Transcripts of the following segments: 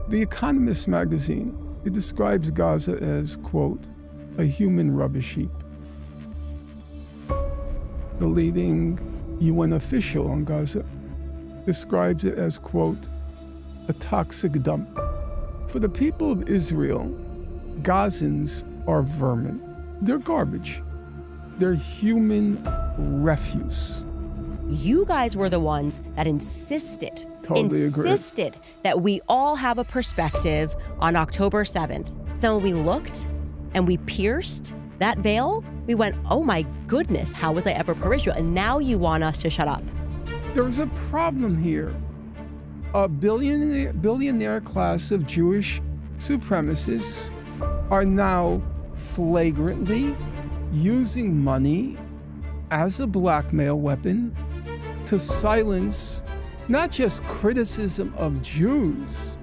The Economist magazine, it describes Gaza as, quote, a human rubbish heap. The leading UN official on Gaza describes it as, quote, a toxic dump. For the people of Israel, Gazans are vermin. They're garbage. They're human refuse. You guys were the ones that insisted that we all have a perspective on October 7th. Then when we looked and we pierced that veil, we went, oh my goodness, how was I ever pro-Israel? And now you want us to shut up. There's a problem here. A billionaire class of Jewish supremacists are now flagrantly using money as a blackmail weapon to silence not just criticism of Jews,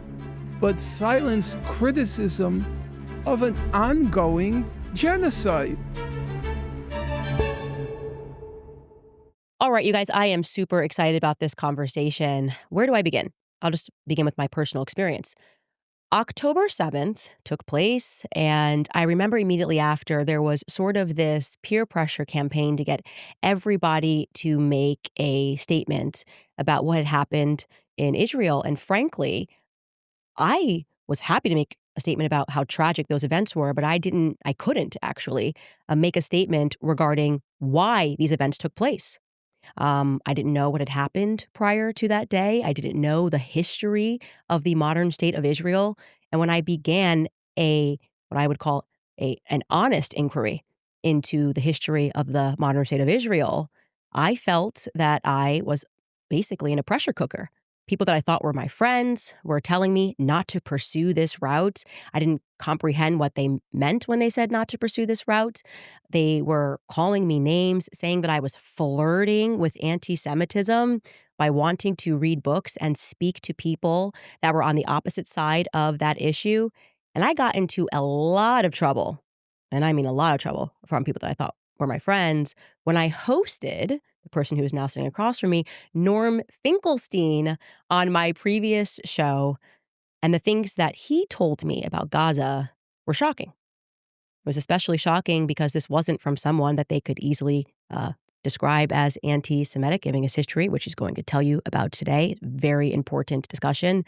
but silence criticism of an ongoing genocide. All right, you guys, I am super excited about this conversation. Where do I begin? I'll just begin with my personal experience. October 7th took place, and I remember immediately after there was sort of this peer pressure campaign to get everybody to make a statement about what had happened in Israel. And frankly, I was happy to make a statement about how tragic those events were, but I couldn't actually make a statement regarding why these events took place. I didn't know what had happened prior to that day. I didn't know the history of the modern state of Israel. And when I began what I would call an honest inquiry into the history of the modern state of Israel, I felt that I was basically in a pressure cooker. People that I thought were my friends were telling me not to pursue this route. I didn't comprehend what they meant when they said not to pursue this route. They were calling me names, saying that I was flirting with anti-Semitism by wanting to read books and speak to people that were on the opposite side of that issue. And I got into a lot of trouble, and I mean a lot of trouble, from people that I thought were my friends when I hosted the person who is now sitting across from me, Norm Finkelstein, on my previous show. And the things that he told me about Gaza were shocking. It was especially shocking because this wasn't from someone that they could easily describe as anti-Semitic, giving us history, which he's going to tell you about today. Very important discussion.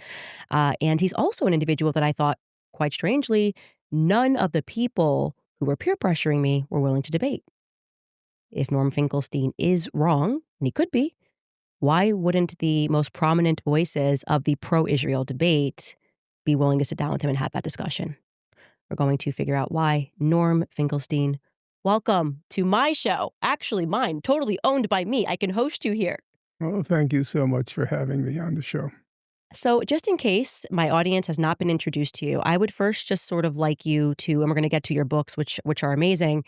And he's also an individual that I thought, quite strangely, none of the people who were peer pressuring me were willing to debate. If Norm Finkelstein is wrong, and he could be, why wouldn't the most prominent voices of the pro-Israel debate be willing to sit down with him and have that discussion? We're going to figure out why. Norm Finkelstein, welcome to my show. Actually, mine, totally owned by me. I can host you here. Well, thank you so much for having me on the show. So just in case my audience has not been introduced to you, I would first just sort of like you to, and we're going to get to your books, which are amazing,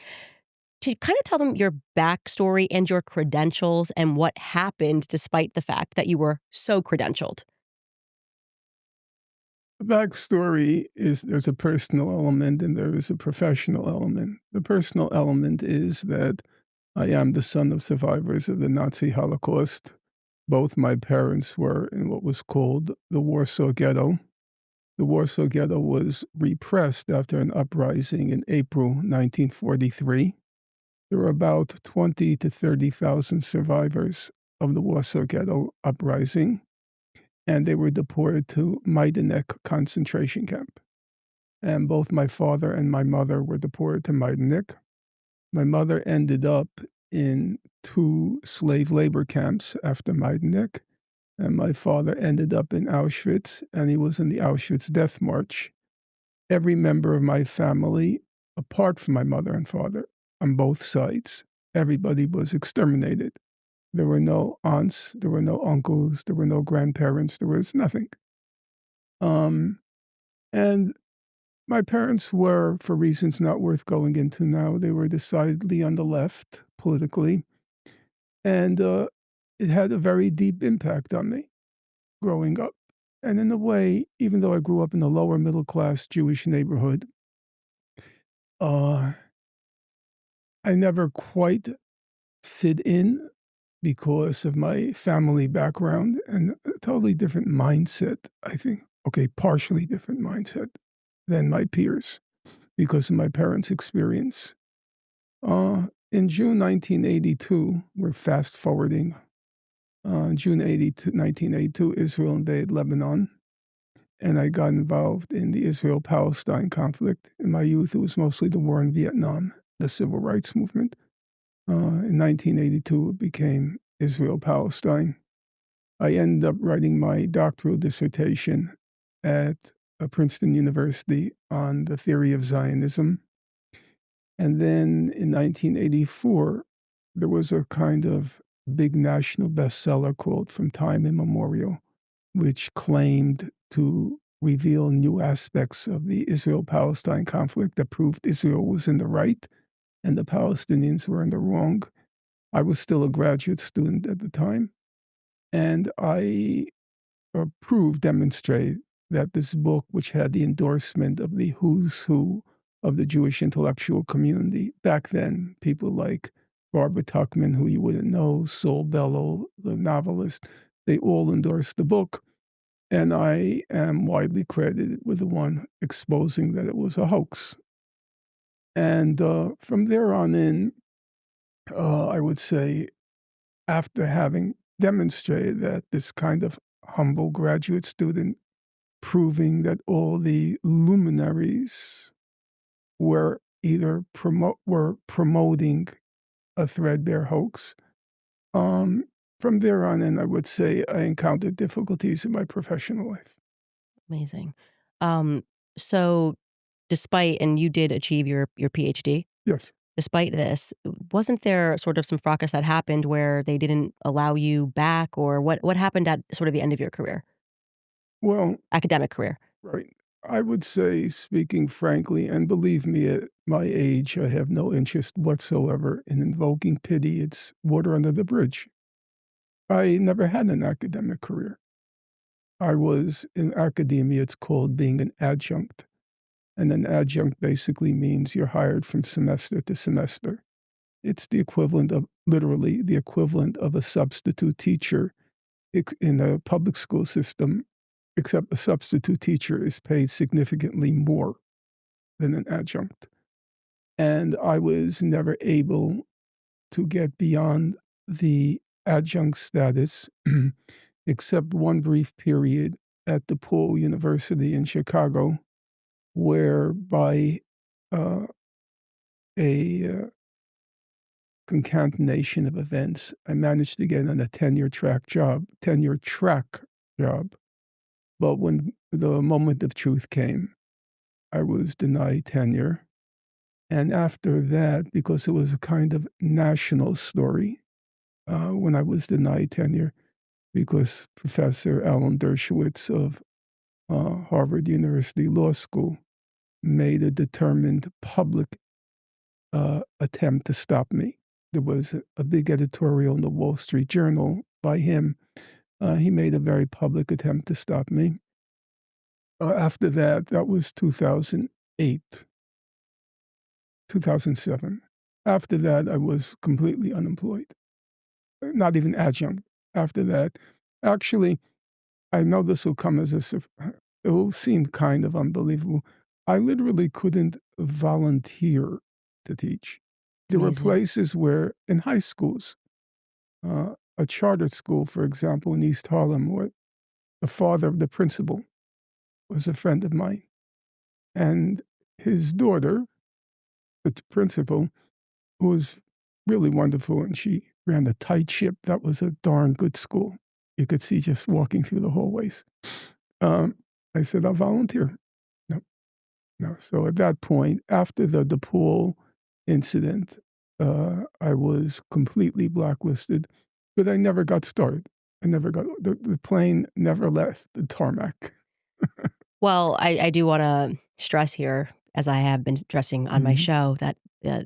to kind of tell them your backstory and your credentials and what happened despite the fact that you were so credentialed. The backstory is there's a personal element and there is a professional element. The personal element is that I am the son of survivors of the Nazi Holocaust. Both my parents were in what was called the Warsaw Ghetto. The Warsaw Ghetto was repressed after an uprising in April 1943. There were about 20 to 30,000 survivors of the Warsaw Ghetto uprising, and they were deported to Majdanek concentration camp. And both my father and my mother were deported to Majdanek. My mother ended up in 2 slave labor camps after Majdanek, and my father ended up in Auschwitz, and he was in the Auschwitz Death March. Every member of my family, apart from my mother and father, on both sides, everybody was exterminated. There were no aunts, there were no uncles, there were no grandparents, there was nothing. And my parents were, for reasons not worth going into now, they were decidedly on the left politically. And it had a very deep impact on me growing up. And in a way, even though I grew up in a lower middle class Jewish neighborhood, I never quite fit in because of my family background and a totally different mindset, I think, okay, partially different mindset than my peers because of my parents' experience. In June 1982, we're fast forwarding, June 1982, Israel invaded Lebanon, and I got involved in the Israel-Palestine conflict. In my youth, it was mostly the war in Vietnam, the civil rights movement. In 1982, it became Israel-Palestine. I ended up writing my doctoral dissertation at Princeton University on the theory of Zionism. And then in 1984, there was a kind of big national bestseller called From Time Immemorial, which claimed to reveal new aspects of the Israel-Palestine conflict that proved Israel was in the right and the Palestinians were in the wrong. I was still a graduate student at the time, and I demonstrated that this book, which had the endorsement of the who's who of the Jewish intellectual community back then, people like Barbara Tuchman, who you wouldn't know, Saul Bellow, the novelist, they all endorsed the book. And I am widely credited with the one exposing that it was a hoax. And from there on in, I would say, after having demonstrated that this kind of humble graduate student proving that all the luminaries were either promoting a threadbare hoax. Um, from there on in, I would say I encountered difficulties in my professional life. Amazing. Um, so despite and you did achieve your PhD. Yes. Despite this, wasn't there sort of some fracas that happened where they didn't allow you back, or what happened at sort of the end of your career, Well, academic career? right. I would say, speaking frankly, and believe me, at my age, I have no interest whatsoever in invoking pity. It's water under the bridge. I never had an academic career. I was in academia, it's called being an adjunct. And an adjunct basically means you're hired from semester to semester. It's the equivalent of, literally, the equivalent of a substitute teacher in a public school system, except a substitute teacher is paid significantly more than an adjunct. And I was never able to get beyond the adjunct status, except one brief period at DePaul University in Chicago, where by uh, a concatenation of events, I managed to get on a tenure track job. But when the moment of truth came, I was denied tenure. And after that, because it was a kind of national story, when I was denied tenure, because Professor Alan Dershowitz of Harvard University Law School made a determined public attempt to stop me. There was a big editorial in the Wall Street Journal by him. He made a very public attempt to stop me. After that, that was 2008, 2007. After that, I was completely unemployed, not even adjunct. After that, actually, I know this will come as it will seem kind of unbelievable. I literally couldn't volunteer to teach. It's There were amazing. places where, in high schools, a charter school, for example, in East Harlem, where the father of the principal was a friend of mine. And his daughter, the principal, who was really wonderful, and she ran a tight ship. That was a darn good school. You could see just walking through the hallways. Um, I said, I'll volunteer. No, no. So at that point, after the DePaul incident, I was completely blacklisted, but I never got started. The plane never left the tarmac. Well, I do wanna stress here, as I have been stressing on my Mhm. show, that,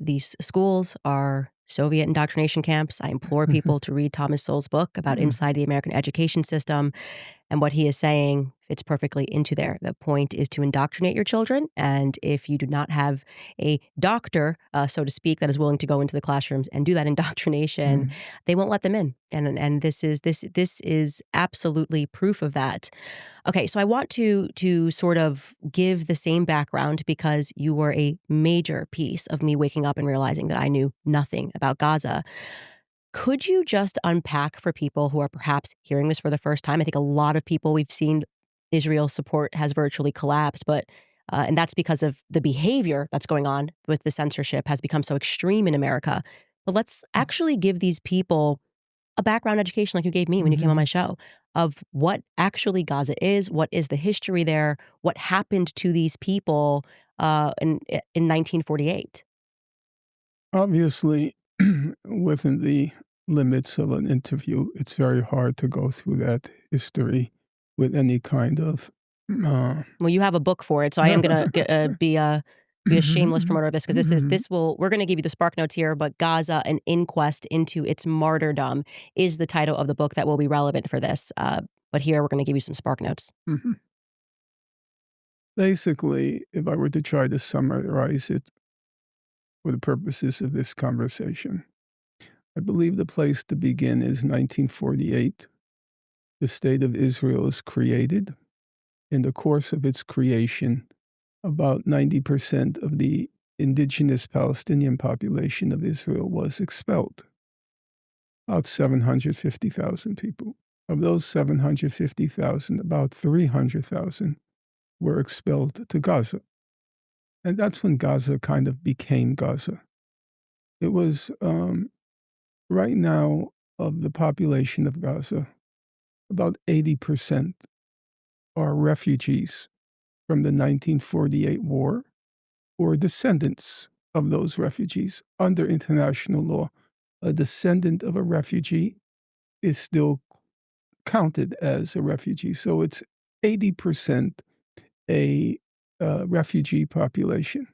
these schools are Soviet indoctrination camps. I implore people to read Thomas Sowell's book about inside the American education system. And what he is saying fits perfectly into there. The point is to indoctrinate your children. And if you do not have a doctor, so to speak, that is willing to go into the classrooms and do that indoctrination, Mhm. they won't let them in. And this is absolutely proof of that. Okay, so I want to sort of give the same background because you were a major piece of me waking up and realizing that I knew nothing about Gaza. Could you just unpack for people who are perhaps hearing this for the first time? I think a lot of people we've seen Israel's support has virtually collapsed, but and that's because of the behavior that's going on with the censorship has become so extreme in America. But let's actually give these people a background education like you gave me when you came on Mhm. my show of what actually Gaza is, what is the history there, what happened to these people in 1948. Obviously, within the limits of an interview, it's very hard to go through that history with any kind of, uh Well, you have a book for it, so I am gonna be a shameless promoter of this because we're gonna give you the spark notes here, but Gaza: An Inquest into Its Martyrdom is the title of the book that will be relevant for this. But here we're gonna give you some spark notes. Mhm. Basically, if I were to try to summarize it for the purposes of this conversation, I believe the place to begin is 1948. The State of Israel is created. In the course of its creation, about 90% of the indigenous Palestinian population of Israel was expelled, about 750,000 people. Of those 750,000, about 300,000 were expelled to Gaza. And that's when Gaza kind of became Gaza. It was right now of the population of Gaza, about 80% are refugees from the 1948 war or descendants of those refugees. Under international law, a descendant of a refugee is still counted as a refugee. So it's 80% a refugee population.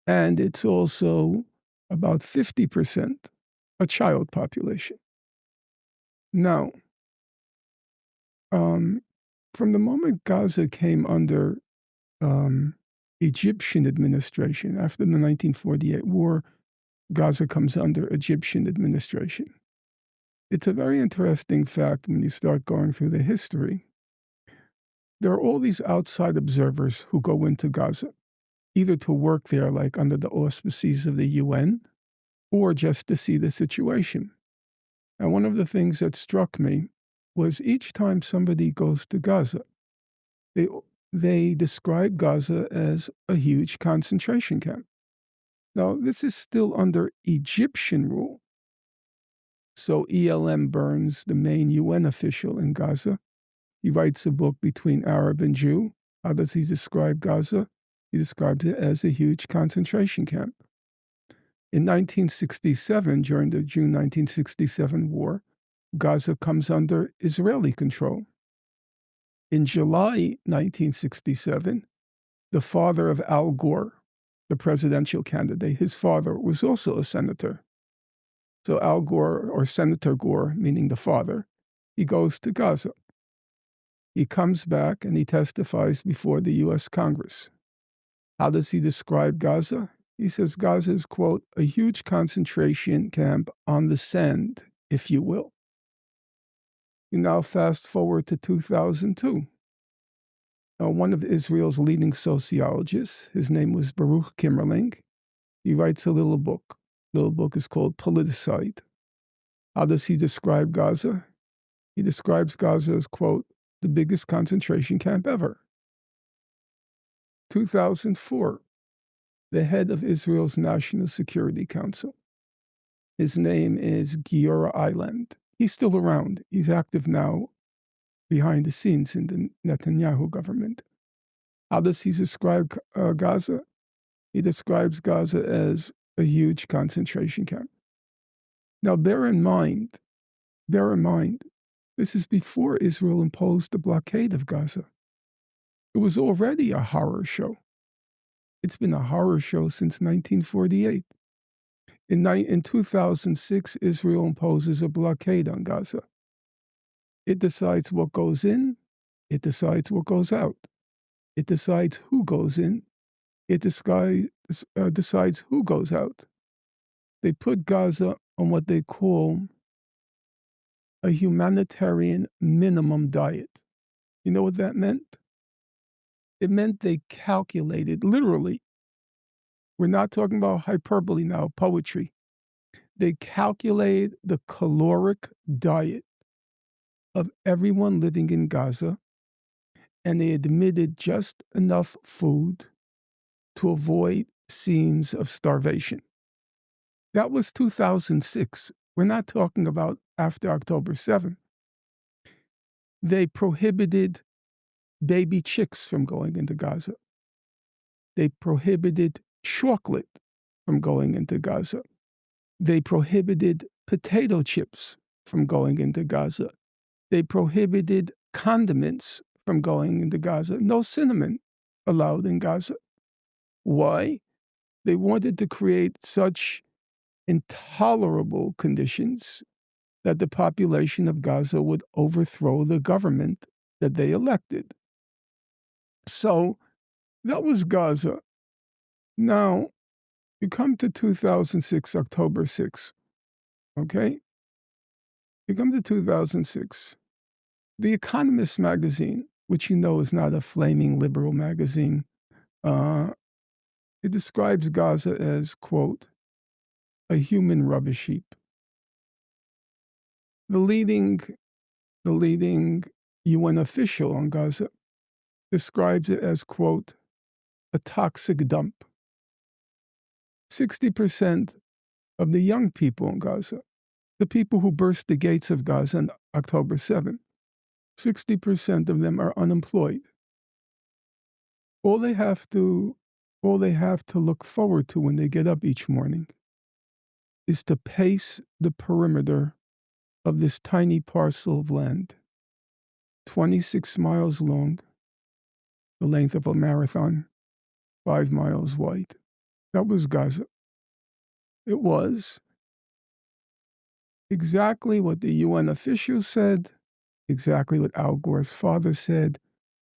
And it's also about 50% a child population. Now, um, from the moment Gaza came under um, Egyptian administration, after the 1948 war, Gaza comes under Egyptian administration. It's a very interesting fact when you start going through the history. There are all these outside observers who go into Gaza, either to work there, like under the auspices of the UN, or just to see the situation. And one of the things that struck me was each time somebody goes to Gaza, they, they describe Gaza as a huge concentration camp. Now, this is still under Egyptian rule. So ELM Burns, the main UN official in Gaza, he writes a book Between Arab and Jew. How does he describe Gaza? He describes it as a huge concentration camp. In 1967, during the June 1967 war, Gaza comes under Israeli control. In July 1967, the father of Al Gore, the presidential candidate, his father was also a senator. So Al Gore, or Senator Gore, meaning the father, he goes to Gaza. He comes back and he testifies before the U.S. Congress. How does he describe Gaza? He says Gaza is, quote, a huge concentration camp on the sand, if you will. You now fast forward to 2002. One of Israel's leading sociologists, his name was Baruch Kimmerling, he writes a little book. The little book is called Politicide. How does he describe Gaza? He describes Gaza as, quote, the biggest concentration camp ever. 2004, the head of Israel's National Security Council. His name is Giora Eiland. He's still around. He's active now behind the scenes in the Netanyahu government. How does he describe Gaza? He describes Gaza as a huge concentration camp. Now, bear in mind, this is before Israel imposed the blockade of Gaza. It was already a horror show. It's been a horror show since 1948. In 2006, Israel imposes a blockade on Gaza. It decides what goes in It decides what goes out. It decides who goes in. It decides who goes out. They put Gaza on what they call a humanitarian minimum diet. You know what that meant? It meant they calculated, literally, we're not talking about hyperbole now, poetry. They calculated the caloric diet of everyone living in Gaza, and they admitted just enough food to avoid scenes of starvation. That was 2006. We're not talking about after October 7th. They prohibited baby chicks from going into Gaza. They prohibited chocolate from going into Gaza. They prohibited potato chips from going into Gaza. They prohibited condiments from going into Gaza. No cinnamon allowed in Gaza. Why? They wanted to create such intolerable conditions that the population of Gaza would overthrow the government that they elected. So that was Gaza. Now, you come to 2006, October 6th, okay? You come to 2006. The Economist magazine, which you know is not a flaming liberal magazine, it describes Gaza as, quote, a human rubbish heap. The leading UN official on Gaza describes it as, quote, a toxic dump. 60% of the young people in Gaza, the people who burst the gates of Gaza on October 7th, 60% of them are unemployed. All they have to look forward to when they get up each morning is to pace the perimeter of this tiny parcel of land, 26 miles long, the length of a marathon, 5 miles wide. That was Gaza. It was exactly what the UN officials said, exactly what Al Gore's father said,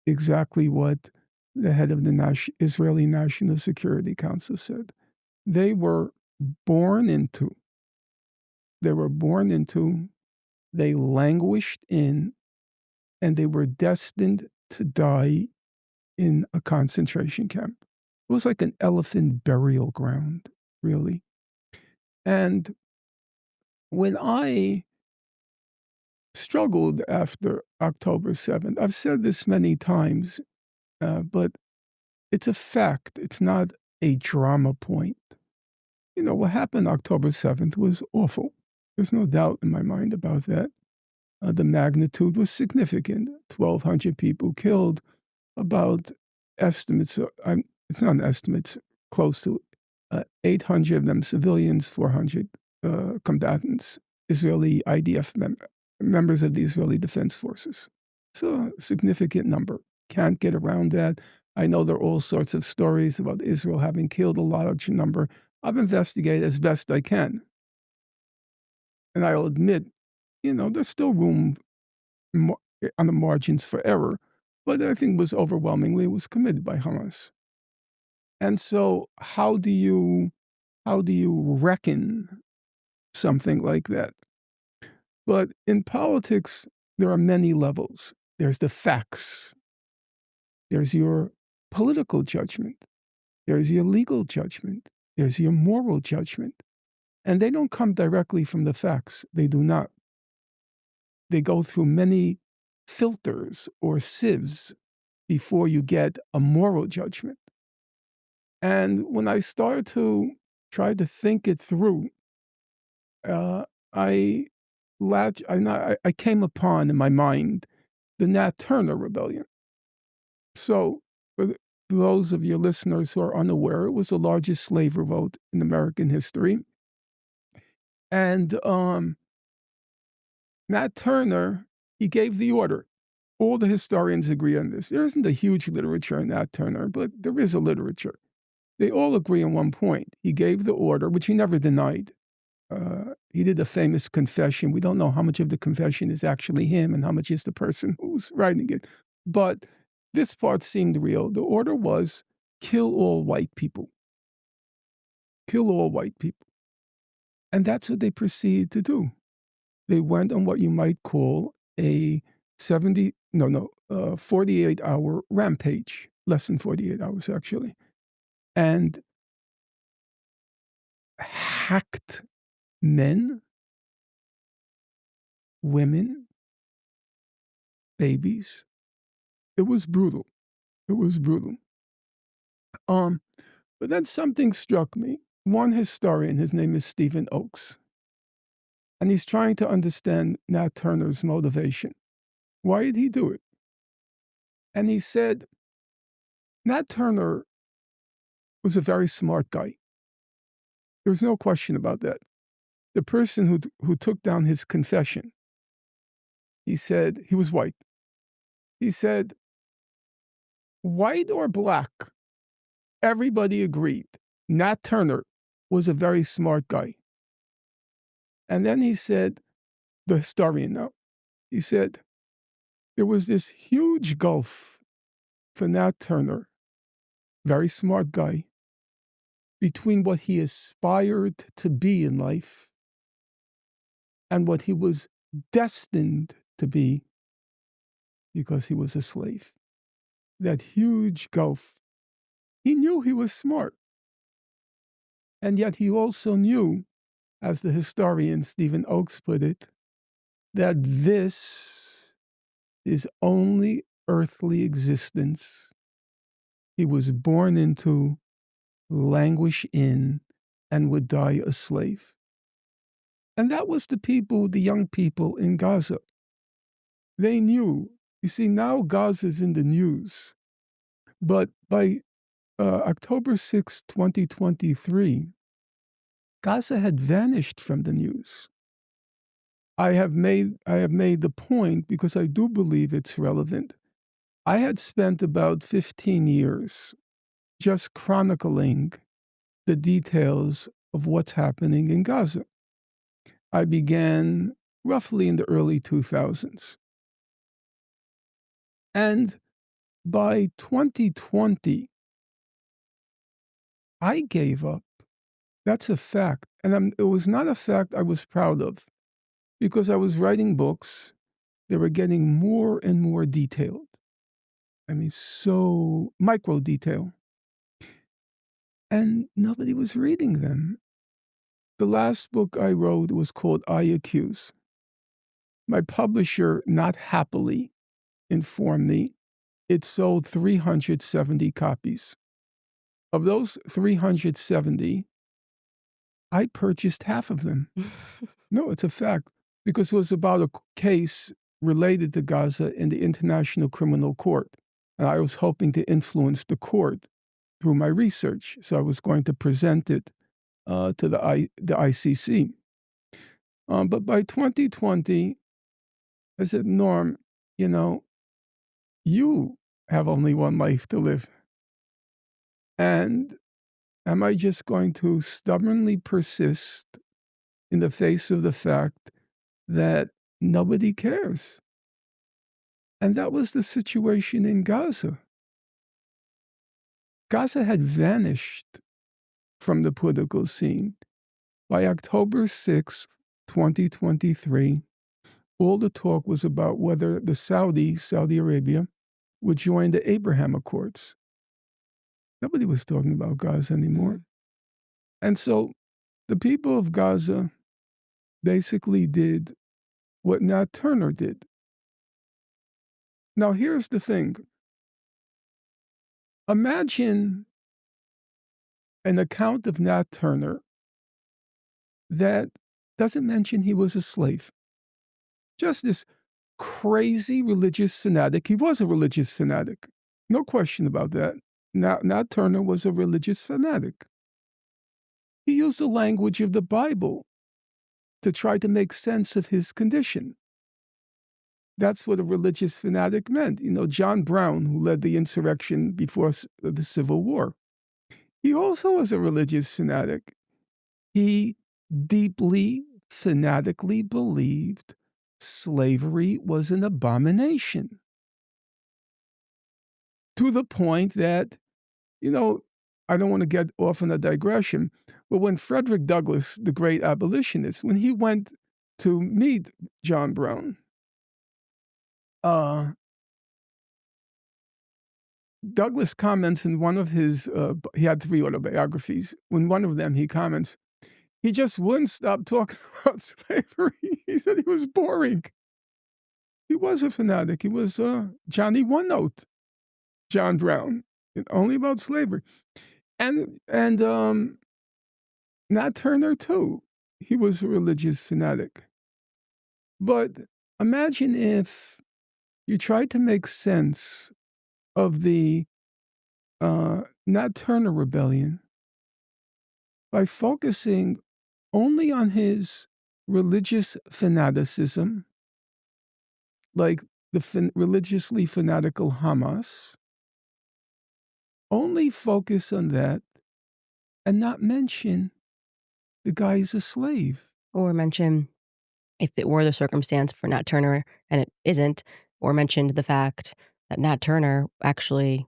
exactly what the head of the Israeli National Security Council said. They were born into, they languished in, and they were destined to die in a concentration camp. It was like an elephant burial ground, really. And when I struggled after October 7th, I've said this many times, but it's a fact. It's not a drama point. You know, what happened October 7th was awful. There's no doubt in my mind about that. The magnitude was significant. 1,200 people killed, about estimates, it's not an estimate, close to 800 of them civilians, 400 combatants, Israeli IDF members of the Israeli Defense Forces. So a significant number. Can't get around that. I know there are all sorts of stories about Israel having killed a large number. I've investigated as best I can. And I'll admit, you know, there's still room on the margins for error, but I think was committed by Hamas. And so how do you reckon something like that? But in politics, there are many levels. There's the facts. There's your political judgment. There's your legal judgment. There's your moral judgment. And they don't come directly from the facts. They do not. They go through many filters or sieves before you get a moral judgment. And when I started to try to think it through, I came upon in my mind the Nat Turner Rebellion. So, for those of your listeners who are unaware, it was the largest slave revolt in American history. And Nat Turner, he gave the order. All the historians agree on this. There isn't a huge literature on Nat Turner, but there is a literature. They all agree on one point. He gave the order, which he never denied. He did a famous confession. We don't know how much of the confession is actually him and how much is the person who's writing it. But this part seemed real. The order was kill all white people. Kill all white people. And that's what they proceeded to do. They went on what you might call a 48-hour rampage, less than 48 hours actually, and hacked men, women, babies. It was brutal. It was brutal. But then something struck me. One historian, his name is Stephen Oakes, and he's trying to understand Nat Turner's motivation. Why did he do it? And he said, Nat Turner was a very smart guy. There's no question about that. The person who took down his confession, he said, he was white. He said, white or black, everybody agreed. Nat Turner was a very smart guy. And then he said, the historian now, he said, there was this huge gulf for Nat Turner, very smart guy, between what he aspired to be in life and what he was destined to be because he was a slave. That huge gulf. He knew he was smart. And yet he also knew, as the historian Stephen Oakes put it, that this is only earthly existence he was born into, languish in, and would die a slave. And that was the people, the young people in Gaza. They knew. You see, now Gaza's in the news. But by October 6, 2023, Gaza had vanished from the news. I have made the point, because I do believe it's relevant. I had spent about 15 years just chronicling the details of what's happening in Gaza. I began roughly in the early 2000s. And by 2020, I gave up. That's a fact. And it was not a fact I was proud of, because I was writing books. They were getting more and more detailed. I mean, so micro detail. And nobody was reading them. The last book I wrote was called I Accuse. My publisher, not happily, informed me it sold 370 copies. Of those 370, I purchased half of them. No, it's a fact, because it was about a case related to Gaza in the International Criminal Court. And I was hoping to influence the court through my research. So I was going to present it to the ICC. But by 2020, I said, Norm, you have only one life to live. And am I just going to stubbornly persist in the face of the fact that nobody cares? And that was the situation in Gaza. Gaza had vanished from the political scene. By October 6th, 2023, all the talk was about whether Saudi Arabia, would join the Abraham Accords. Nobody was talking about Gaza anymore. Mm. And so the people of Gaza basically did what Nat Turner did. Now, here's the thing. Imagine an account of Nat Turner that doesn't mention he was a slave. Just this crazy religious fanatic. He was a religious fanatic. No question about that. Nat Turner was a religious fanatic. He used the language of the Bible to try to make sense of his condition. That's what a religious fanatic meant. John Brown, who led the insurrection before the Civil War, he also was a religious fanatic. He deeply, fanatically believed slavery was an abomination. to the point that, you know, I don't want to get off on a digression, but when Frederick Douglass, the great abolitionist, when he went to meet John Brown, uh, Douglass comments in one of his, he had 3 autobiographies. In one of them, he comments, he just wouldn't stop talking about slavery. He said he was boring. He was a fanatic. He was Johnny One Note, John Brown, only about slavery. And Nat Turner, too. He was a religious fanatic. But imagine if you tried to make sense of the Nat Turner rebellion by focusing only on his religious fanaticism, like the religiously fanatical Hamas, only focus on that and not mention the guy's a slave. Or mention, if it were the circumstance for Nat Turner, and it isn't, or mentioned the fact that Nat Turner actually,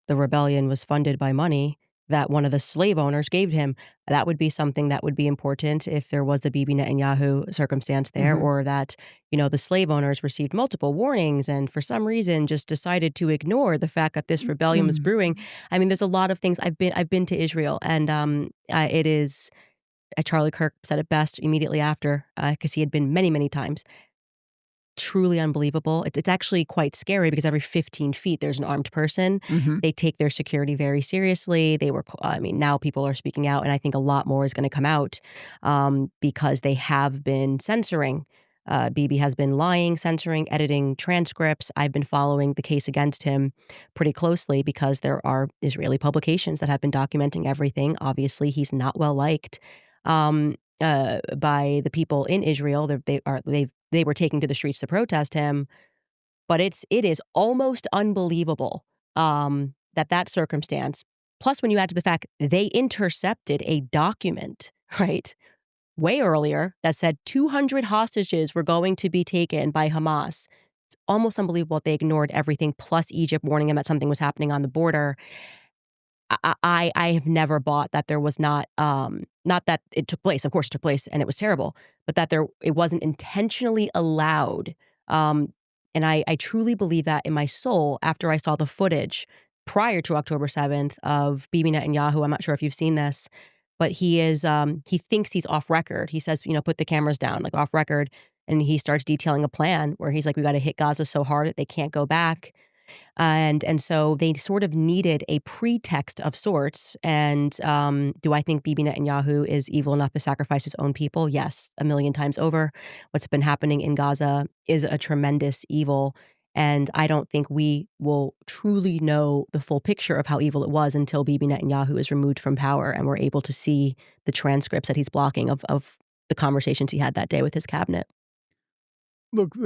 the rebellion was funded by money that one of the slave owners gave him. That would be something that would be important if there was the Bibi Netanyahu circumstance there, Mhm. or that, the slave owners received multiple warnings and for some reason just decided to ignore the fact that this rebellion was brewing. I mean, there's a lot of things. I've been to Israel, and it is. Charlie Kirk said it best immediately after, because he had been many, many times. Truly unbelievable. It's actually quite scary because every 15 feet there's an armed person. Mhm. They take their security very seriously. I mean, now people are speaking out, and I think a lot more is going to come out, because they have been censoring. Bibi has been lying, censoring, editing transcripts. I've been following the case against him pretty closely because there are Israeli publications that have been documenting everything. Obviously, he's not well liked. By the people in Israel. They were taking to the streets to protest him, but it is almost unbelievable, that circumstance. Plus, when you add to the fact they intercepted a document, right, way earlier that said 200 hostages were going to be taken by Hamas. It's almost unbelievable that they ignored everything, plus Egypt warning them that something was happening on the border. I have never bought that there was not that it took place. Of course, it took place and it was terrible, but that it wasn't intentionally allowed. And I truly believe that in my soul after I saw the footage prior to October 7th of Bibi Netanyahu. I'm not sure if you've seen this, but he thinks he's off record. He says, put the cameras down, like off record. And he starts detailing a plan where he's like, we got to hit Gaza so hard that they can't go back. And so they sort of needed a pretext of sorts. And do I think Bibi Netanyahu is evil enough to sacrifice his own people? Yes, a million times over. What's been happening in Gaza is a tremendous evil. And I don't think we will truly know the full picture of how evil it was until Bibi Netanyahu is removed from power and we're able to see the transcripts that he's blocking of the conversations he had that day with his cabinet. Look,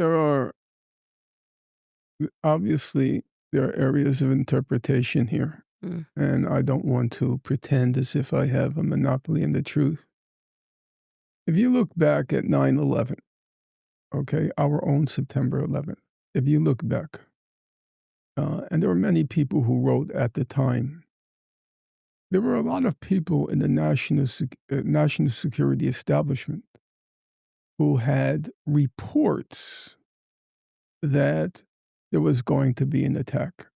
obviously, there are areas of interpretation here, Mm. and I don't want to pretend as if I have a monopoly in the truth. If you look back at 9/11, okay, our own September 11th, if you look back, and there were many people who wrote at the time, there were a lot of people in the national security establishment who had reports that there was going to be an attack.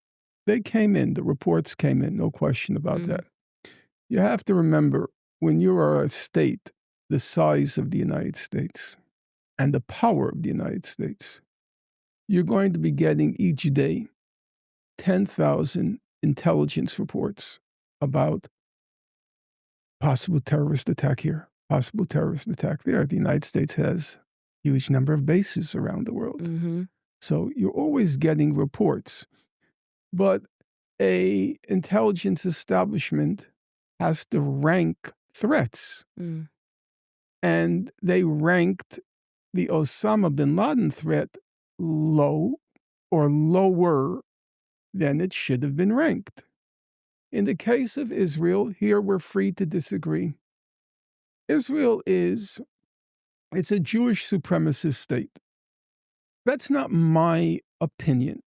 They came in, the reports came in, no question about Mm. that. You have to remember, when you are a state the size of the United States and the power of the United States, you're going to be getting each day 10,000 intelligence reports about possible terrorist attack here, possible terrorist attack there. The United States has a huge number of bases around the world. Mhm. So you're always getting reports. But a intelligence establishment has to rank threats. Mm. And they ranked the Osama bin Laden threat low or lower than it should have been ranked. In the case of Israel, here we're free to disagree. Israel it's a Jewish supremacist state. That's not my opinion,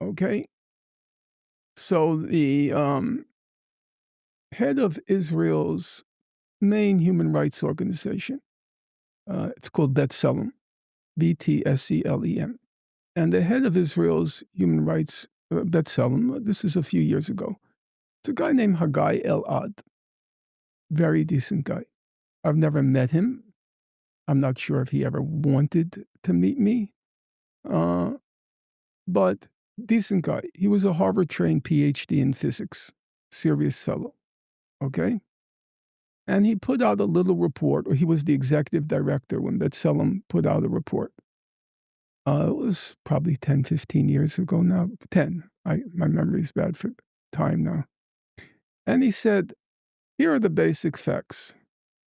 okay? So the head of Israel's main human rights organization, it's called B'Tselem, B'Tselem. And the head of Israel's human rights, B'Tselem, this is a few years ago, it's a guy named Haggai Elad. Very decent guy. I've never met him. I'm not sure if he ever wanted to meet me. But decent guy. He was a Harvard-trained PhD in physics. Serious fellow. Okay? And he put out a little report, or he was the executive director when B'Tselem put out a report. It was probably 10, 15 years ago now. 10. My memory's bad for time now. And he said, here are the basic facts.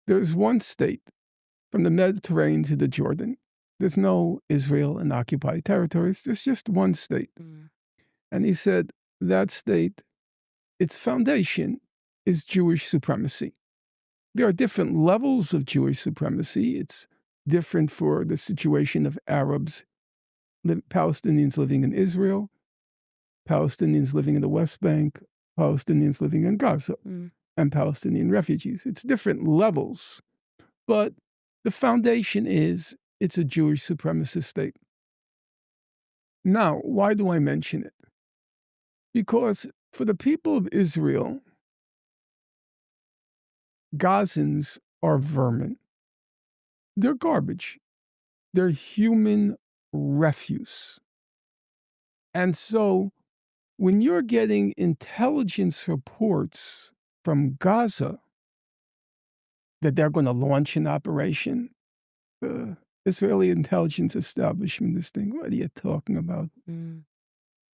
There's one state from the Mediterranean to the Jordan. There's no Israel and occupied territories. There's just one state. And he said that state, its foundation is Jewish supremacy. There are different levels of Jewish supremacy. It's different for the situation of Arabs, Palestinians living in Israel, Palestinians living in the West Bank, Palestinians living in Gaza, and Palestinian refugees. It's different levels. But the foundation is it's a Jewish supremacist state. Now, why do I mention it? Because for the people of Israel, Gazans are vermin. They're garbage. They're human refuse. And so when you're getting intelligence reports from Gaza that they're going to launch an operation, the Israeli intelligence establishment, this thing, what are you talking about?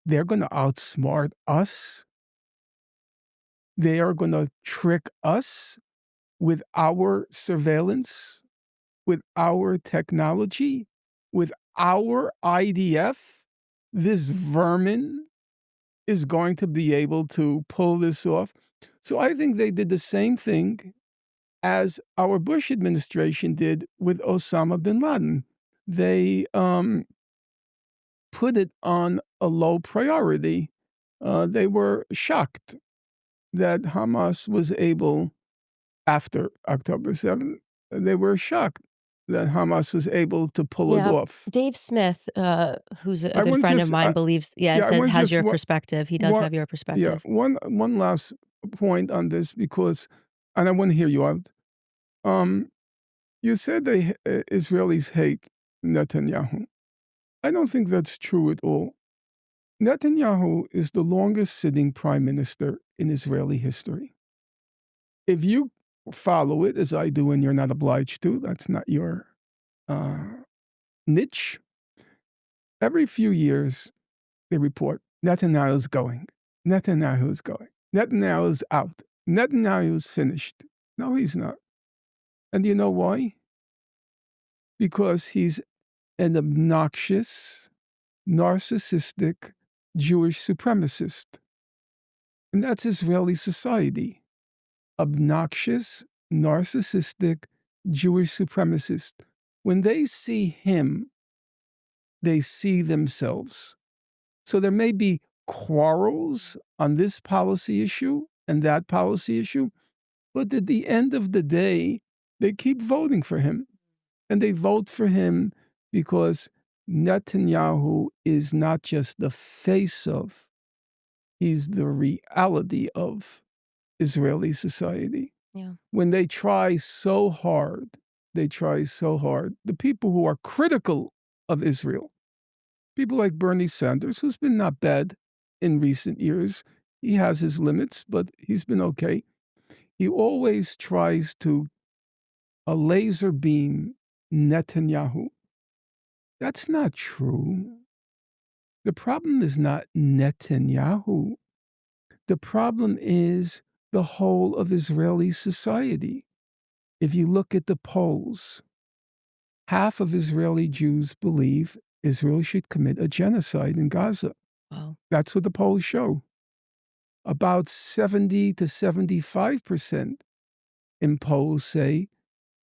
They're going to outsmart us. They are going to trick us with our surveillance, with our technology, with our IDF. This vermin is going to be able to pull this off. So I think they did the same thing as our Bush administration did with Osama bin Laden. They put it on a low priority. They were shocked that Hamas was able, after October 7th, they were shocked that Hamas was able to pull it off. Dave Smith, who's a I good want friend just- of mine, believes, I said want has just your one- perspective. He does one- have your perspective. One last point on this, because, and I want to hear you out. You said Israelis hate Netanyahu. I don't think that's true at all. Netanyahu is the longest sitting prime minister in Israeli history. If you follow it, as I do, and you're not obliged to, that's not your niche. Every few years, they report, Netanyahu's going. Netanyahu's going. Netanyahu's out. Netanyahu's finished. No, he's not. And do you know why? Because he's an obnoxious, narcissistic Jewish supremacist. And that's Israeli society. Obnoxious, narcissistic Jewish supremacist. When they see him, they see themselves. So there may be quarrels on this policy issue and that policy issue, but at the end of the day, they keep voting for him. And they vote for him because Netanyahu is not just the face of, he's the reality of Israeli society. Yeah. When they try so hard, the people who are critical of Israel, people like Bernie Sanders, who's been not bad in recent years, he has his limits, but he's been okay. He always tries to a laser beam Netanyahu. That's not true. The problem is not Netanyahu. The problem is the whole of Israeli society. If you look at the polls, half of Israeli Jews believe Israel should commit a genocide in Gaza. Wow. That's what the polls show. About 70 to 75% in polls say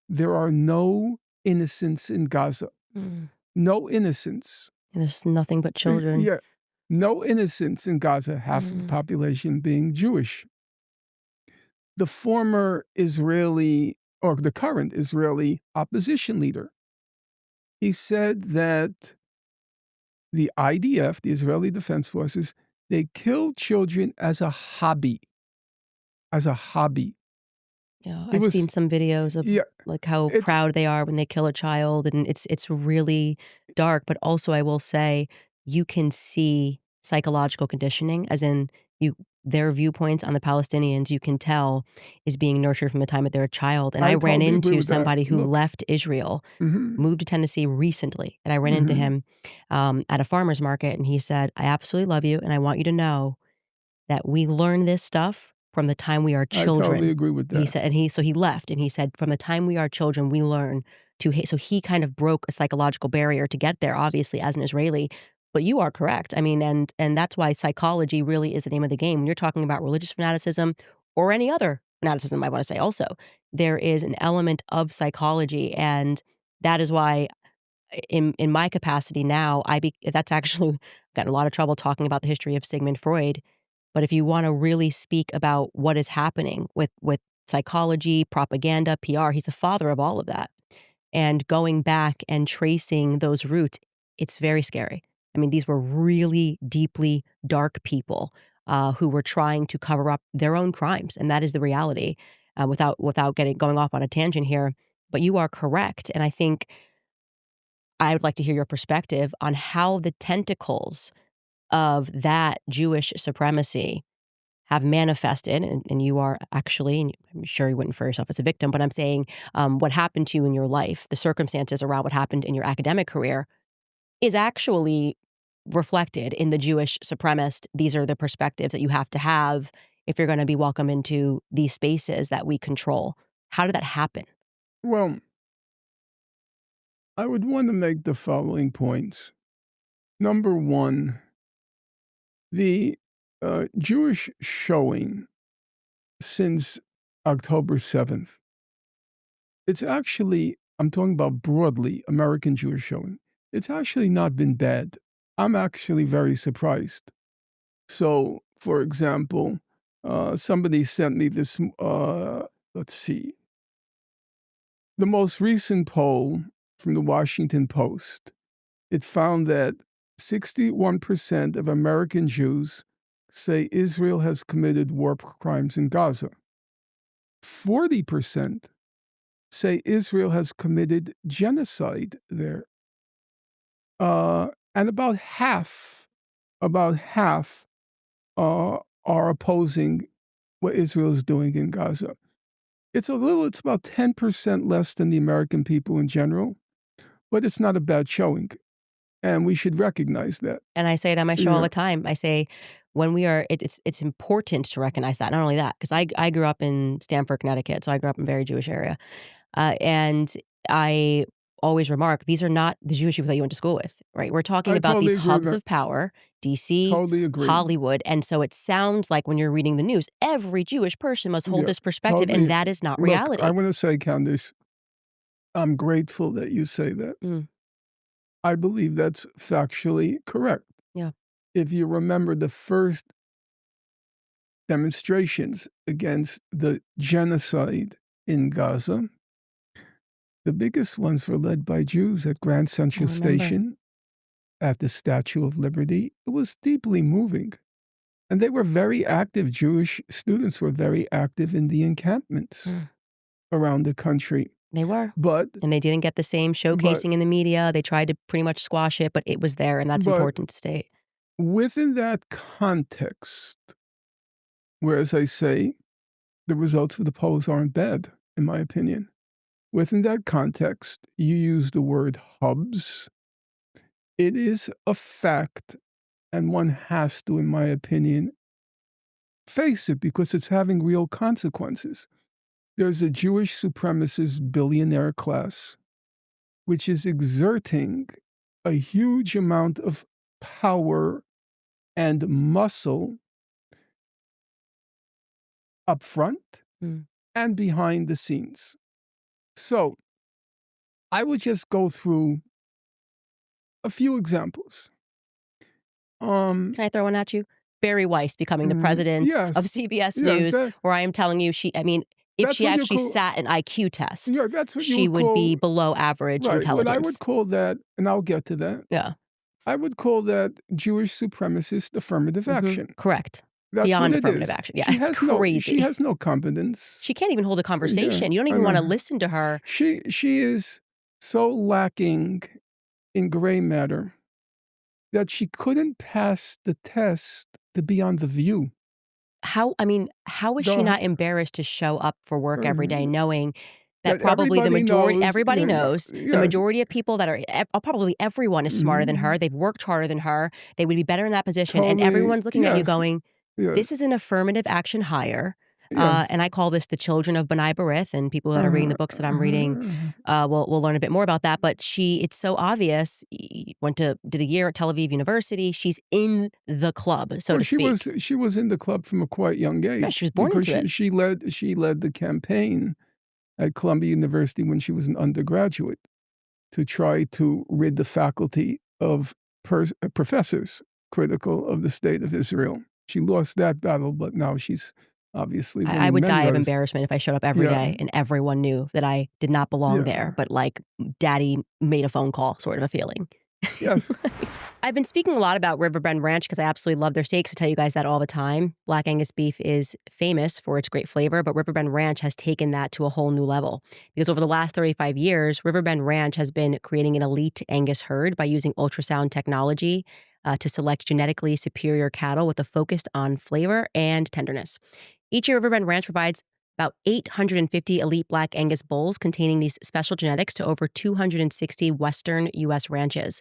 there are no innocents in Gaza. No innocents. There's nothing but children. Yeah. No innocents in Gaza, half of the population being Jewish. The former Israeli, or the current Israeli opposition leader, he said that the IDF, the Israeli Defense Forces, they kill children as a hobby. As a hobby. Yeah, It I've was, seen some videos of, yeah, like, how it's, proud they are when they kill a child, and it's really dark, but also I will say you can see psychological conditioning, as in their viewpoints on the Palestinians, you can tell is being nurtured from the time that they're a child, and I I ran totally agree into with that. somebody who Look, left Israel, mhm, moved to Tennessee recently, and I ran into mhm. him, at a farmer's market, and he said, "I absolutely love you, and I want you to know that we learn this stuff from the time we are I totally children." agree with He that. said, and he left, and he said, "From the time we are children, we learn to hate." So he kind of broke a psychological barrier to get there, obviously, as an Israeli. But you are correct. I mean, and that's why psychology really is the name of the game. When you're talking about religious fanaticism or any other fanaticism, I want to say also, there is an element of psychology, and that is why in my capacity now, that's actually gotten a lot of trouble talking about the history of Sigmund Freud. But if you wanna really speak about what is happening with psychology, propaganda, PR, he's the father of all of that. And going back and tracing those roots, it's very scary. I mean, these were really deeply dark people, who were trying to cover up their own crimes, and that is the reality, without getting going off on a tangent here. But you are correct, and I think I would like to hear your perspective on how the tentacles of that Jewish supremacy have manifested, and you are actually, and I'm sure you wouldn't refer yourself as a victim, but I'm saying what happened to you in your life, the circumstances around what happened in your academic career, is actually reflected in the Jewish supremacist. These are the perspectives that you have to have if you're going to be welcome into these spaces that we control. How did that happen? Well, I would want to make the following points. Number one, the Jewish showing since October 7th, it's actually, I'm talking about broadly American Jewish showing, it's actually not been bad. I'm actually very surprised. So, for example, somebody sent me this, let's see, the most recent poll from the Washington Post. It found that 61% of American Jews say Israel has committed war crimes in Gaza. 40% say Israel has committed genocide there. And about half are opposing what Israel is doing in Gaza. It's about 10% less than the American people in general, but it's not a bad showing. And we should recognize that. And I say it on my show all Yeah, the time. I say, when we are, it's important to recognize that. Not only that, because I grew up in Stamford, Connecticut, so I grew up in a very Jewish area, and I always remark these are not the Jewish people that you went to school with, right? We're talking I about totally these agree with hubs that. of power, DC, Totally agree. Hollywood, and so it sounds like when you're reading the news, every Jewish person must hold Yeah, this perspective, and totally. that is not Look, I reality. want to say, Candice, I'm grateful that you say that. Mm, I believe that's factually correct. yeah, If you remember the first demonstrations against the genocide in Gaza, the biggest ones were led by Jews at Grand I Central remember. Station, at the Statue of Liberty. It was deeply moving. And they were very active. Jewish students were very active in the encampments Mm, around the country. they were. But, And they didn't get the same but, showcasing in the media. They tried to pretty much squash it, but it was there, and that's but important to state. within that context, where, as I say, the results of the polls aren't bad, in my opinion. Within that context, you use the word hubs. It is a fact, and one has to, in my opinion, face it because it's having real consequences. There's a Jewish supremacist billionaire class which is exerting a huge amount of power and muscle up front Mm, and behind the scenes. So I would just go through a few examples. Can I throw one at you? Barry Weiss becoming the president of Yes. CBS Yes, News, where I am telling you if that's she what you actually call sat an IQ test, yeah, that's what you she would would be call below average right, what I would intelligence. call that, and I'll get to that, Yeah. I would call that Jewish supremacist affirmative action. Correct. That's what Beyond it affirmative is. action. Yeah, it's She crazy. has no competence. She can't even hold a Yeah, conversation. You don't I even wanna know. listen to her. She is so lacking in gray matter that she couldn't pass the test to be on The View. How is she The not embarrassed to show up for work every day uh, knowing that that probably everybody knows everybody yeah, knows, the yes. majority of people that are probably everyone is smarter than her, Mhm. they've worked harder than her, they would be better in that position, and Totally everyone's looking at you yes, going, "This yes, is an affirmative action hire," yes. and I call this the children of B'nai B'rith, and people that are reading Uh-huh, the books that I'm reading, uh-huh. will learn a bit more about that, but it's so obvious, did a year at Tel Aviv University, she's in the club, so Well, to speak. she was in the club from a quite young Yeah, she age was born because into it. she led the campaign at Columbia University when she was an undergraduate to try to rid the faculty of professors critical of the state of Israel. She lost that battle, but now she's obviously I winning would many die of others. embarrassment if I showed up every Yeah, day and everyone knew that I did not belong there, yeah, but, like, daddy made a phone call sort of a feeling. yes. I've been speaking a lot about Riverbend Ranch because I absolutely love their steaks. I tell you guys that all the time. Black Angus beef is famous for its great flavor, but Riverbend Ranch has taken that to a whole new level. Because over the last 35 years, Riverbend Ranch has been creating an elite Angus herd by using ultrasound technology to select genetically superior cattle with a focus on flavor and tenderness. Each year, Riverbend Ranch provides about 850 elite Black Angus bulls containing these special genetics to over 260 Western U.S. ranches.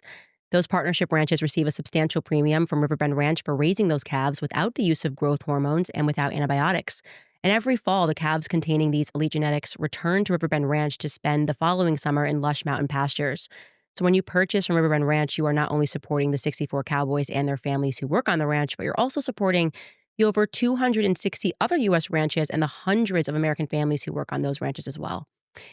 Those partnership ranches receive a substantial premium from Riverbend Ranch for raising those calves without the use of growth hormones and without antibiotics. And every fall, the calves containing these elite genetics return to Riverbend Ranch to spend the following summer in lush mountain pastures. So when you purchase from Riverbend Ranch, you are not only supporting the 64 cowboys and their families who work on the ranch, but you're also supporting the over 260 other U.S. ranches and the hundreds of American families who work on those ranches as well.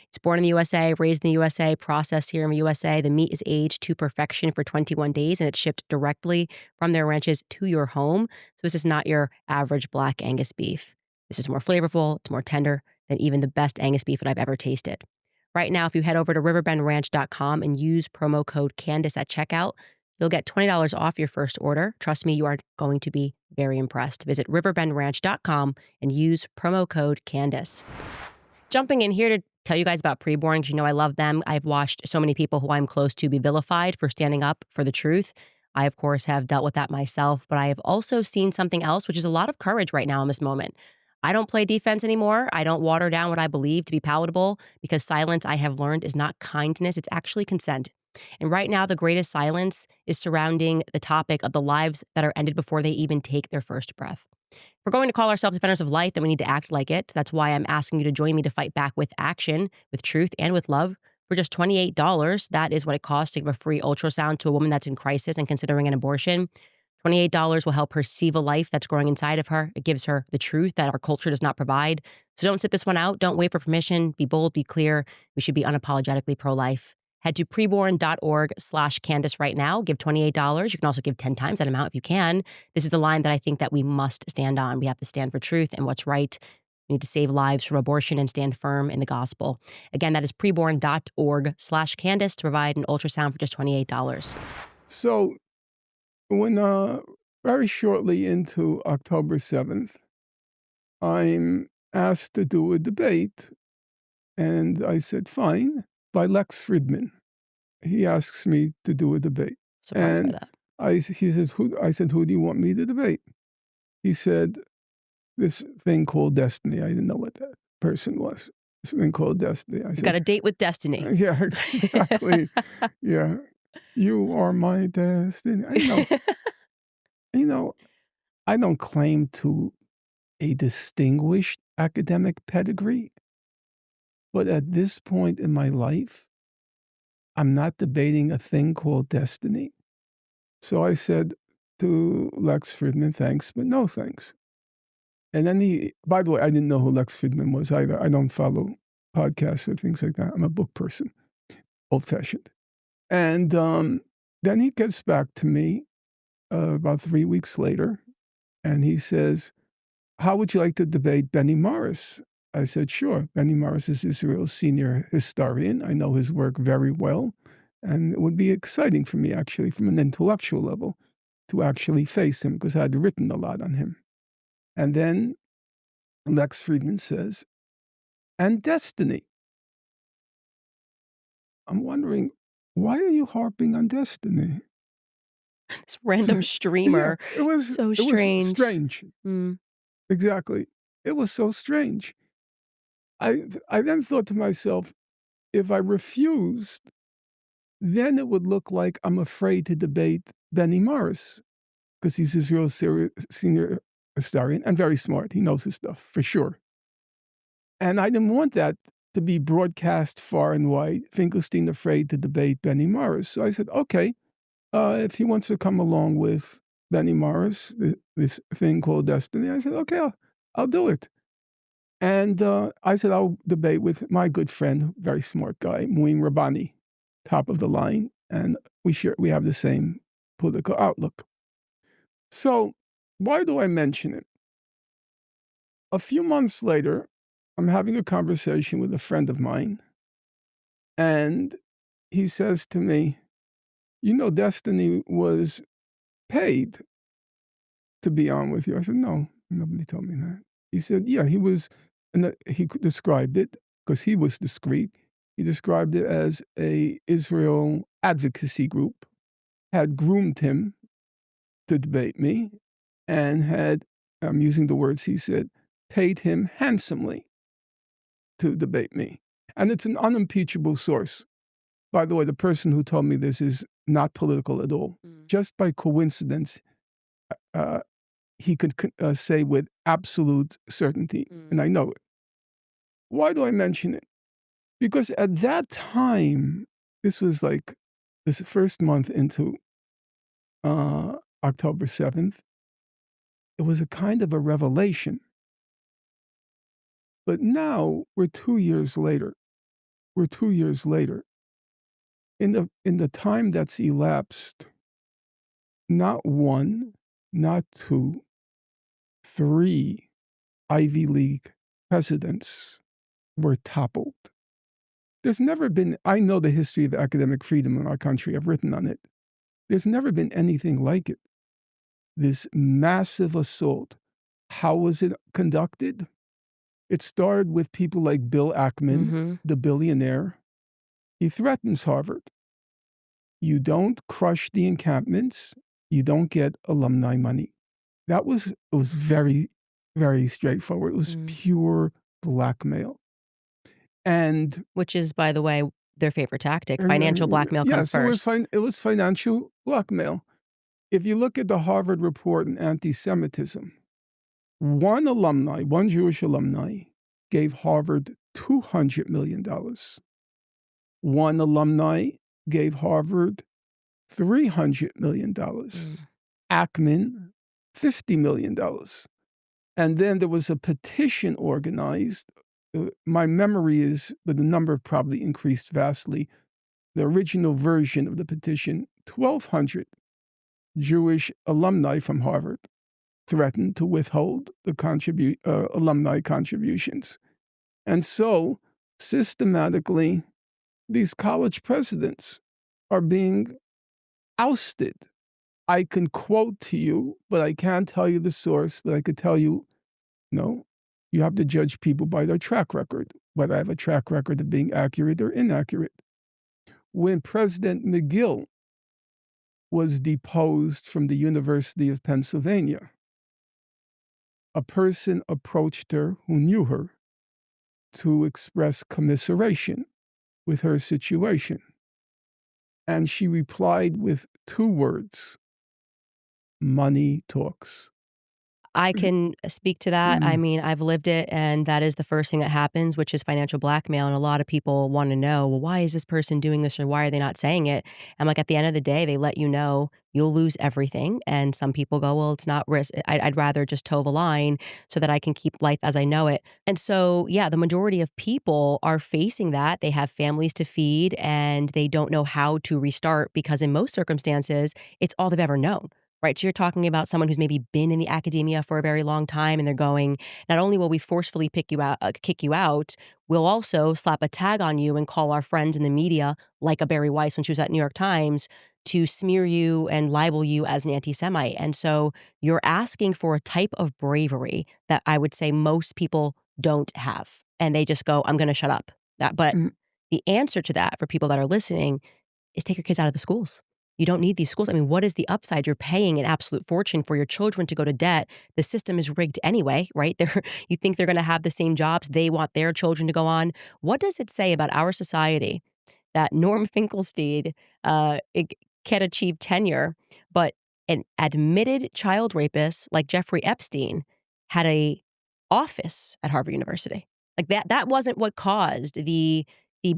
It's born in the USA, raised in the USA, processed here in the USA. The meat is aged to perfection for 21 days, and it's shipped directly from their ranches to your home. So this is not your average Black Angus beef. This is more flavorful, it's more tender than even the best Angus beef that I've ever tasted. Right now, if you head over to riverbendranch.com and use promo code Candace at checkout, you'll get $20 off your first order. Trust me, you are going to be very impressed. Visit riverbendranch.com and use promo code Candace. Jumping in here to tell you guys about Preborn, because you know I love them. I've watched so many people who I'm close to be vilified for standing up for the truth. I, of course, have dealt with that myself, but I have also seen something else, which is a lot of courage right now in this moment. I don't play defense anymore. I don't water down what I believe to be palatable because silence, I have learned, is not kindness. It's actually consent. And right now, the greatest silence is surrounding the topic of the lives that are ended before they even take their first breath. We're going to call ourselves defenders of life, then we need to act like it. That's why I'm asking you to join me to fight back with action, with truth, and with love. For just $28, that is what it costs to give a free ultrasound to a woman that's in crisis and considering an abortion. $28 will help her save a life that's growing inside of her. It gives her the truth that our culture does not provide. So don't sit this one out. Don't wait for permission. Be bold, be clear. We should be unapologetically pro-life. Head to preborn.org/Candace right now. Give $28. You can also give 10 times that amount if you can. This is the line that I think that we must stand on. We have to stand for truth and what's right. We need to save lives from abortion and stand firm in the gospel. Again, that is preborn.org/Candace to provide an ultrasound for just $28. So when very shortly into October 7th, I'm asked to do a debate, and I said, fine, by Lex Fridman. He asks me to do a debate. Surprised by And that. he says, I said, who do you want me to debate? He said, this thing called destiny. I didn't know what that person was. This thing called destiny. I You got said, a date with destiny. yeah, exactly. Yeah. You are my destiny. You know, I don't claim to a distinguished academic pedigree, but at this point in my life, I'm not debating a thing called destiny. So I said to Lex Fridman, thanks, but no thanks. And then by the way, I didn't know who Lex Fridman was either. I don't follow podcasts or things like that. I'm a book person, old fashioned. And then he gets back to me about 3 weeks later, and he says, "How would you like to debate Benny Morris?" I said, "Sure. Benny Morris is Israel's senior historian. I know his work very well, and it would be exciting for me, actually, from an intellectual level, to actually face him because I had written a lot on him." And then Lex Friedman says, "And Destiny." I'm wondering, why are you harping on Destiny? This random Yeah, streamer. So it was strange. strange. Mm. Exactly. It was so strange. I then thought to myself, if I refused, then it would look like I'm afraid to debate Benny Morris because he's Israel's senior historian and very smart. He knows his stuff, for sure. And I didn't want that to be broadcast far and wide, Finkelstein afraid to debate Benny Morris. So I said, okay, if he wants to come along with Benny Morris, this thing called Destiny, I said, okay, I'll do it. And I said, I'll debate with my good friend, very smart guy, Muin Rabbani, top of the line. And we have the same political outlook. So why do I mention it? A few months later, I'm having a conversation with a friend of mine, and he says to me, you know, Destiny was paid to be on with you. I said, no, nobody told me that. He said, yeah, he was, and he described it, because he was discreet, he described it as a Israel advocacy group, had groomed him to debate me, and had, I'm using the words he said, paid him handsomely to debate me. And it's an unimpeachable source. By the way, the person who told me this is not political at all. Just by coincidence, uh, he could say with absolute certainty, and I know it. Why do I mention it? Because at that time, this was like this first month into October 7th, it was a kind of a revelation. But now we're 2 years later. We're 2 years later. In the time that's elapsed, not one, not two, three Ivy League presidents were toppled. There's never been, I know the history of academic freedom in our country, I've written on it. There's never been anything like it. This massive assault. How was it conducted? It started with people like Bill Ackman, the billionaire. He threatens Harvard. You don't crush the encampments, you don't get alumni money. It was very, very straightforward. It was pure blackmail. And Which is, by the way, their favorite tactic. Financial blackmail comes yes, first. it was financial blackmail. If you look at the Harvard report on anti-Semitism, one Jewish alumni, gave Harvard $200 million. One alumni gave Harvard $300 million. Ackman, $50 million. And then there was a petition organized. My memory is, but the number probably increased vastly. The original version of the petition, 1,200 Jewish alumni from Harvard threatened to withhold the alumni contributions. And so, systematically, these college presidents are being ousted. I can quote to you, but I can't tell you the source, but I could tell you, no, you have to judge people by their track record, whether I have a track record of being accurate or inaccurate. When President McGill was deposed from the University of Pennsylvania, a person approached her who knew her to express commiseration with her situation. And she replied with 2 words, money talks. I can speak to that. I mean, I've lived it, and that is the first thing that happens, which is financial blackmail. And a lot of people want to know, well, why is this person doing this, or why are they not saying it? And like at the end of the day, they let you know you'll lose everything. And some people go, well, it's not risk. I'd rather just toe the line so that I can keep life as I know it. And so, yeah, the majority of people are facing that. They have families to feed, and they don't know how to restart because in most circumstances, it's all they've ever known. right? So you're talking about someone who's maybe been in the academia for a very long time, and they're going, not only will we forcefully kick you out, we'll also slap a tag on you and call our friends in the media, like a Barry Weiss when she was at New York Times, to smear you and libel you as an anti-Semite. And so you're asking for a type of bravery that I would say most people don't have. And they just go, I'm going to shut up. But Mm, the answer to that for people that are listening is take your kids out of the schools. You don't need these schools. I mean, what is the upside? You're paying an absolute fortune for your children to go to debt. The system is rigged anyway, right? You think they're going to have the same jobs they want their children to go on. What does it say about our society that Norm Finkelstein can achieve tenure, but an admitted child rapist like Jeffrey Epstein had a office at Harvard University? Like that wasn't what caused the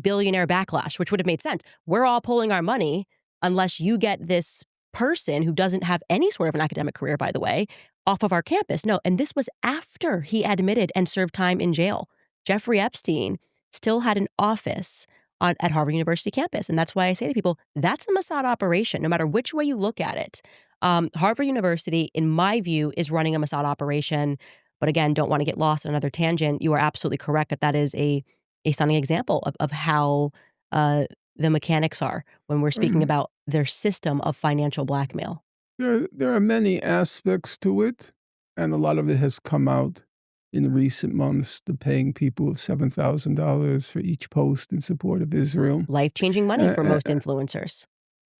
billionaire backlash, which would have made sense. We're all pulling our money unless you get this person who doesn't have any sort of an academic career, by the way, off of our campus. No, and this was after he admitted and served time in jail. Jeffrey Epstein still had an office at Harvard University campus. And that's why I say to people, that's a Mossad operation, no matter which way you look at it. Harvard University, in my view, is running a Mossad operation. But again, don't want to get lost on another tangent. You are absolutely correct that that is a stunning example of how the mechanics are when we're speaking mhm. about their system of financial blackmail. There are many aspects to it, and a lot of it has come out in recent months, the paying people of $7,000 for each post in support of Israel. Life-changing money Uh, for uh, most uh, influencers.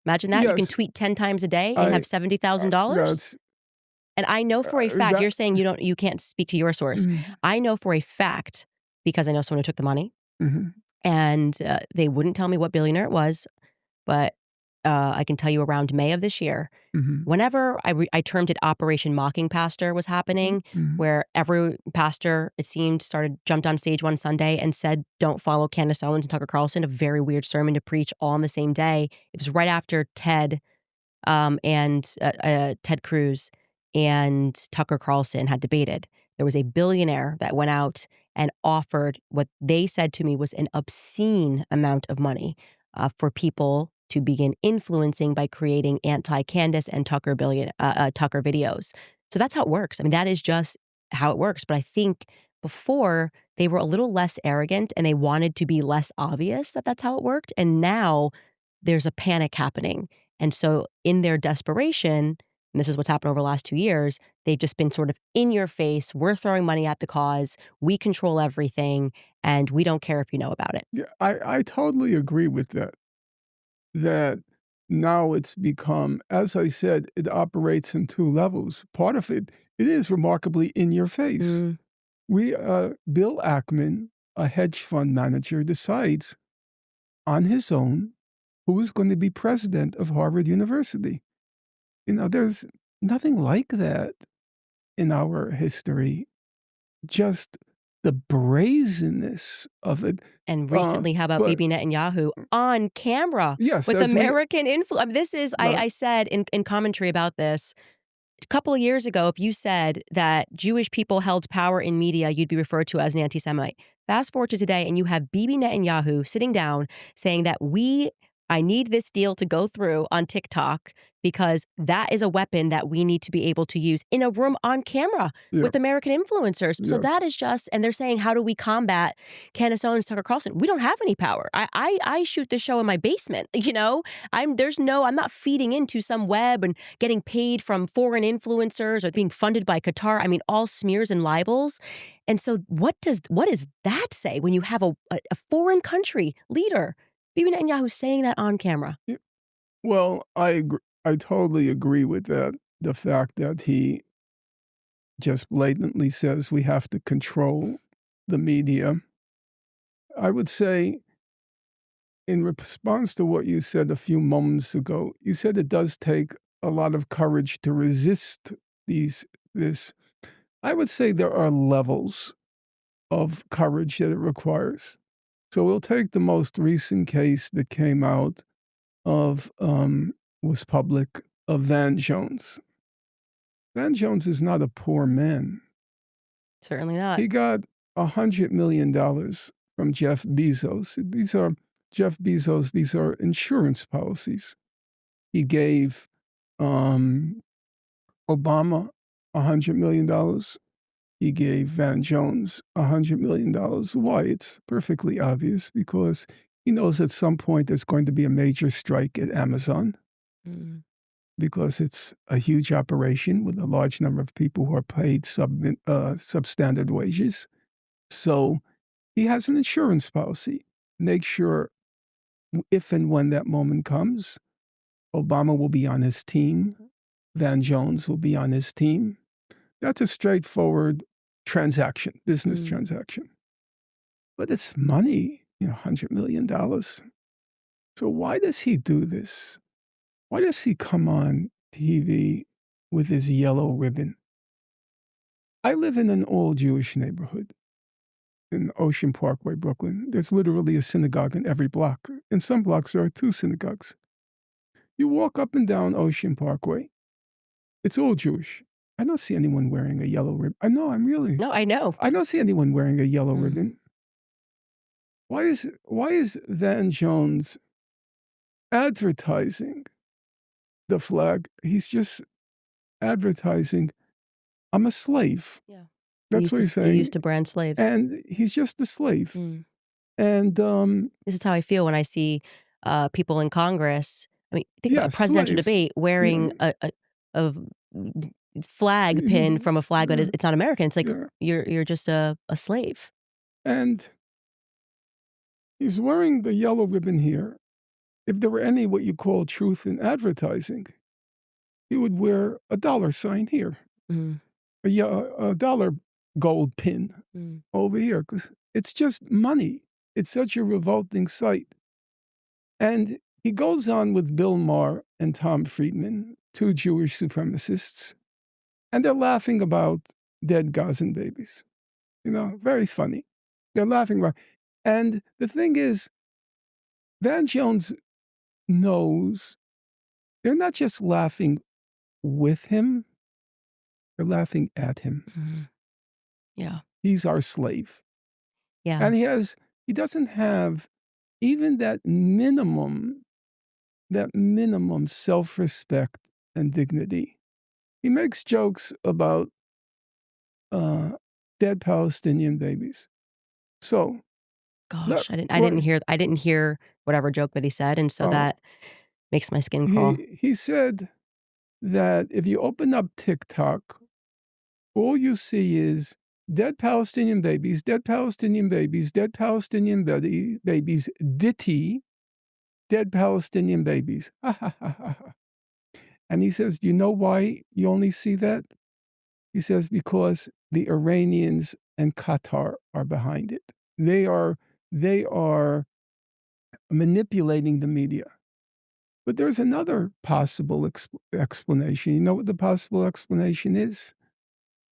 Imagine that. You can yes, tweet 10 times a day and I have $70,000. that's And I know for a fact, that you're saying you can't speak to your source. mhm, I know for a fact, because I know someone who took the money, mhm, and they wouldn't tell me what billionaire it was, but I can tell you around May of this year, mhm, whenever I termed it Operation Mocking Pastor was happening, mhm. where every pastor, it seemed, jumped on stage one Sunday and said, "Don't follow Candace Owens and Tucker Carlson," a very weird sermon to preach all on the same day. It was right after and Ted Cruz and Tucker Carlson had debated. There was a billionaire that went out and offered what they said to me was an obscene amount of money for people to begin influencing by creating anti-Candace and Tucker videos. So that's how it works. I mean, that is just how it works. But I think before they were a little less arrogant and they wanted to be less obvious that that's how it worked. And now there's a panic happening, and so in their desperation, and this is what's happened over the last 2 years, they've just been sort of in your face. We're throwing money at the cause. We control everything, and we don't care if you know about it. Yeah, I totally agree with that, that now it's become, as I said, it operates in 2 levels. Part of it, it is remarkably in your face. Mm, Bill Ackman, a hedge fund manager, decides on his own who is going to be president of Harvard University. There's nothing like that in our history. Just the brazenness of it. and Uh, recently, how about but Bibi Netanyahu on camera yes, with as we American influence? I mean, this is, right, I said in commentary about this, a couple of years ago, if you said that Jewish people held power in media, you'd be referred to as an anti-Semite. Fast forward to today, and you have Bibi Netanyahu sitting down saying that I need this deal to go through on TikTok because that is a weapon that we need to be able to use in a room on camera yeah, with American influencers. So yes. that is just, and they're saying, how do we combat Candace Owens, Tucker Carlson? We don't have any power. I shoot this show in my basement. I'm not feeding into some web and getting paid from foreign influencers or being funded by Qatar. I mean, all smears and libels. And so what does that say when you have a foreign country leader, Bibi Netanyahu, saying that on camera? Y Well, I totally agree with that, the fact that he just blatantly says we have to control the media. I would say, in response to what you said a few moments ago, you said it does take a lot of courage to resist this. I would say there are levels of courage that it requires. So we'll take the most recent case that came out of, was public, of Van Jones. Van Jones is not a poor man. Certainly not. He got $100 million from Jeff Bezos. These are insurance policies. He gave Obama $100 million. He gave Van Jones $100 million. Why? It's perfectly obvious because he knows at some point there's going to be a major strike at Amazon Mm. because it's a huge operation with a large number of people who are paid substandard wages. So he has an insurance policy. Make sure if and when that moment comes, Obama will be on his team. Van Jones will be on his team. That's a straightforward transaction, business Mm. transaction. But it's money, $100 million. So why does he do this? Why does he come on TV with his yellow ribbon? I live in an old Jewish neighborhood in Ocean Parkway, Brooklyn. There's literally a synagogue in every block. In some blocks, there are 2 synagogues. You walk up and down Ocean Parkway. It's all Jewish. I don't see anyone wearing a yellow ribbon. No, I know. I don't see anyone wearing a yellow Mm. ribbon. Why is Van Jones advertising the flag? He's just advertising, I'm a slave. Yeah. That's what he's They saying. used to brand slaves. And he's just a slave. Mm. And This is how I feel when I see people in Congress. I mean, think about yeah, a presidential slaves. debate wearing Yeah, a flag pin from a flag that yeah, is it's not American. It's like yeah. you're just a slave. And he's wearing the yellow ribbon here. If there were any what you call truth in advertising, he would wear a dollar sign here, Mm. a dollar gold pin Mm. over here, because it's just money. It's such a revolting sight. And he goes on with Bill Maher and Tom Friedman, 2 Jewish supremacists, and they're laughing about dead Gazan babies. Very funny. They're laughing about. And the thing is, Van Jones knows they're not just laughing with him, they're laughing at him. Mm. Yeah. He's our slave. Yeah. And he doesn't have even that minimum self-respect and dignity. He makes jokes about dead Palestinian babies. So, let, Gosh, right, I didn't hear whatever joke that he said, and so oh, that makes my skin crawl. he said that if you open up TikTok, all you see is dead Palestinian babies, dead Palestinian babies, dead Palestinian babies, ditty, dead Palestinian babies. And he says, do you know why you only see that? He says, because the Iranians and Qatar are behind it. They are manipulating the media. But there's another possible explanation. You know what the possible explanation is?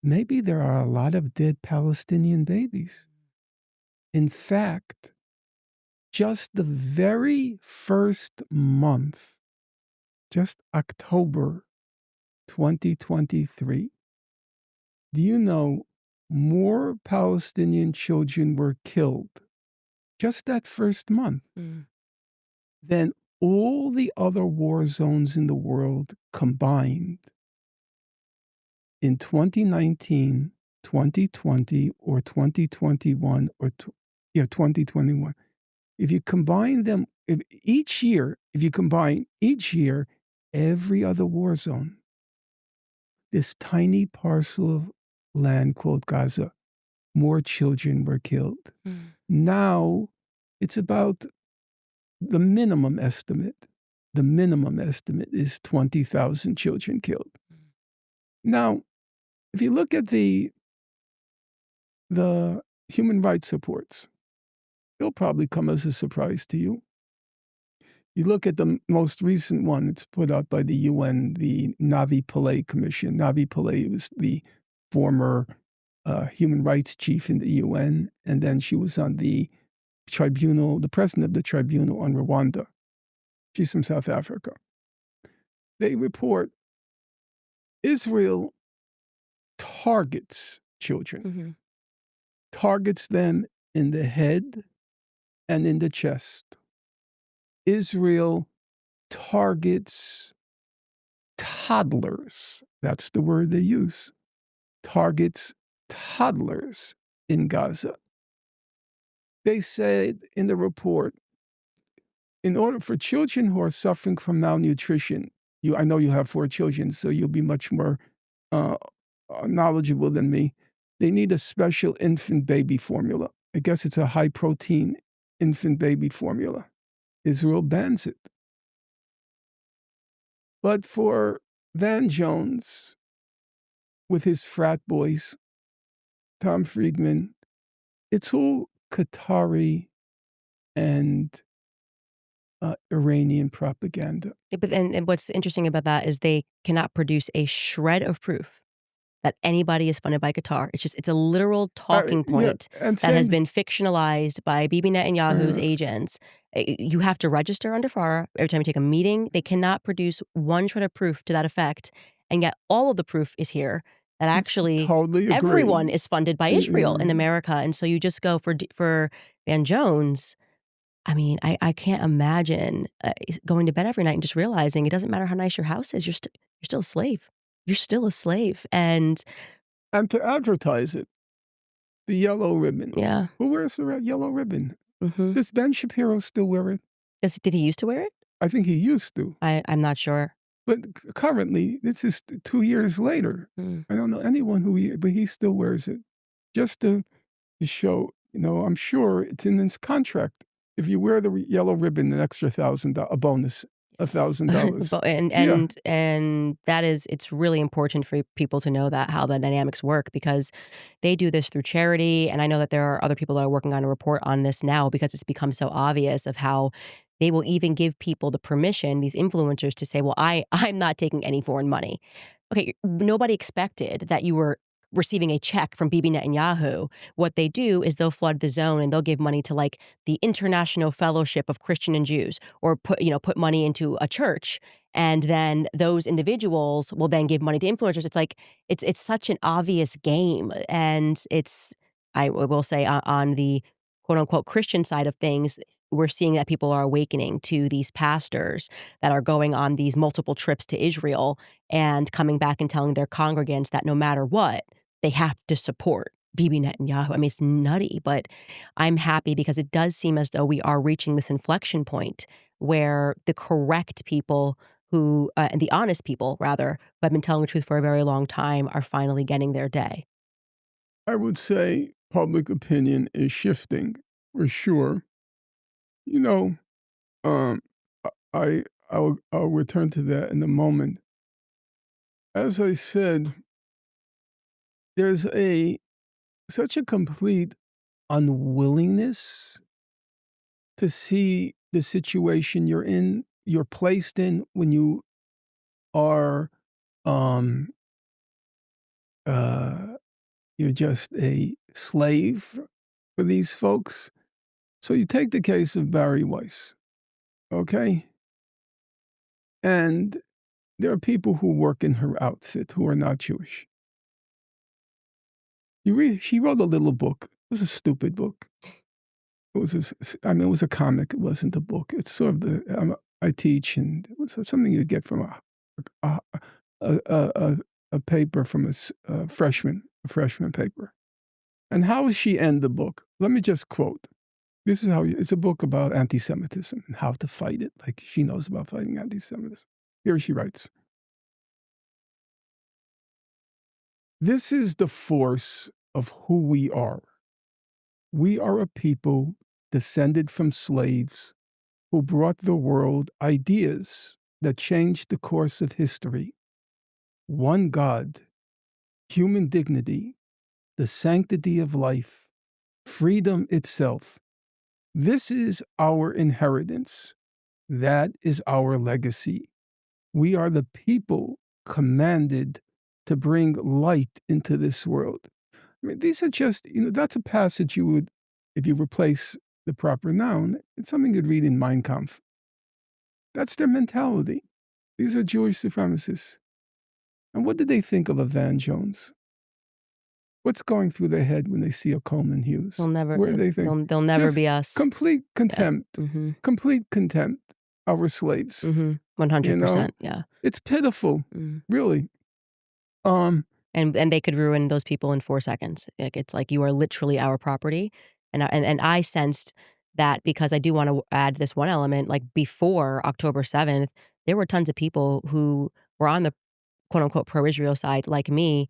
Maybe there are a lot of dead Palestinian babies. In fact, just the very first month, just October 2023, do you know more Palestinian children were killed just that first month Mm. than all the other war zones in the world combined in 2019, 2020, or 2021, or 2021. If you combine them, if you combine each year, every other war zone, this tiny parcel of land called Gaza, more children were killed. Mm. Now, it's about the minimum estimate. The minimum estimate is 20,000 children killed. Now, if you look at the human rights reports, it'll probably come as a surprise to you. You look at the most recent one, it's put out by the UN, the Navi Pillay Commission. Navi Pillay was the former human rights chief in the UN, and then she was on the tribunal, the president of the tribunal on Rwanda. She's from South Africa. They report Israel targets children, Mm-hmm. targets them in the head and in the chest. Israel targets toddlers. That's the word they use. Targets toddlers in Gaza. They said in the report, in order for children who are suffering from malnutrition, I know you have 4 children, so you'll be much more uh, knowledgeable than me. They need a special infant baby formula. I guess it's a high protein infant baby formula. Israel bans it. But for Van Jones, with his frat boys, Tom Friedman, it's all Qatari and Iranian propaganda. But and what's interesting about that is they cannot produce a shred of proof that anybody is funded by Qatar. It's a literal talking Yeah, point and that has same. been fictionalized by Bibi Netanyahu's agents. You have to register under FARA every time you take a meeting. They cannot produce one shred of proof to that effect, and yet all of the proof is here that actually Totally everyone agree. is funded by Israel in America. And so you just go for Van Jones. I mean, I can't imagine going to bed every night and just realizing it doesn't matter how nice your house is, you're still a slave. You're still a slave, and And to advertise it, the yellow ribbon. yeah, Who wears the yellow ribbon? mhm. Does Ben Shapiro still wear it? Did he used to wear it? I think he used to. I'm not sure. But currently, this is 2 years later. Mm. I don't know anyone but he still wears it. Just to show, I'm sure it's in his contract. If you wear the yellow ribbon, an extra $1,000, a bonus, $1,000. But and Yeah. and and that is it's really important for people to know that how the dynamics work because they do this through charity, and I know that there are other people that are working on a report on this now because it's become so obvious of how they will even give people the permission, these influencers, to say, "Well, I'm not taking any foreign money." Okay, nobody expected that you were receiving a check from Bibi Netanyahu. What they do is they'll flood the zone and they'll give money to like the International Fellowship of Christian and Jews or put money into a church, and then those individuals will then give money to influencers. It's like it's such an obvious game, and it's I will say on the quote unquote Christian side of things, we're seeing that people are awakening to these pastors that are going on these multiple trips to Israel and coming back and telling their congregants that no matter what, they have to support Bibi Netanyahu. I mean, it's nutty, but I'm happy because it does seem as though we are reaching this inflection point where the correct people who, and the honest people, rather, who have been telling the truth for a very long time are finally getting their day. I would say public opinion is shifting for sure. You know, um, I'll return to that in a moment. As I said, there's such a complete unwillingness to see the situation you're placed in when you are, um, uh, you're just a slave for these folks. So you take the case of Barry Weiss, okay? And there are people who work in her outfit who are not Jewish. She wrote a little book. It was a stupid book. It was it was a comic. It wasn't a book. It's sort of I teach, and it was something you get from a a, a, a paper from a freshman paper. And how does she end the book? Let me just quote. This is how it's a book about anti-Semitism and how to fight it. Like she knows about fighting anti-Semitism. Here she writes, "This is the force of who we are. We are a people descended from slaves who brought the world ideas that changed the course of history. One God, human dignity, the sanctity of life, freedom itself. This is our inheritance. That is our legacy. We are the people commanded to bring light into this world." I mean, these are just, that's a passage you would, if you replace the proper noun, it's something you'd read in Mein Kampf. That's their mentality. These are Jewish supremacists. And what did they think of a Van Jones? What's going through their head when they see a Coleman Hughes? They'll never What do they think? they'll never Just be us. complete Yeah. contempt. Mhm. Complete contempt. our slaves, Mhm. you know? 100%, yeah. It's pitiful, Mm. really. Um, And they could ruin those people in 4 seconds. Like, it's like, you are literally our property, and I sensed that because I do wanna add this one element, like, before October 7th, there were tons of people who were on the quote unquote pro-Israel side like me,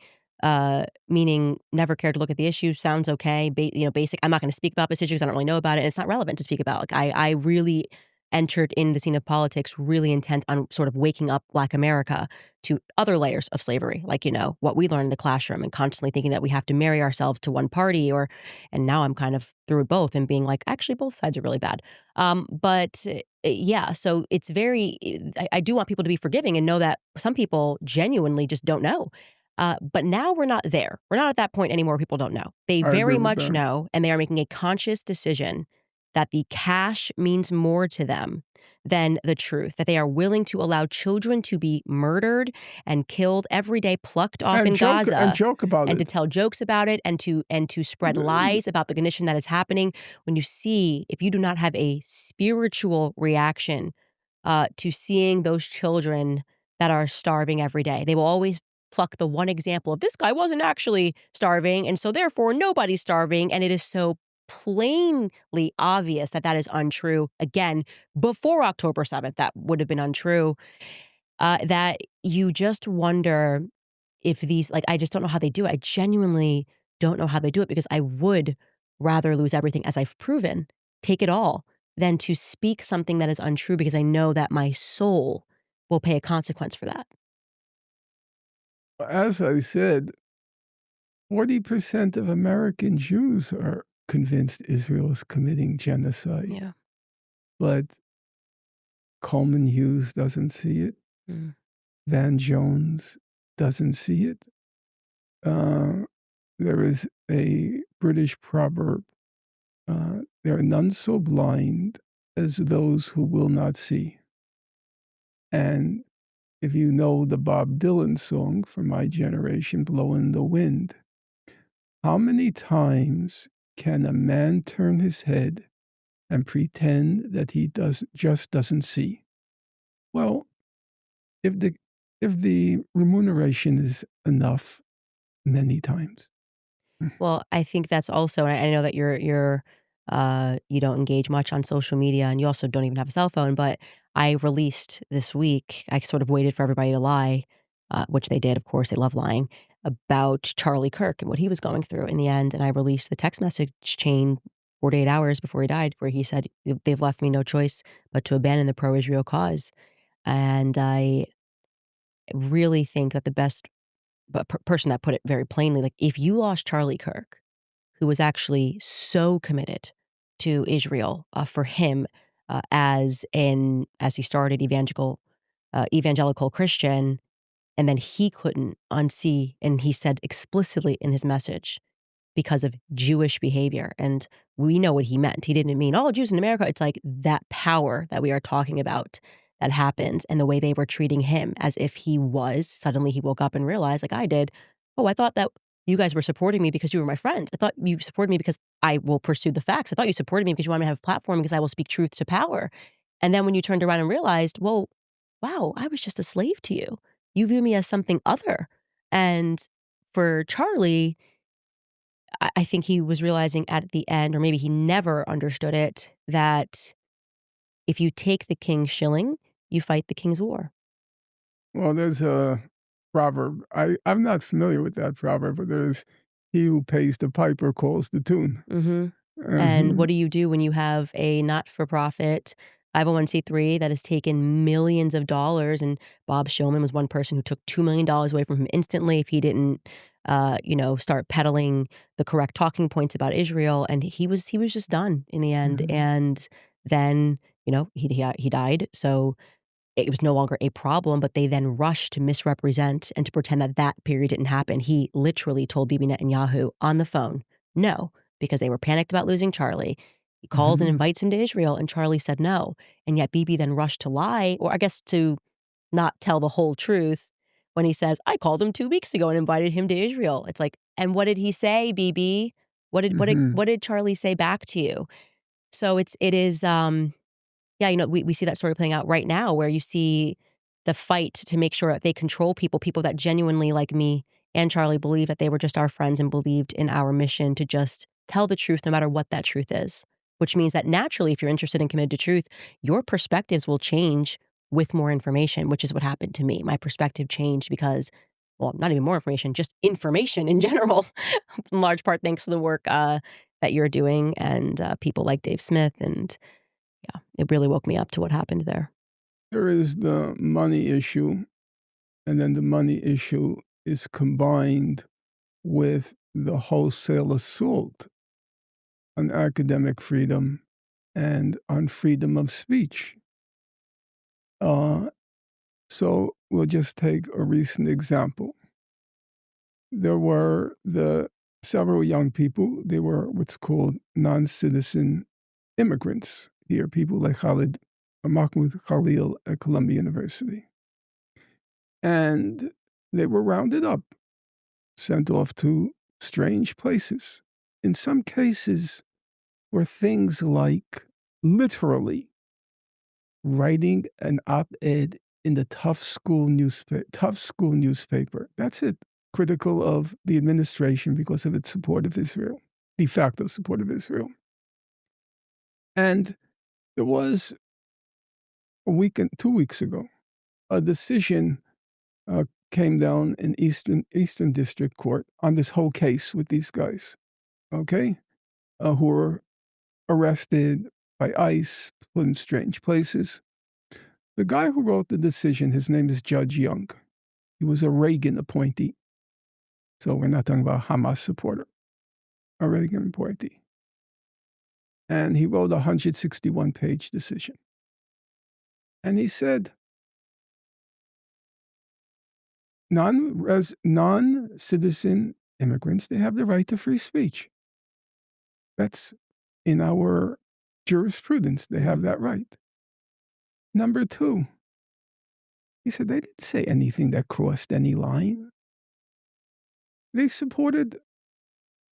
meaning never cared to look at the issue. Sounds okay, basic. I'm not going to speak about this issue because I don't really know about it, and it's not relevant to speak about. Like I really entered in the scene of politics really intent on sort of waking up Black America to other layers of slavery, like what we learn in the classroom, and constantly thinking that we have to marry ourselves to one party, and now I'm kind of through both and being like, actually, both sides are really bad. But yeah, so it's very. I do want people to be forgiving and know that some people genuinely just don't know. But now we're not there. We're not at that point anymore. People don't know. They I agree very with much that. know, and they are making a conscious decision that the cash means more to them than the truth. That they are willing to allow children to be murdered and killed every day, plucked off in And Gaza, joke about and to it. tell jokes about it, and to spread lies about the condition that is happening. When you see, if you do not have a spiritual reaction to seeing those children that are starving every day. They will always pluck the one example of this guy wasn't actually starving, and so therefore nobody's starving. And it is so plainly obvious that that is untrue. Again, before October 7th, that would have been untrue. That you just wonder if these, like, I just don't know how they do it. I genuinely don't know how they do it because I would rather lose everything, as I've proven, take it all, than to speak something that is untrue because I know that my soul will pay a consequence for that. As I said, 40% of American Jews are convinced Israel is committing genocide, Yeah. but Coleman Hughes doesn't see it. Mm. Van Jones doesn't see it. Uh, there is a British proverb, there are none so blind as those who will not see. And if you know the Bob Dylan song from my generation, Blow in the Wind, how many times can a man turn his head and pretend that he just doesn't see? Well, if the if the remuneration is enough, many times. Mm. Well, I think that's also, and I know that you don't engage much on social media, and you also don't even have a cell phone, but I released this week, I sort of waited for everybody to lie, which they did, of course, they love lying, about Charlie Kirk and what he was going through in the end, and I released the text message chain 48 hours before he died, where he said, "They've left me no choice but to abandon the pro-Israel cause." And I really think that the best person that put it very plainly, like, if you lost Charlie Kirk, who was actually so committed to Israel, for him, as he started evangelical Christian, and then he couldn't unsee, and he said explicitly in his message, because of Jewish behavior, and we know what he meant. He didn't mean all Jews in America. It's like that power that we are talking about that happens, and the way they were treating him as if he was, suddenly he woke up and realized, like I did, "Oh, I thought that you guys were supporting me because you were my friends. I thought you supported me because I will pursue the facts. I thought you supported me because you want me to have a platform because I will speak truth to power." And then when you turned around and realized, "Well, wow, I was just a slave to you. You view me as something other." And for Charlie, I think he was realizing at the end, or maybe he never understood it, that if you take the king's shilling, you fight the king's war. Well, there's a proverb. I'm not familiar with that proverb, but there's he who pays the piper calls the tune. Mhm. And Mhm. what do you do when you have a not-for-profit 501(c)(3) that has taken millions of dollars? And Bob Shillman was one person who took $2 million away from him instantly if he didn't, start peddling the correct talking points about Israel, and he was just done in the end. Mhm. And then, he died, so it was no longer a problem, but they then rushed to misrepresent and to pretend that that period didn't happen. He literally told Bibi Netanyahu on the phone, no, because they were panicked about losing Charlie. He calls and Mhm. invites him to Israel, and Charlie said no. And yet Bibi then rushed to lie, or I guess to not tell the whole truth when he says, I called him 2 weeks ago and invited him to Israel. It's like, and what did he say, Bibi? What did Mhm. Charlie say back to you? So it is. Yeah, we see that story playing out right now where you see the fight to make sure that they control people that genuinely, like me and Charlie, believe that they were just our friends and believed in our mission to just tell the truth no matter what that truth is. Which means that naturally, if you're interested and committed to truth, your perspectives will change with more information, which is what happened to me. My perspective changed because, well, not even more information, just information in general, in large part thanks to the work that you're doing and people like Dave Smith. And yeah, it really woke me up to what happened there. There is the money issue, and then the money issue is combined with the wholesale assault on academic freedom and on freedom of speech. Uh, so we'll just take a recent example. There were several young people, they were what's called non-citizen immigrants here, people like Mahmoud Khalil at Columbia University. And they were rounded up, sent off to strange places. In some cases, were things like literally writing an op-ed in the tough school newspaper. That's it. Critical of the administration because of its support of Israel, de facto support of Israel. And there was 2 weeks ago, a decision came down in Eastern District Court on this whole case with these guys, okay, who were arrested by ICE, put in strange places. The guy who wrote the decision, his name is Judge Young. He was a Reagan appointee. So we're not talking about a Hamas supporter, a Reagan appointee. And he wrote a 161-page decision. And he said, non-citizen immigrants, they have the right to free speech. That's in our jurisprudence. They have that right. Number two, he said they didn't say anything that crossed any line. They supported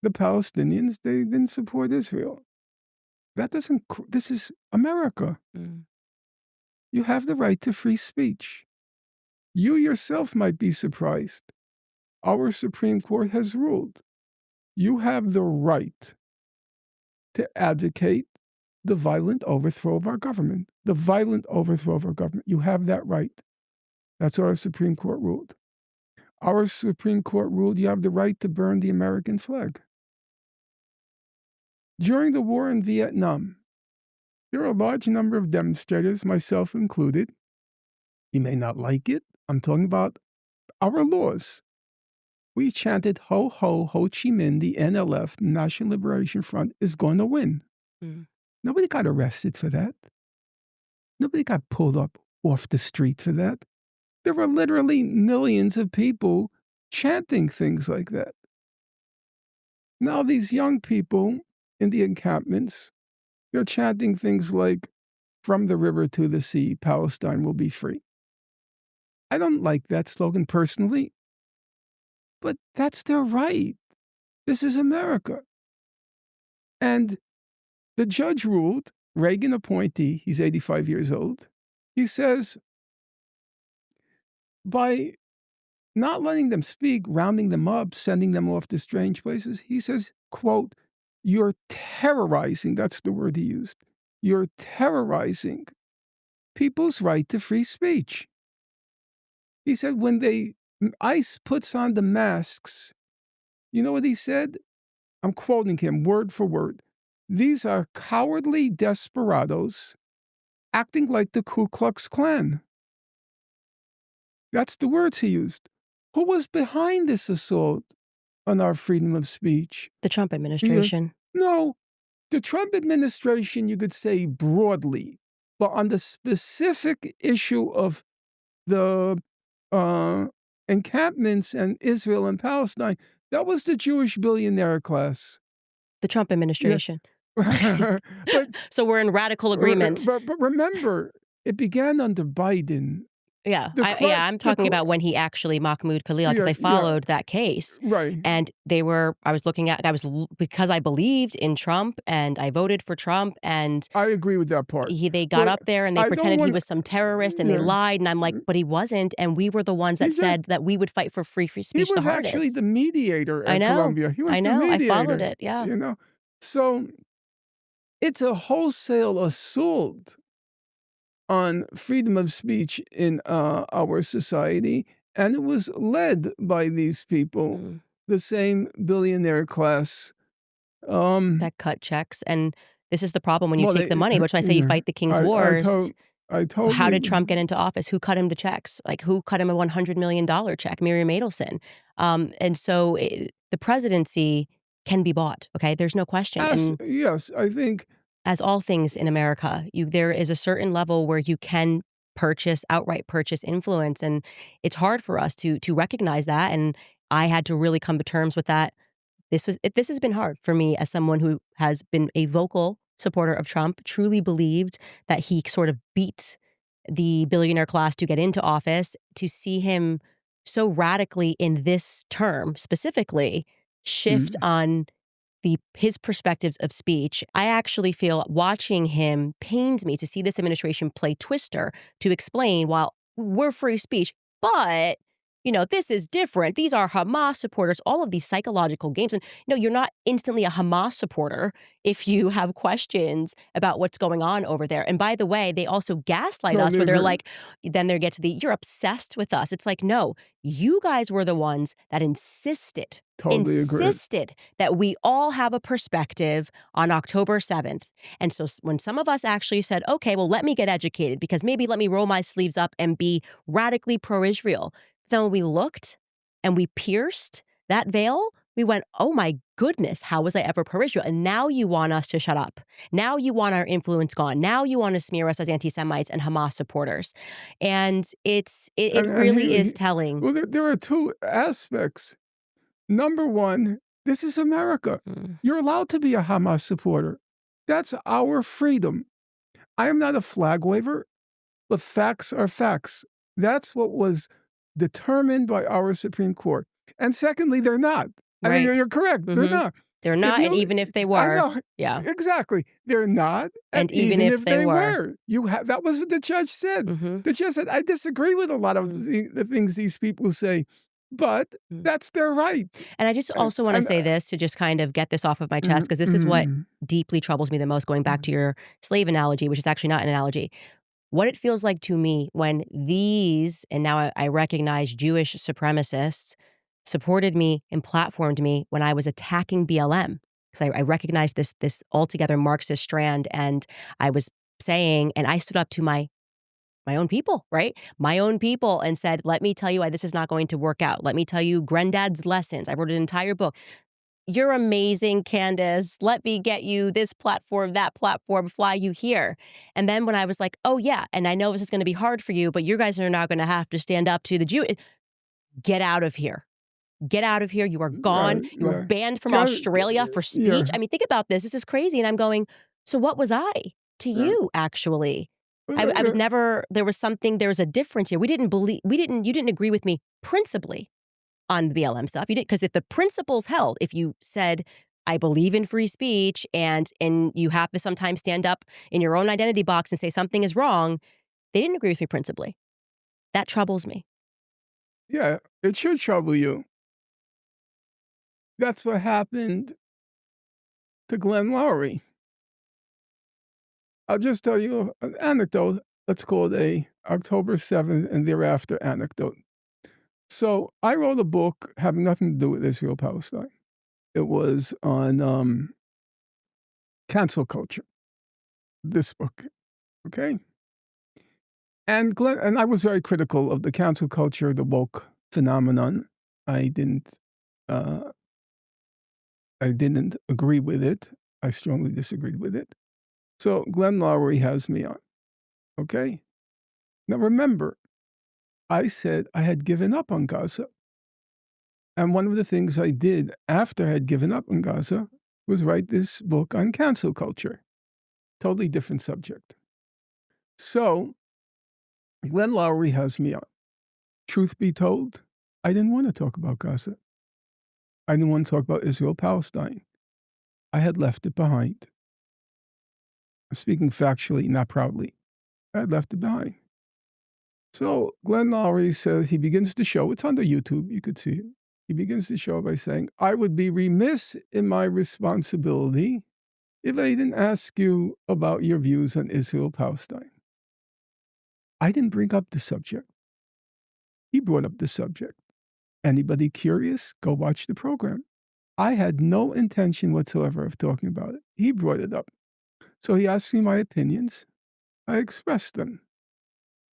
the Palestinians. They didn't support Israel. This is America. Mm. You have the right to free speech. You yourself might be surprised. Our Supreme Court has ruled you have the right to advocate the violent overthrow of our government. The violent overthrow of our government. You have that right. That's what our Supreme Court ruled. Our Supreme Court ruled you have the right to burn the American flag. During the war in Vietnam, there were a large number of demonstrators, myself included. You may not like it. I'm talking about our laws. We chanted, ho, ho, Ho Chi Minh, the NLF, National Liberation Front, is going to win. Mm. Nobody got arrested for that. Nobody got pulled up off the street for that. There were literally millions of people chanting things like that. Now these young people in the encampments, they're chanting things like, from the river to the sea, Palestine will be free. I don't like that slogan personally, but that's their right. This is America. And the judge ruled, Reagan appointee, he's 85 years old, he says, by not letting them speak, rounding them up, sending them off to strange places, he says, quote, you're terrorizing, that's the word he used, you're terrorizing people's right to free speech. He said when ICE puts on the masks, you know what he said? I'm quoting him word for word. These are cowardly desperados acting like the Ku Klux Klan. That's the words he used. Who was behind this assault on our freedom of speech? The Trump administration. No, the Trump administration, you could say broadly, but on the specific issue of the encampments and Israel and Palestine, that was the Jewish billionaire class. The Trump administration. Yeah. But, so we're in radical agreement. But remember, it began under Biden. Yeah, The crux I'm the talking cr about when he actually Mahmoud Khalil, because yeah, I yeah, followed that case, right. and I was looking at I was l because I believed in Trump and I voted for Trump, and I agree with that part. they got But up there and they I don't pretended he want was some terrorist and they yeah. lied, and I'm like, "But he wasn't, and we were the ones that He's a said that we would fight for free he speech the was actually hardest." the mediator I at know. Columbia. He I was the know. I followed mediator, it, yeah. you know? So, it's a wholesale assault on freedom of speech in, our society, and it was led by these people, Mm. the same billionaire class. That cut checks, and this is the problem when you Well, take the money, which when I say you yeah, fight the king's I wars. to I How totally did Trump get into office? Who cut him the checks? Like, who cut him a $100 million check? Miriam Adelson. And so the presidency can be bought. Okay, there's no question. And yes, I think as all things in America, there is a certain level where you can outright purchase influence, and it's hard for us to recognize that. And I had to really come to terms with that. This has been hard for me as someone who has been a vocal supporter of Trump, truly believed that he sort of beat the billionaire class to get into office, to see him so radically in this term specifically shift mm, on his perspectives of speech. I actually feel watching him pains me to see this administration play Twister to explain, while we're free speech, but this is different. These are Hamas supporters, all of these psychological games. And you're not instantly a Hamas supporter if you have questions about what's going on over there. And by the way, they also gaslight us totally where they're agree. like, then they get to you're obsessed with us. It's like, no, you guys were the ones that Totally agree. insisted that we all have a perspective on October 7th. And so when some of us actually said, okay, well, let me get educated, because maybe let me roll my sleeves up and be radically pro-Israel. Then when we looked and we pierced that veil, we went, oh my goodness, how was I ever pro-Israel? And now you want us to shut up. Now you want our influence gone. Now you want to smear us as anti-Semites and Hamas supporters. And it And really is telling. well, there are two aspects. Number one, this is America. Mm, You're allowed to be a Hamas supporter. That's our freedom. I am not a flag waver, but facts are facts. That's what was determined by our Supreme Court. And secondly, they're not. I mean, right. you're correct. They're Hmm. not. They're If not, and you, even if they I were, know yeah. exactly. They're not, and And even even if if they they were. were, that was what the judge said. Hmm. The judge said, I disagree with a lot of Mm, the things these people say, but mm. that's their right. And I just also want to And say this to just kind of get this off of my chest, mm, because this is what mm, deeply troubles me the most, going back to mm. your slave analogy, which is actually not an analogy. What it feels like to me when these, and now I recognize Jewish supremacists, supported me and platformed me when I was attacking BLM. Because I recognized this altogether Marxist strand, and I was saying, and I stood up to my own people, right? My own people, and said, let me tell you why this is not going to work out. Let me tell you granddad's lessons. I wrote an entire book. You're amazing, Candace. Let me get you this platform, that platform, fly you here. And then when I was like, oh yeah, and I know this is going to be hard for you, but you guys are now going to have to stand up to the Jew. Get out of here. Get out of here. You are gone. You are Yeah. banned from God, Australia for yeah. speech. I mean, think about this. This is crazy. And I'm going, so what was I to Yeah. you, actually? Well, I was never, there was a difference here. You didn't agree with me principally on the BLM stuff. You didn't, because if the principles held, if you said, I believe in free speech, and you have to sometimes stand up in your own identity box and say something is wrong, they didn't agree with me principally. That troubles me. yeah, it should trouble you. That's what happened to Glenn Lowry. I'll just tell you an anecdote. Let's call it a October 7th and thereafter anecdote. So I wrote a book having nothing to do with Israel Palestine. It was on cancel culture. This book, okay. And I was very critical of the cancel culture, the woke phenomenon. I didn't, uh, I didn't agree with it. I strongly disagreed with it. So Glenn Lowry has me on, okay. Now remember, I said I had given up on Gaza. And one of the things I did after I had given up on Gaza was write this book on cancel culture. Totally different subject. So Glenn Lowry has me on. Truth be told, I didn't want to talk about Gaza. I didn't want to talk about Israel-Palestine. I had left it behind. I'm speaking factually, not proudly. I had left it behind. So Glenn Lowry says, he begins the show. It's on the YouTube. You could see it. He begins the show by saying, I would be remiss in my responsibility if I didn't ask you about your views on Israel-Palestine. I didn't bring up the subject. He brought up the subject. Anybody curious, go watch the program. I had no intention whatsoever of talking about it. He brought it up. So he asked me my opinions. I expressed them.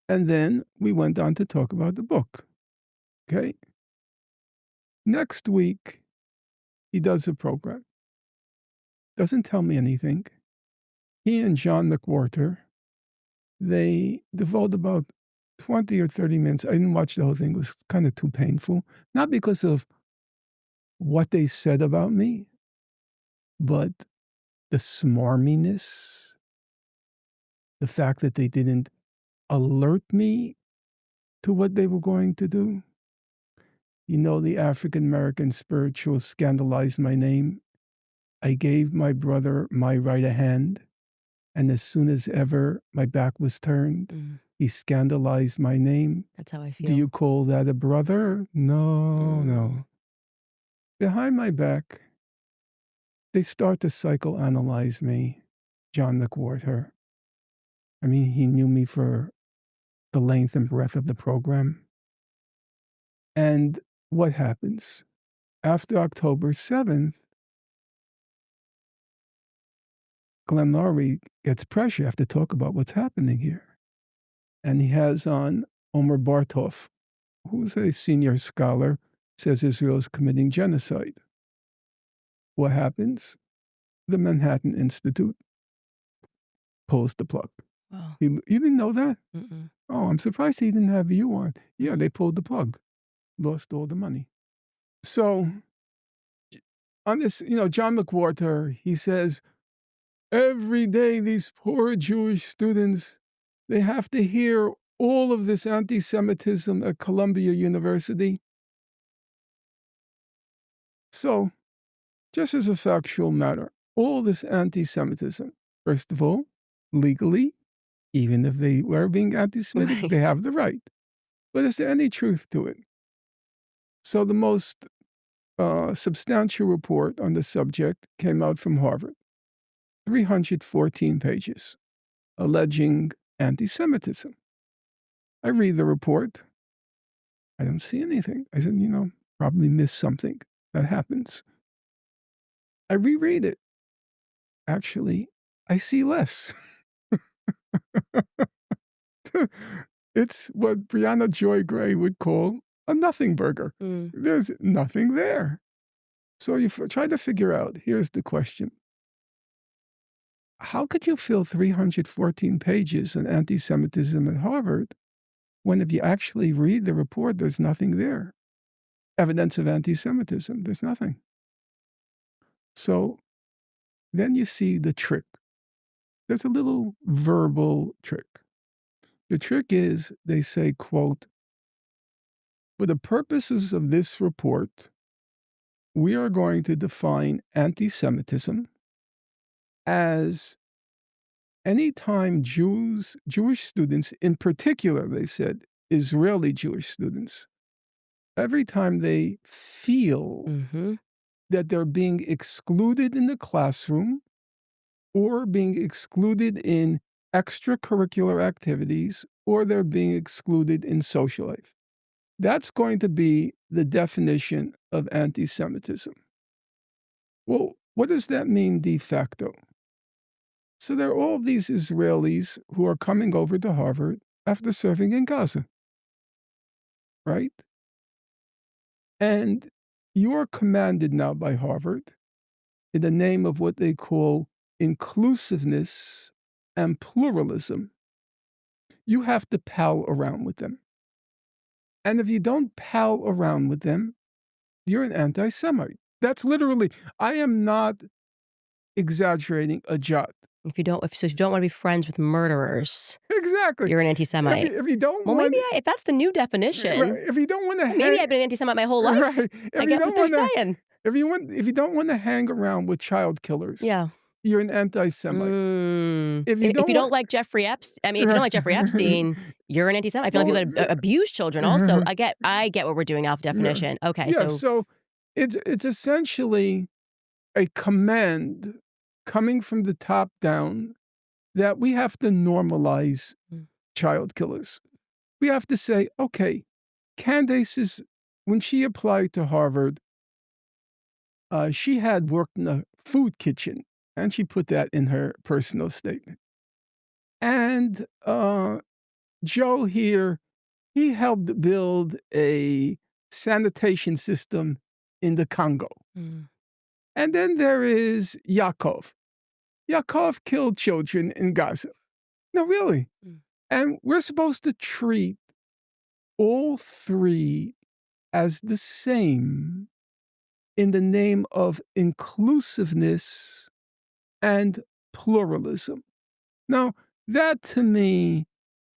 And then we went on to talk about the book. Okay? Next week, he does a program. Doesn't tell me anything. He and John McWhorter, they devote about 20 or 30 minutes. I didn't watch the whole thing. It was kind of too painful. Not because of what they said about me, but the smarminess, the fact that they didn't alert me to what they were going to do. You know, the African-American spiritual scandalized my name. I gave my brother my right hand, and as soon as ever my back was turned, he scandalized my name. That's how I feel. Do you call that a brother? No, no. Behind my back, they start to psychoanalyze me, John McWhorter. I mean, he knew me for the length and breadth of the program. And what happens? After October 7th, Glenn Lowry gets pressure. You have to talk about what's happening here. And he has on Omer Bartov, who's a senior scholar, says Israel is committing genocide. What happens? The Manhattan Institute pulls the plug. Wow. You didn't know that? Mm-mm. Oh, I'm surprised he didn't have you on. Yeah, they pulled the plug. Lost all the money. So, on this, John McWhorter, he says, every day these poor Jewish students, they have to hear all of this anti-Semitism at Columbia University. So, just as a factual matter, all this anti-Semitism, first of all, legally, even if they were being anti-Semitic, Right. they have the right. But is there any truth to it? So the most substantial report on the subject came out from Harvard, 314 pages, alleging anti-Semitism. I read the report. I don't see anything. I said, probably missed something. That happens. I reread it. Actually, I see less. It's what Brianna Joy Gray would call a nothing burger. There's nothing there. So you try to figure out, here's the question. How could you fill 314 pages on anti-Semitism at Harvard when if you actually read the report, there's nothing there? Evidence of anti-Semitism, there's nothing. So then you see the trick. There's a little verbal trick. The trick is, they say, quote, for the purposes of this report, we are going to define anti-Semitism as any time Jewish students, in particular, they said, Israeli Jewish students, every time they feel that they're being excluded in the classroom or being excluded in extracurricular activities or they're being excluded in social life. That's going to be the definition of anti-Semitism. Well, what does that mean de facto? So there are all these Israelis who are coming over to Harvard after serving in Gaza, right? And you're commanded now by Harvard in the name of what they call inclusiveness and pluralism. You have to pal around with them. And if you don't pal around with them, you're an anti-Semite. That's literally, I am not exaggerating a jot. If you don't want to be friends with murderers. Exactly. You're an anti-Semite. If you don't Well, want, if that's the new right, definition, if you don't want to maybe I've been an anti-Semite my whole life. right, I if you get what don't they're want to, saying. if you don't want to hang around with child killers, Yeah. you're an anti-Semite. If you If don't you don't want, like Jeffrey Epstein, I mean, if you don't like Jeffrey Epstein, you're an anti-Semite. I feel like well, people that abuse children also. I get what we're doing off definition. Okay, yeah. so So it's essentially a command coming from the top down that we have to normalize Mm. child killers. We have to say, okay, Candace is, when she applied to Harvard, she had worked in a food kitchen, and she put that in her personal statement. And Joe here, he helped build a sanitation system in the Congo. Mm. And then there is Yaakov. Yaakov killed children in Gaza. No, really. Mm. And we're supposed to treat all three as the same in the name of inclusiveness and pluralism. Now, that to me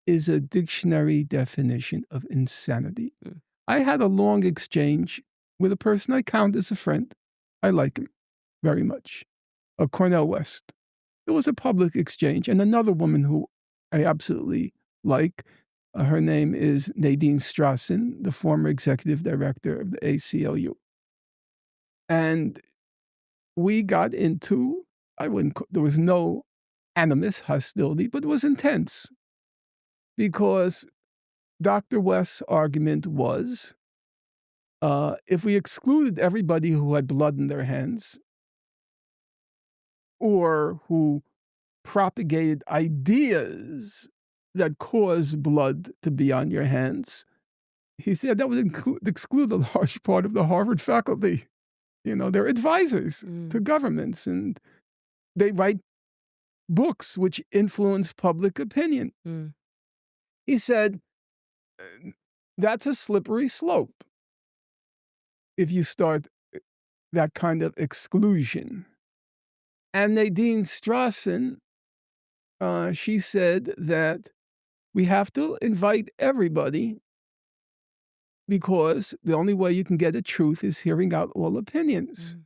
is a dictionary definition of insanity. Mm. I had a long exchange with a person I count as a friend. I like him very much, Cornel West. It was a public exchange. And another woman who I absolutely like, her name is Nadine Strassen, the former executive director of the ACLU. And we got into, there was no animus, hostility, but it was intense. Because Dr. West's argument was, if we excluded everybody who had blood in their hands or who propagated ideas that caused blood to be on your hands, he said that would exclude a large part of the Harvard faculty. You know, they're advisors to governments, and they write books which influence public opinion. Mm. He said, that's a slippery slope if you start that kind of exclusion. And Nadine Strassen, she said that we have to invite everybody because the only way you can get a truth is hearing out all opinions. Mm.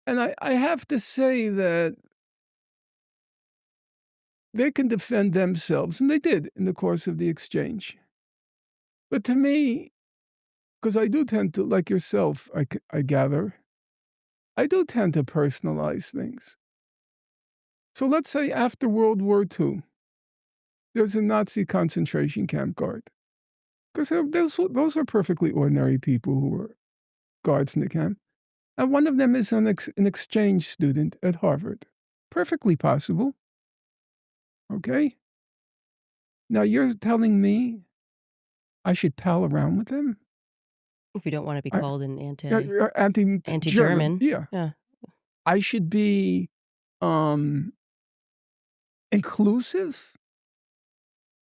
And I have to say that they can defend themselves, and they did in the course of the exchange. But to me, because I do tend to, like yourself, I gather, I do tend to personalize things. So let's say after World War II, there's a Nazi concentration camp guard. Because those were perfectly ordinary people who were guards in the camp. And one of them is an exchange student at Harvard. Perfectly possible. Okay? Now you're telling me I should pal around with him? If you don't want to be called an anti-German. Yeah. I should be inclusive?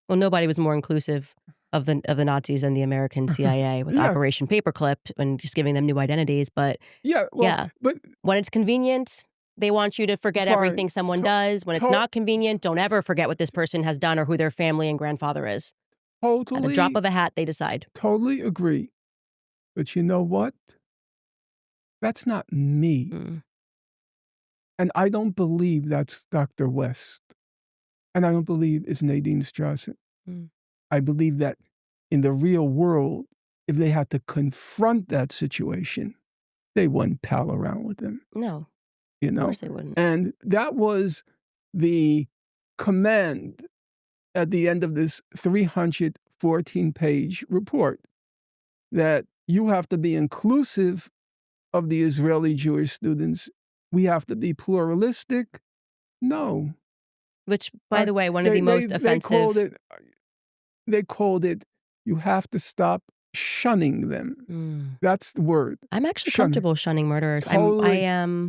Well, nobody was more inclusive of the Nazis than the American CIA with Operation Paperclip and just giving them new identities. But but when it's convenient, they want you to forget everything someone does. When it's not convenient, don't ever forget what this person has done or who their family and grandfather is. Totally. At the drop of a hat, they decide. Totally agree. But you know what? That's not me. Mm. And I don't believe that's Dr. West. And I don't believe it's Nadine Strassen. Mm. I believe that in the real world, if they had to confront that situation, they wouldn't pal around with them. No. You know? Of course they wouldn't. And that was the command at the end of this 314-page report, that you have to be inclusive of the Israeli Jewish students. We have to be pluralistic. No. Which, by the way, one of the most offensive... They called it, you have to stop shunning them. Mm. That's the word. I'm actually comfortable shunning murderers. Totally,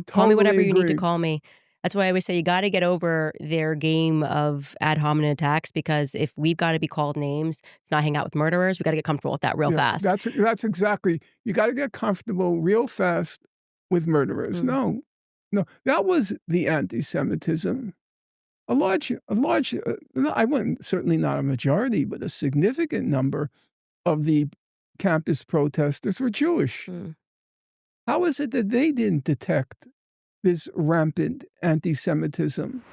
call me whatever you need to agreed. call me. That's why I always say you got to get over their game of ad hominem attacks, because if we've got to be called names to not hang out with murderers, we got to get comfortable with that real fast. That's exactly. You got to get comfortable real fast with murderers. Mm. No, that was the anti-Semitism no, I wouldn't certainly not a majority, but a significant number of the campus protesters were Jewish. Mm. How is it that they didn't detect this rampant anti-Semitism?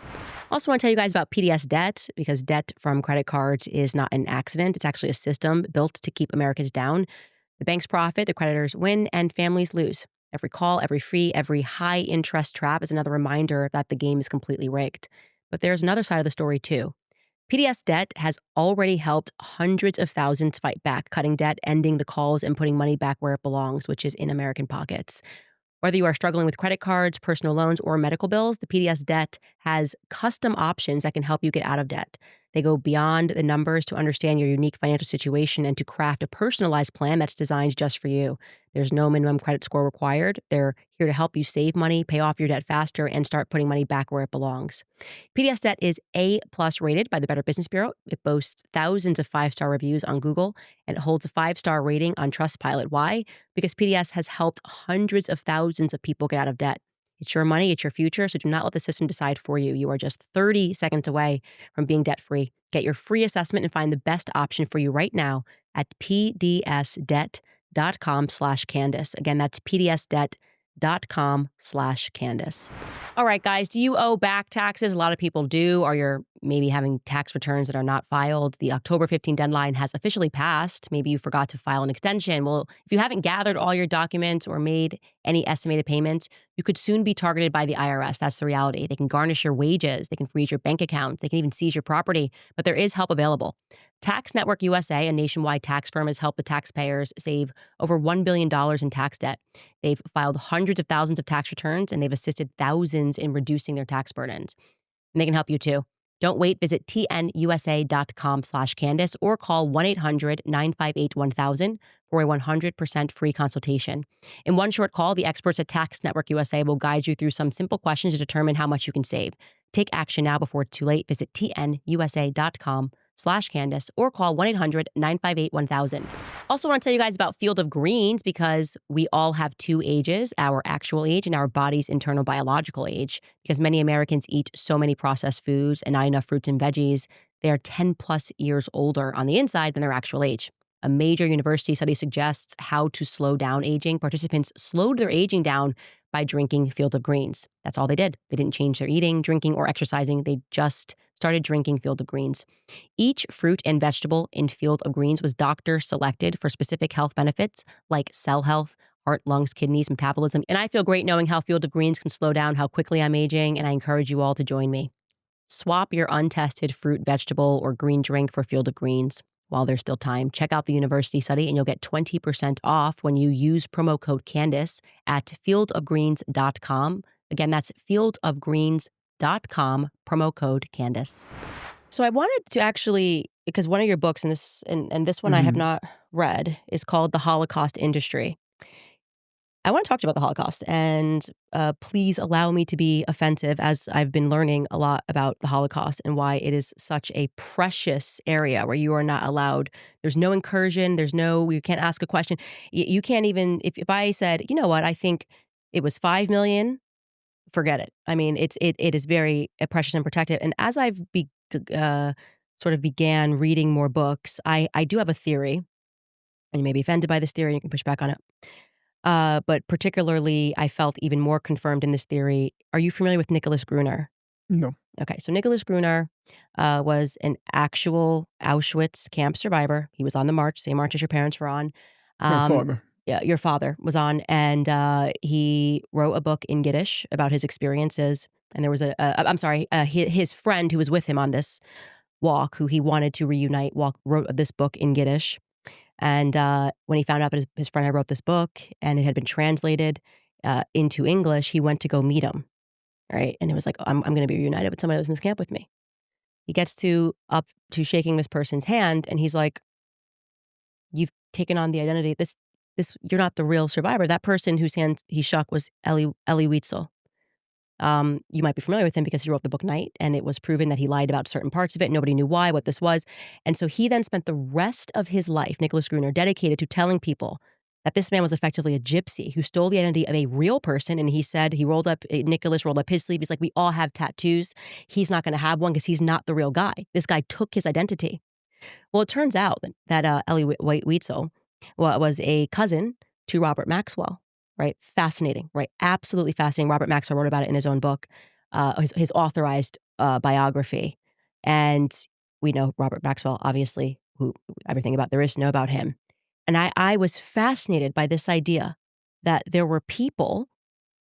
Also, want to tell you guys about PDS debt, because debt from credit cards is not an accident. It's actually a system built to keep Americans down. The banks profit, the creditors win, and families lose. Every call, every fee, every high interest trap is another reminder that the game is completely rigged. But there's another side of the story, too. PDS debt has already helped hundreds of thousands fight back, cutting debt, ending the calls, and putting money back where it belongs, which is in American pockets. Whether you are struggling with credit cards, personal loans, or medical bills, the PDS debt has custom options that can help you get out of debt. They go beyond the numbers to understand your unique financial situation and to craft a personalized plan that's designed just for you. There's no minimum credit score required. They're here to help you save money, pay off your debt faster, and start putting money back where it belongs. PDS debt is A+ rated by the Better Business Bureau. It boasts thousands of 5-star reviews on Google, and it holds a 5-star rating on Trustpilot. Why? Because PDS has helped hundreds of thousands of people get out of debt. It's your money, it's your future, so do not let the system decide for you. You are just 30 seconds away from being debt-free. Get your free assessment and find the best option for you right now at pdsdebt.com/Candace. Again, that's pdsdebt.com/Candace. All right, guys, do you owe back taxes? A lot of people do, or you're maybe having tax returns that are not filed. The October 15 deadline has officially passed. Maybe you forgot to file an extension. Well, if you haven't gathered all your documents or made any estimated payments, you could soon be targeted by the IRS. That's the reality. They can garnish your wages. They can freeze your bank account. They can even seize your property. But there is help available. Tax Network USA, a nationwide tax firm, has helped the taxpayers save over $1 billion in tax debt. They've filed hundreds of thousands of tax returns, and they've assisted thousands in reducing their tax burdens. And they can help you too. Don't wait. Visit tnusa.com/Candace or call 1-800-958-1000 for a 100% free consultation. In one short call, the experts at Tax Network USA will guide you through some simple questions to determine how much you can save. Take action now before it's too late. Visit tnusa.com/Candace or call 1-800-958-1000. Also want to tell you guys about Field of Greens, because we all have two ages, our actual age and our body's internal biological age. Because many Americans eat so many processed foods and not enough fruits and veggies, they are 10 plus years older on the inside than their actual age. A major university study suggests how to slow down aging. Participants slowed their aging down by drinking Field of Greens. That's all they did. They didn't change their eating, drinking, or exercising. They just started drinking Field of Greens. Each fruit and vegetable in Field of Greens was doctor selected for specific health benefits like cell health, heart, lungs, kidneys, metabolism. And I feel great knowing how Field of Greens can slow down how quickly I'm aging, and I encourage you all to join me. Swap your untested fruit, vegetable, or green drink for Field of Greens while there's still time. Check out the university study and you'll get 20% off when you use promo code Candace at fieldofgreens.com. Again, that's fieldofgreens.com, promo code Candace. So I wanted to actually, because one of your books, and this one I have not read, is called The Holocaust Industry. I want to talk to you about the Holocaust, and please allow me to be offensive, as I've been learning a lot about the Holocaust and why it is such a precious area where you are not allowed. There's no incursion. You can't ask a question. You can't even, if I said, you know what, I think it was 5 million, forget it. I mean, it is very precious and protected. And as I've sort of began reading more books, I do have a theory, and you may be offended by this theory, and you can push back on it. But particularly, I felt even more confirmed in this theory. Are you familiar with Nicholas Gruner? No. Okay, so Nicholas Gruner was an actual Auschwitz camp survivor. He was on the march, same march as your parents were on. My father. Yeah, your father was on, and he wrote a book in Yiddish about his experiences. And there was his friend who was with him on this walk, who he wanted to reunite, wrote this book in Yiddish. And when he found out that his friend had wrote this book and it had been translated into English, he went to go meet him, right? And it was like, I'm going to be reunited with somebody that was in this camp with me. He gets up to shaking this person's hand, and he's like, "You've taken on the identity. This you're not the real survivor. That person whose hand he shook was Elie Wiesel. You might be familiar with him because he wrote the book Night, and it was proven that he lied about certain parts of it. Nobody knew why, what this was. And so he then spent the rest of his life, Nicholas Gruner, dedicated to telling people that this man was effectively a gypsy who stole the identity of a real person. And he said, Nicholas rolled up his sleeve. He's like, we all have tattoos. He's not going to have one because he's not the real guy. This guy took his identity. Well, it turns out that Ellie White Weitzel was a cousin to Robert Maxwell, right? Fascinating, right? Absolutely fascinating. Robert Maxwell wrote about it in his own book, his authorized biography. And we know Robert Maxwell, obviously, who everything about there is to know about him. And I was fascinated by this idea that there were people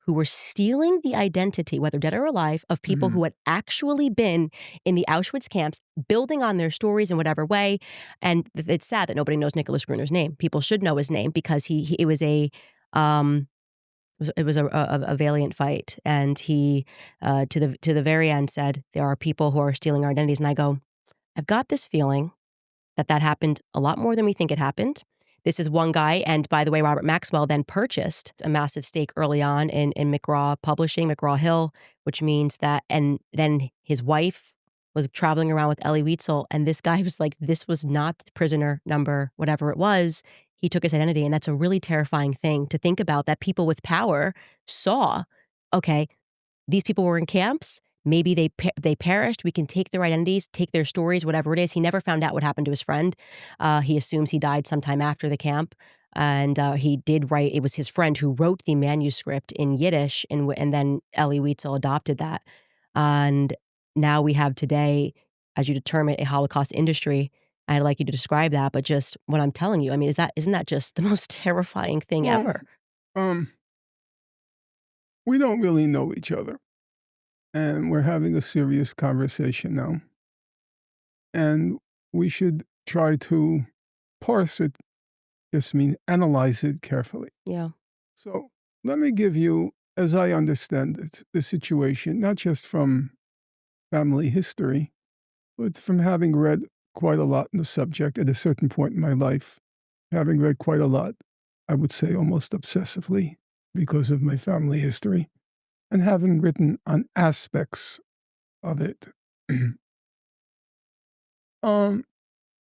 who were stealing the identity, whether dead or alive, of people Mhm. who had actually been in the Auschwitz camps, building on their stories in whatever way. And it's sad that nobody knows Nicholas Gruner's name. People should know his name because he it was a um, it was a valiant fight, and he to the very end said there are people who are stealing our identities. And I go, I've got this feeling that happened a lot more than we think it happened. This is one guy, and by the way, Robert Maxwell then purchased a massive stake early on in McGraw Publishing, McGraw Hill, which means that, and then his wife was traveling around with Ellie Weitzel, and this guy was like, this was not prisoner number, whatever it was. He took his identity, and that's a really terrifying thing to think about, that people with power saw, okay, these people were in camps. Maybe they perished. We can take their identities, take their stories, whatever it is. He never found out what happened to his friend. He assumes he died sometime after the camp. And he did write, it was his friend who wrote the manuscript in Yiddish, and then Elie Wiesel adopted that. And now we have today, as you determine, a Holocaust industry. I'd like you to describe that, but just what I'm telling you, I mean, isn't that just the most terrifying thing Well, ever? um, we don't really know each other, and we're having a serious conversation now, and we should try to parse it, just mean analyze it carefully. Yeah. So let me give you, as I understand it, the situation, not just from family history, but from having read quite a lot in the subject at a certain point in my life, having read quite a lot, I would say almost obsessively because of my family history, and having written on aspects of it. um,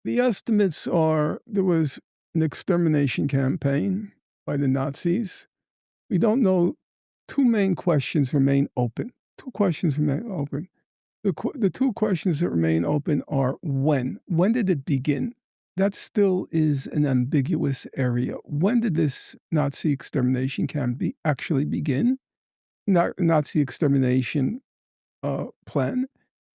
the estimates are there was an extermination campaign by the Nazis. We don't know. Two main questions remain open. Two questions remain open. The two questions that remain open are when? When did it begin? That still is an ambiguous area. When did this Nazi extermination camp actually begin? Nazi extermination plan.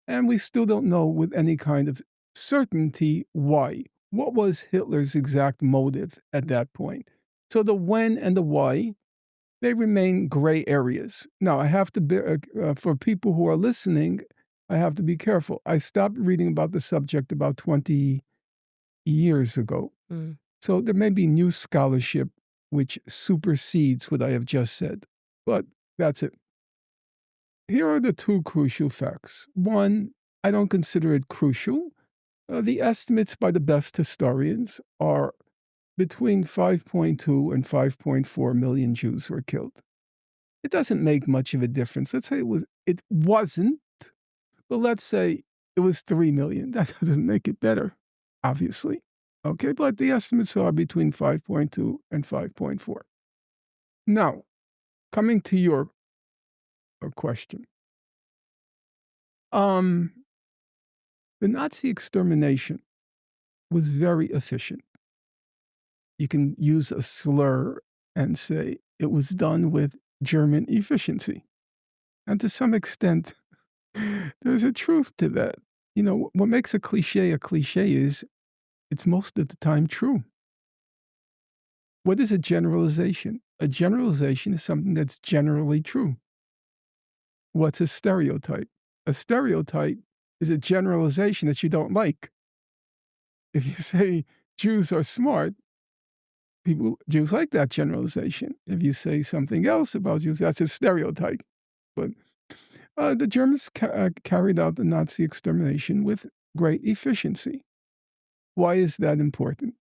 And we still don't know with any kind of certainty why. What was Hitler's exact motive at that point? So the when and the why, they remain gray areas. Now, I have to be, for people who are listening, I have to be careful. I stopped reading about the subject about 20 years ago. Mm. So there may be new scholarship which supersedes what I have just said. But that's it. Here are the two crucial facts. One, I don't consider it crucial. The estimates by the best historians are between 5.2 and 5.4 million Jews were killed. It doesn't make much of a difference. Let's say it wasn't, but let's say it was 3 million. That doesn't make it better, obviously. Okay, but the estimates are between 5.2 and 5.4. Now, coming to your question. The Nazi extermination was very efficient. You can use a slur and say it was done with German efficiency. And to some extent, there's a truth to that. You know, what makes a cliche is it's most of the time true. What is a generalization? A generalization is something that's generally true. What's a stereotype? A stereotype is a generalization that you don't like. If you say Jews are smart, Jews like that generalization. If you say something else about Jews, that's a stereotype. But the Germans carried out the Nazi extermination with great efficiency. Why is that important?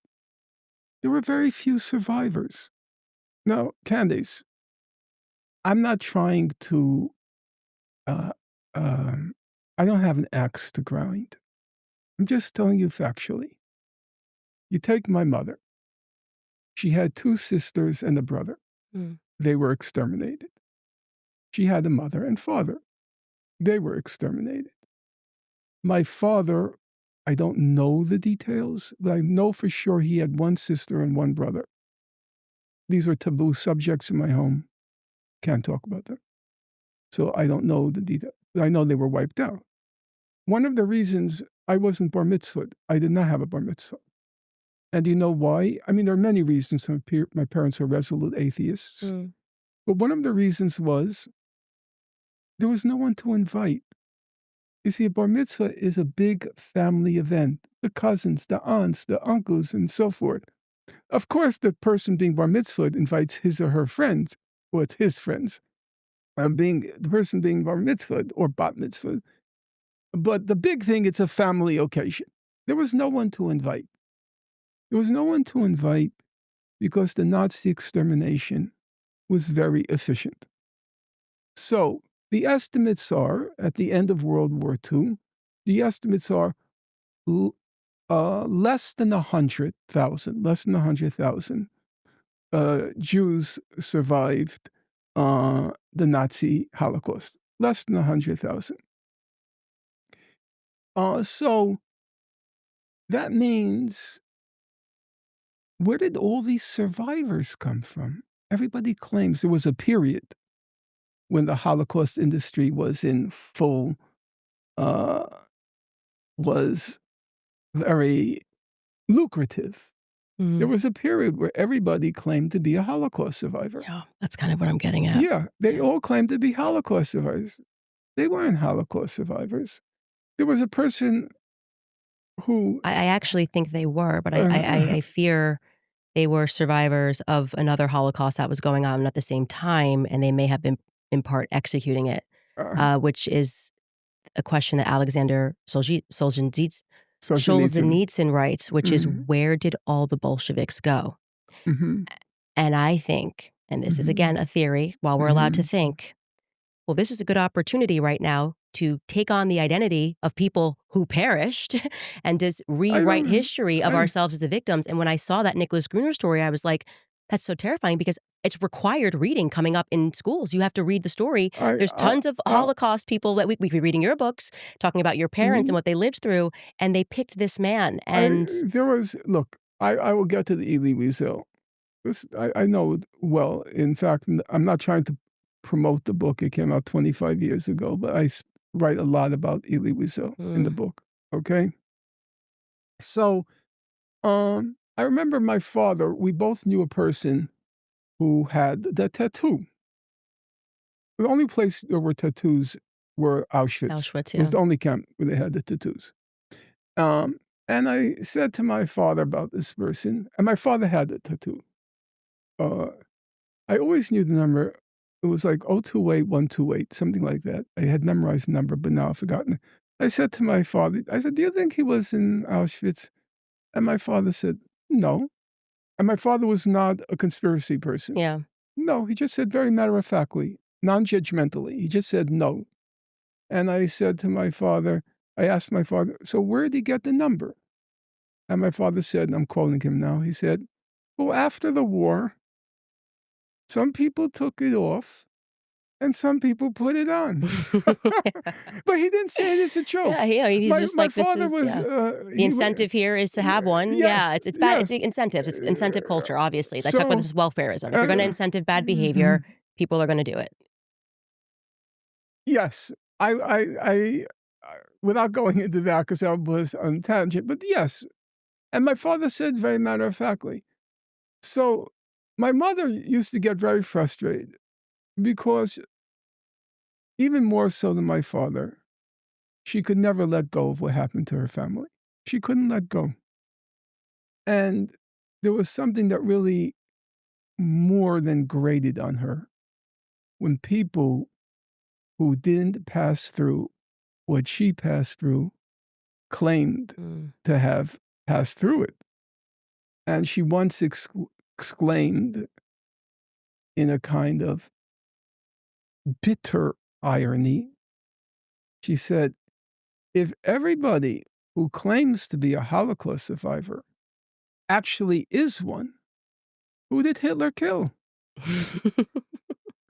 There were very few survivors. Now, Candace, I'm not trying to, uh, um, I don't have an axe to grind. I'm just telling you factually. You take my mother. She had 2 sisters and a brother. Mm. They were exterminated. She had a mother and father. They were exterminated. My father, I don't know the details, but I know for sure he had 1 sister and 1 brother. These are taboo subjects in my home. Can't talk about them. So I don't know the detail. But I know they were wiped out. One of the reasons I wasn't bar mitzvahed, I did not have a bar mitzvah. And do you know why? I mean, there are many reasons. My parents were resolute atheists. Mm. But one of the reasons was there was no one to invite. You see, a bar mitzvah is a big family event. The cousins, the aunts, the uncles, and so forth. Of course, the person being bar mitzvah invites his or her friends, or it's his friends. The person being bar mitzvah or bat mitzvah. But the big thing, it's a family occasion. There was no one to invite. There was no one to invite because the Nazi extermination was very efficient. So the estimates are, at the end of World War II, the estimates are less than 100,000 Jews survived the Nazi Holocaust. Less than 100,000. So that means, where did all these survivors come from? Everybody claims there was a period when the Holocaust industry was in full, was very lucrative. There Mm. was a period where everybody claimed to be a Holocaust survivor. Yeah, that's kind of what I'm getting at. Yeah, they all claimed to be Holocaust survivors. They weren't Holocaust survivors. There was a person who... I actually think they were, but uh, I fear they were survivors of another Holocaust that was going on at the same time, and they may have been, in part, executing it, uh, which is a question that Alexander Solzhenitsyn. Solzhenitsyn writes, which is, Mhm, where did all the Bolsheviks go? mhm, And I think, and this is mhm, again a theory, while we're allowed to mhm. think, well, this is a good opportunity right now to take on the identity of people who perished and just I rewrite don't... history of I ourselves as the victims. And when I saw that Nicholas Gruner story, I was like, that's so terrifying because it's required reading coming up in schools. You have to read the story. I There's tons of Holocaust people that we could be reading your books, talking about your parents and mhm. what they lived through, and they picked this man. And There was... Look, I will get to the Elie Wiesel. I know it well. In fact, I'm not trying to promote the book. It came out 25 years ago, but write a lot about Elie Wiesel in the mm, book, okay? So, I remember my father, we both knew a person who had the tattoo. The only place there were tattoos were Auschwitz. Auschwitz, It was yeah. the only camp where they had the tattoos. Um, and I said to my father about this person, and my father had the tattoo. Uh, I always knew the number. It was like 028128, something like that. I had memorized the number, but now I've forgotten it. I said to my father, I said, "Do you think he was in Auschwitz?" And my father said, "No." And my father was not a conspiracy person. Yeah. No, he just said very matter-of-factly, non-judgmentally. He just said no. And I said to my father, I asked my father, "So where did he get the number?" And my father said, and I'm quoting him now, he said, "Well, after the war, some people took it off and some people put it on." But he didn't say it as a Yeah, joke. he's just My like, this father is, was, yeah. The he wa incentive here is to have one. Yeah, yes, it's bad. It's yes. the incentives. It's incentive culture, obviously. I talk about So, this as welfarism. If you're gonna uh, incentive bad behavior, mhm, people are gonna do it. yes, without going into that because that was on tangent, but yes. And my father said very matter-of-factly. So, my mother used to get very frustrated because, even more so than my father, she could never let go of what happened to her family. She couldn't let go. And there was something that really more than grated on her when people who didn't pass through what she passed through claimed Mm. to have passed through it. And she once exclaimed in a kind of bitter irony, she said, if everybody who claims to be a Holocaust survivor actually is one, Who did Hitler kill?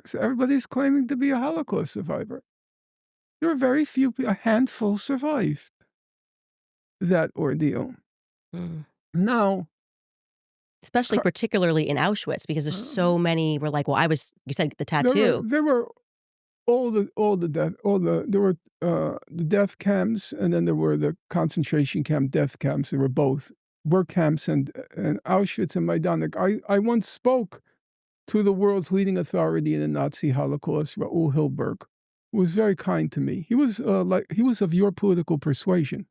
So everybody's claiming to be a Holocaust survivor. There are very few, a handful survived that ordeal. Mm. Now, Especially particularly in Auschwitz because there's so um, many were like, well, I was you said the tattoo. there were there were the death camps, and then there were the concentration camp death camps. There were both work camps and Auschwitz and Majdanek. I once spoke to the world's leading authority in the Nazi Holocaust, Raoul Hilberg, who was very kind to me. He was of your political persuasion.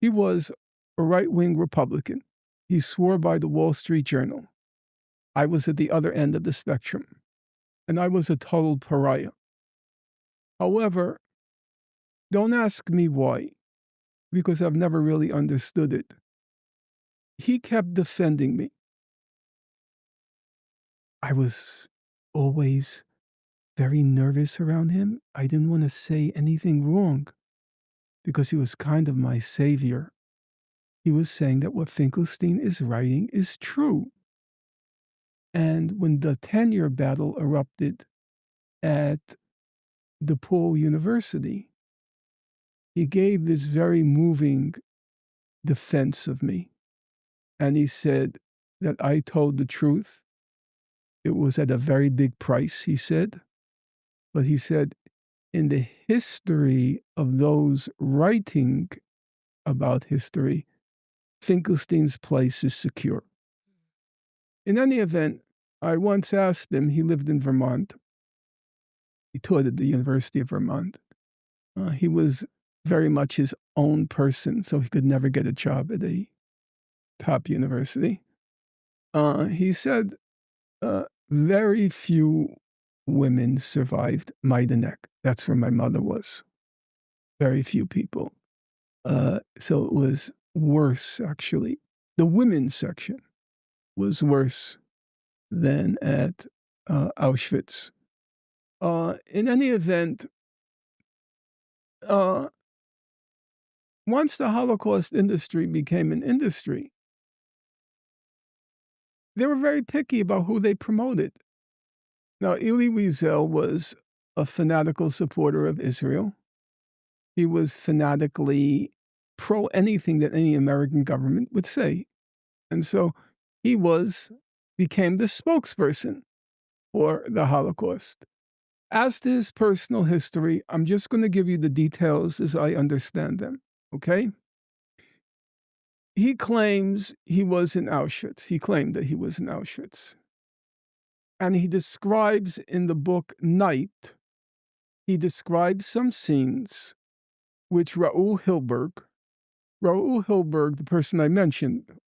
He was a right-wing Republican. He swore by the Wall Street Journal. I was at the other end of the spectrum, and I was a total pariah. However, don't ask me why, because I've never really understood it. He kept defending me. I was always very nervous around him. I didn't want to say anything wrong because he was kind of my savior. He was saying that what Finkelstein is writing is true. And when the 10-year battle erupted at DePaul University, he gave this very moving defense of me. And he said that I told the truth. It was at a very big price, he said. But he said, in the history of those writing about history, Finkelstein's place is secure. In any event, I once asked him, he lived in Vermont. He taught at the University of Vermont. He was very much his own person, so he could never get a job at a top university. He said very few women survived Majdanek. That's where my mother was. Very few people. So it was worse, actually. The women's section was worse than at Auschwitz. In any event, once the Holocaust industry became an industry, they were very picky about who they promoted. Now, Elie Wiesel was a fanatical supporter of Israel. He was fanatically pro anything that any American government would say. And so he became the spokesperson for the Holocaust. As to his personal history, I'm just going to give you the details as I understand them, okay? He claims he was in Auschwitz. He claimed that he was in Auschwitz. And he describes in the book Night, he describes some scenes which Raoul Hilberg, the person I mentioned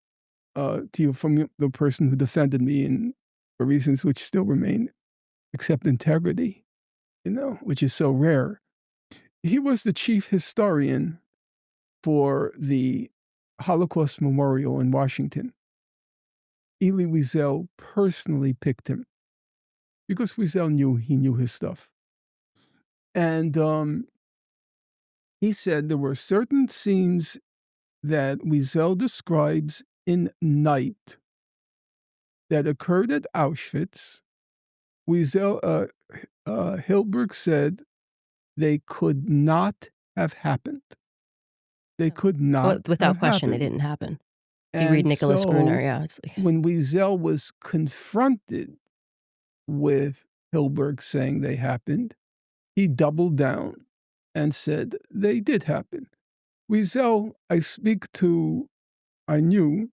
to you from the person who defended me in for reasons which still remain, except integrity, which is so rare. He was the chief historian for the Holocaust Memorial in Washington. Elie Wiesel personally picked him because Wiesel knew he knew his stuff. And he said there were certain scenes that Wiesel describes in Night that occurred at Auschwitz. Hilberg said they could not have happened. They could not Without have question, they happened. didn't happen. You read And Nicholas Gruner, so yeah. It's like, when Wiesel was confronted with Hilberg saying they happened, he doubled down and said they did happen. Wiesel, I knew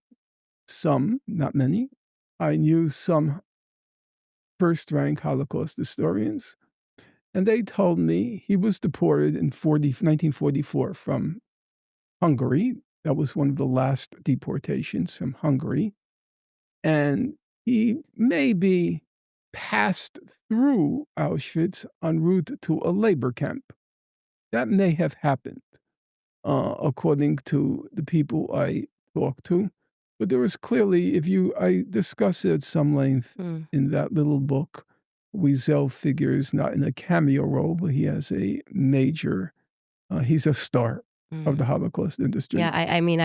some, not many, I knew some first-rank Holocaust historians, and they told me he was deported in 1944 from Hungary. That was one of the last deportations from Hungary. And he maybe passed through Auschwitz en route to a labor camp. That may have happened, according to the people I talked to. But there was clearly, I discuss it at some length in that little book. Wiesel figures not in a cameo role, but he has a major, he's a star of the Holocaust industry. yeah, I mean,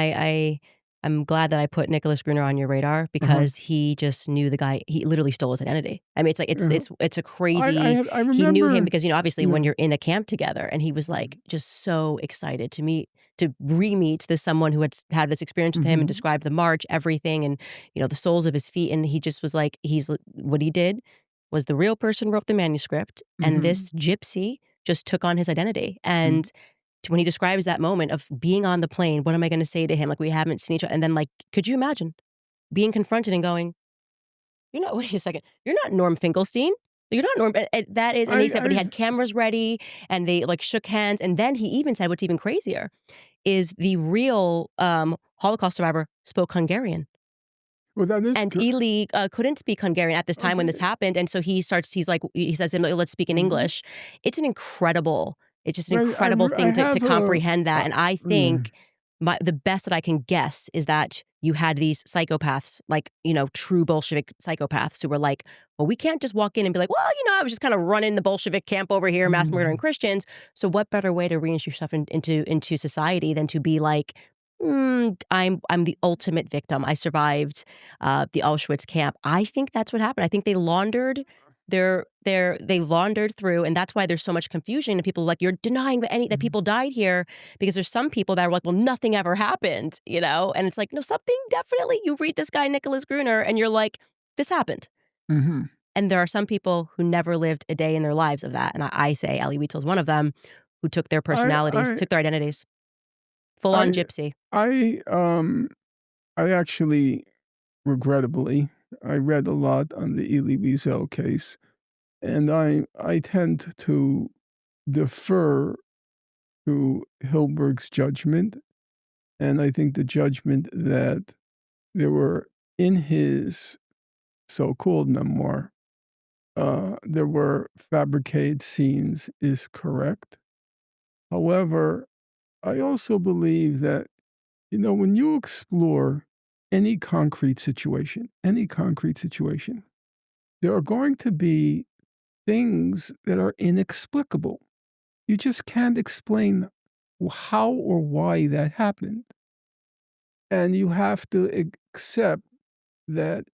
I'm glad that I put Nicholas Gruner on your radar Uh-huh. because he just knew the guy. He literally stole his identity. I mean, it's like Uh-huh. it's a I crazy. have I He knew him remember. because obviously when Yeah. you're in a camp together, and he was like just so excited to re-meet this someone who had this experience with him and Mhm. described the march, everything, and the soles of his feet, and he just was like what he did was the real person wrote the manuscript, and Mhm. this gypsy just took on his identity. Mhm. And when he describes that moment of being on the plane, what am I going to say to him? Like we haven't seen each other, and then like, could you imagine being confronted and going, "You're not. Wait a second. You're not Norm Finkelstein. You're not Norm." And that is, and he said, but he I had cameras ready, and they like shook hands, and then he even said, what's even crazier is the real Holocaust survivor spoke Hungarian. well, that is And cor Ely, couldn't speak Hungarian at this time when this okay. happened, and so he's like he says to him, "Let's speak in Mhm. English." It's just an Well, incredible I thing to have a comprehend that, and I yeah. think the best that I can guess is that you had these psychopaths, like, true Bolshevik psychopaths who were like, "Well, we can't just walk in and be like, well, I was just kinda running the Bolshevik camp over here, mass murdering Mhm. Christians." So what better way to reintroduce yourself into society than to be like, I'm the ultimate victim. I survived the Auschwitz camp." I think that's what happened. I think they laundered they laundered through, and that's why there's so much confusion. And people are like, you're denying that Mhm. people died here, because there's some people that are like, well, nothing ever happened. And it's like, no, something definitely. You read this guy Nicholas Gruner, and you're like, this happened. Mhm. And there are some people who never lived a day in their lives of that, and I say Elie Wiesel's one of them, who took their I personalities, I took their identities, full on I gypsy. I, I actually, regrettably, I read a lot on the Elie Wiesel case, and I tend to defer to Hilberg's judgment, and I think the judgment that there were in his so-called memoir, there were fabricated scenes is correct. However, I also believe that, when you explore any concrete situation, there are going to be things that are inexplicable. You just can't explain how or why that happened. And you have to accept that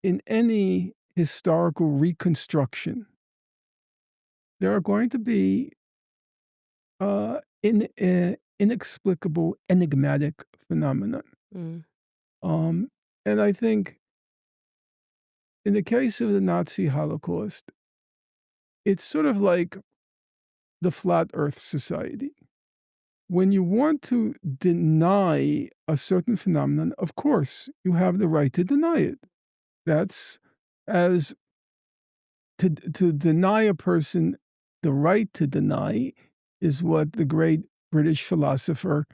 in any historical reconstruction, there are going to be inexplicable, enigmatic phenomena. Mm. Um, and I think in the case of the Nazi Holocaust, it's sort of like the Flat Earth Society. When you want to deny a certain phenomenon, of course, you have the right to deny it. That's as to deny a person the right to deny is what the great British philosopher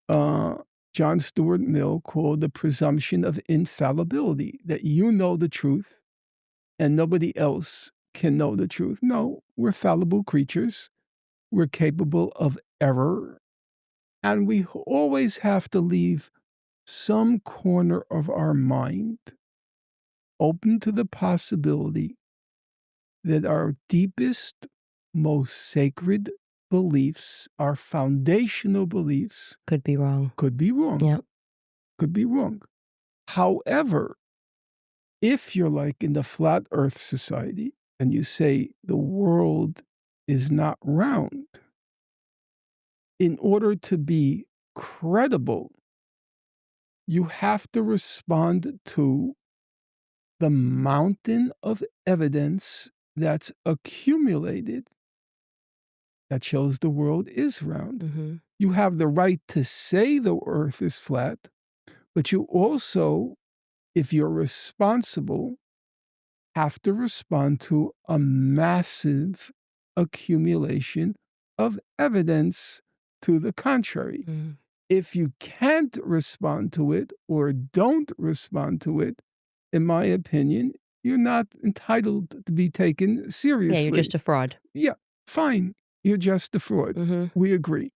uh, John Stuart Mill called the presumption of infallibility, that you know the truth and nobody else can know the truth. No, we're fallible creatures. We're capable of error. And we always have to leave some corner of our mind open to the possibility that our deepest, most sacred beliefs, our foundational beliefs, Could be wrong. could be wrong, Yep. could be wrong. However, if you're like in the Flat Earth Society and you say the world is not round, in order to be credible, you have to respond to the mountain of evidence that's accumulated that shows the world is round. Mhm. You have the right to say the earth is flat, but you also, if you're responsible, have to respond to a massive accumulation of evidence to the contrary. Mhm. If you can't respond to it or don't respond to it, in my opinion, you're not entitled to be taken Yeah, you're seriously. just a fraud. Yeah, fine. You're just a fraud. Mhm. We agree.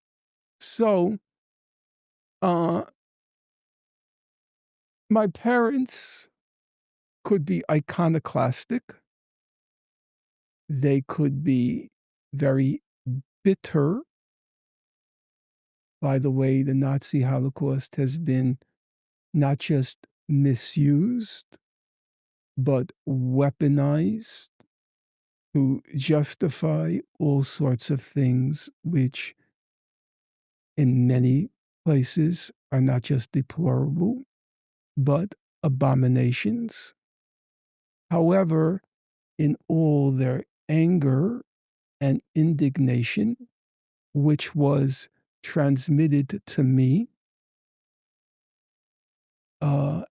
So, uh, my parents could be iconoclastic. They could be very bitter by the way the Nazi Holocaust has been not just misused, but weaponized to justify all sorts of things which in many places are not just deplorable, but abominations. However, in all their anger and indignation, which was transmitted to me, uh,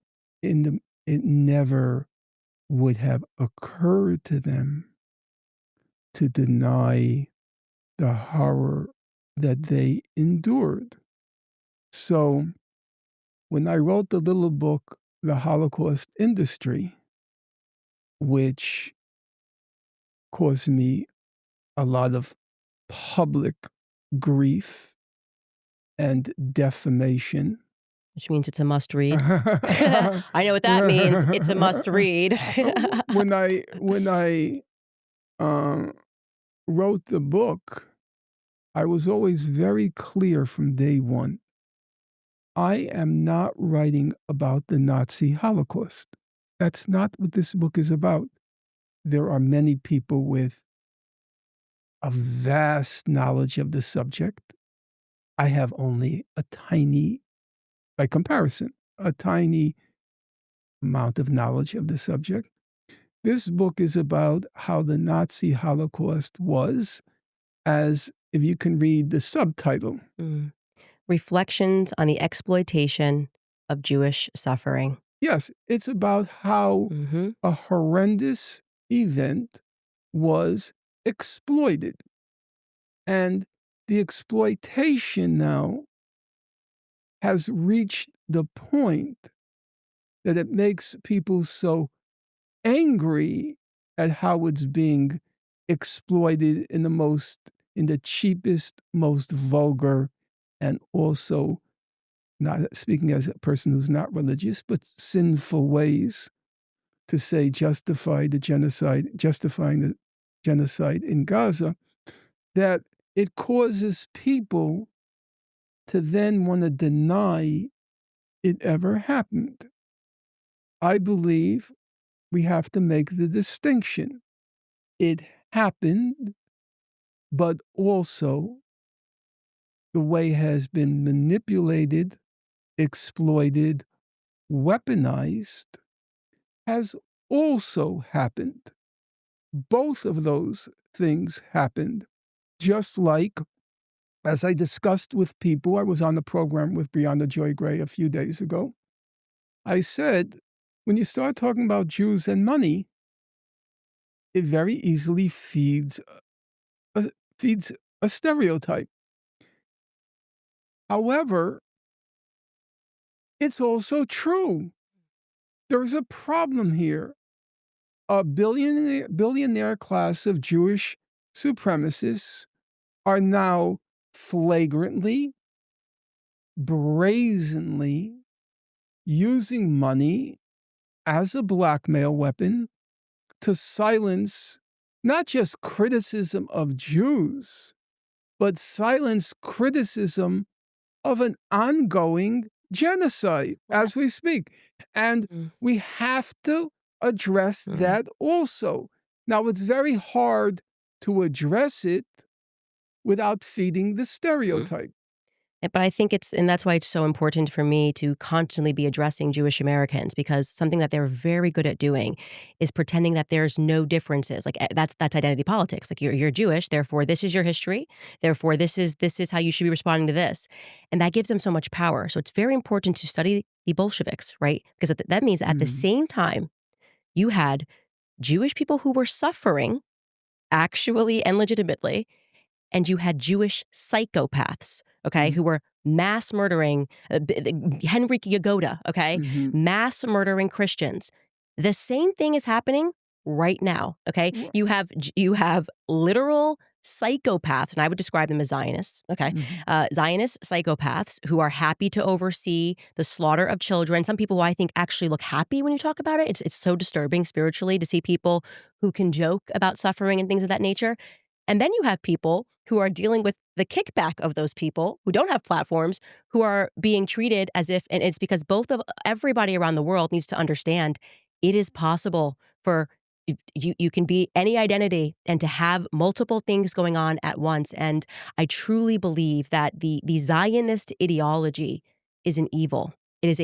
it never would have occurred to them to deny the horror that they endured. So when I wrote the little book, The Holocaust Industry, which caused me a lot of public grief and defamation. Which means it's a must read. I know what that means. It's a must read. when I wrote the book, I was always very clear from day one. I am not writing about the Nazi Holocaust. That's not what this book is about. There are many people with a vast knowledge of the subject. I have only a tiny, by comparison, a tiny amount of knowledge of the subject. This book is about how the Nazi Holocaust was, as if you can read the subtitle. Reflections on the exploitation of Jewish suffering. Yes, it's about how a horrendous event was exploited. And the exploitation now has reached the point that it makes people so angry at how it's being exploited in the cheapest, most vulgar, and also, not speaking as a person who's not religious, but sinful ways to say justifying the genocide in Gaza, that it causes people to then want to deny it ever happened. I believe we have to make the distinction. It happened, but also the way it has been manipulated, exploited, weaponized has also happened. Both of those things happened. Just like, as I discussed with people, I was on the program with Brianna Joy Gray a few days ago. I said, when you start talking about Jews and money, it very easily feeds a stereotype. However, it's also true. There's a problem here. A billionaire class of Jewish supremacists are now flagrantly, brazenly using money as a blackmail weapon to silence not just criticism of Jews, but silence criticism of an ongoing genocide as we speak. And we have to address that also. Now, it's very hard to address it without feeding the stereotype. But I think and that's why it's so important for me to constantly be addressing Jewish Americans, because something that they're very good at doing is pretending that there's no differences. Like that's identity politics. Like you're Jewish, therefore this is your history. Therefore this is how you should be responding to this. And that gives them so much power. So it's very important to study the Bolsheviks, right? Because that means at the same time you had Jewish people who were suffering actually and legitimately, and you had Jewish psychopaths, okay, who were mass murdering, Henryk Yagoda, okay, mass murdering Christians. The same thing is happening right now, okay? You have literal psychopaths, and I would describe them as Zionists, okay? Zionist psychopaths who are happy to oversee the slaughter of children. Some people who I think actually look happy when you talk about it. It's so disturbing spiritually to see people who can joke about suffering and things of that nature. And then you have people who are dealing with the kickback of those people who don't have platforms, who are being treated as if, and it's because everybody around the world needs to understand it is possible for you can be any identity and to have multiple things going on at once. And I truly believe that the Zionist ideology is an evil. It is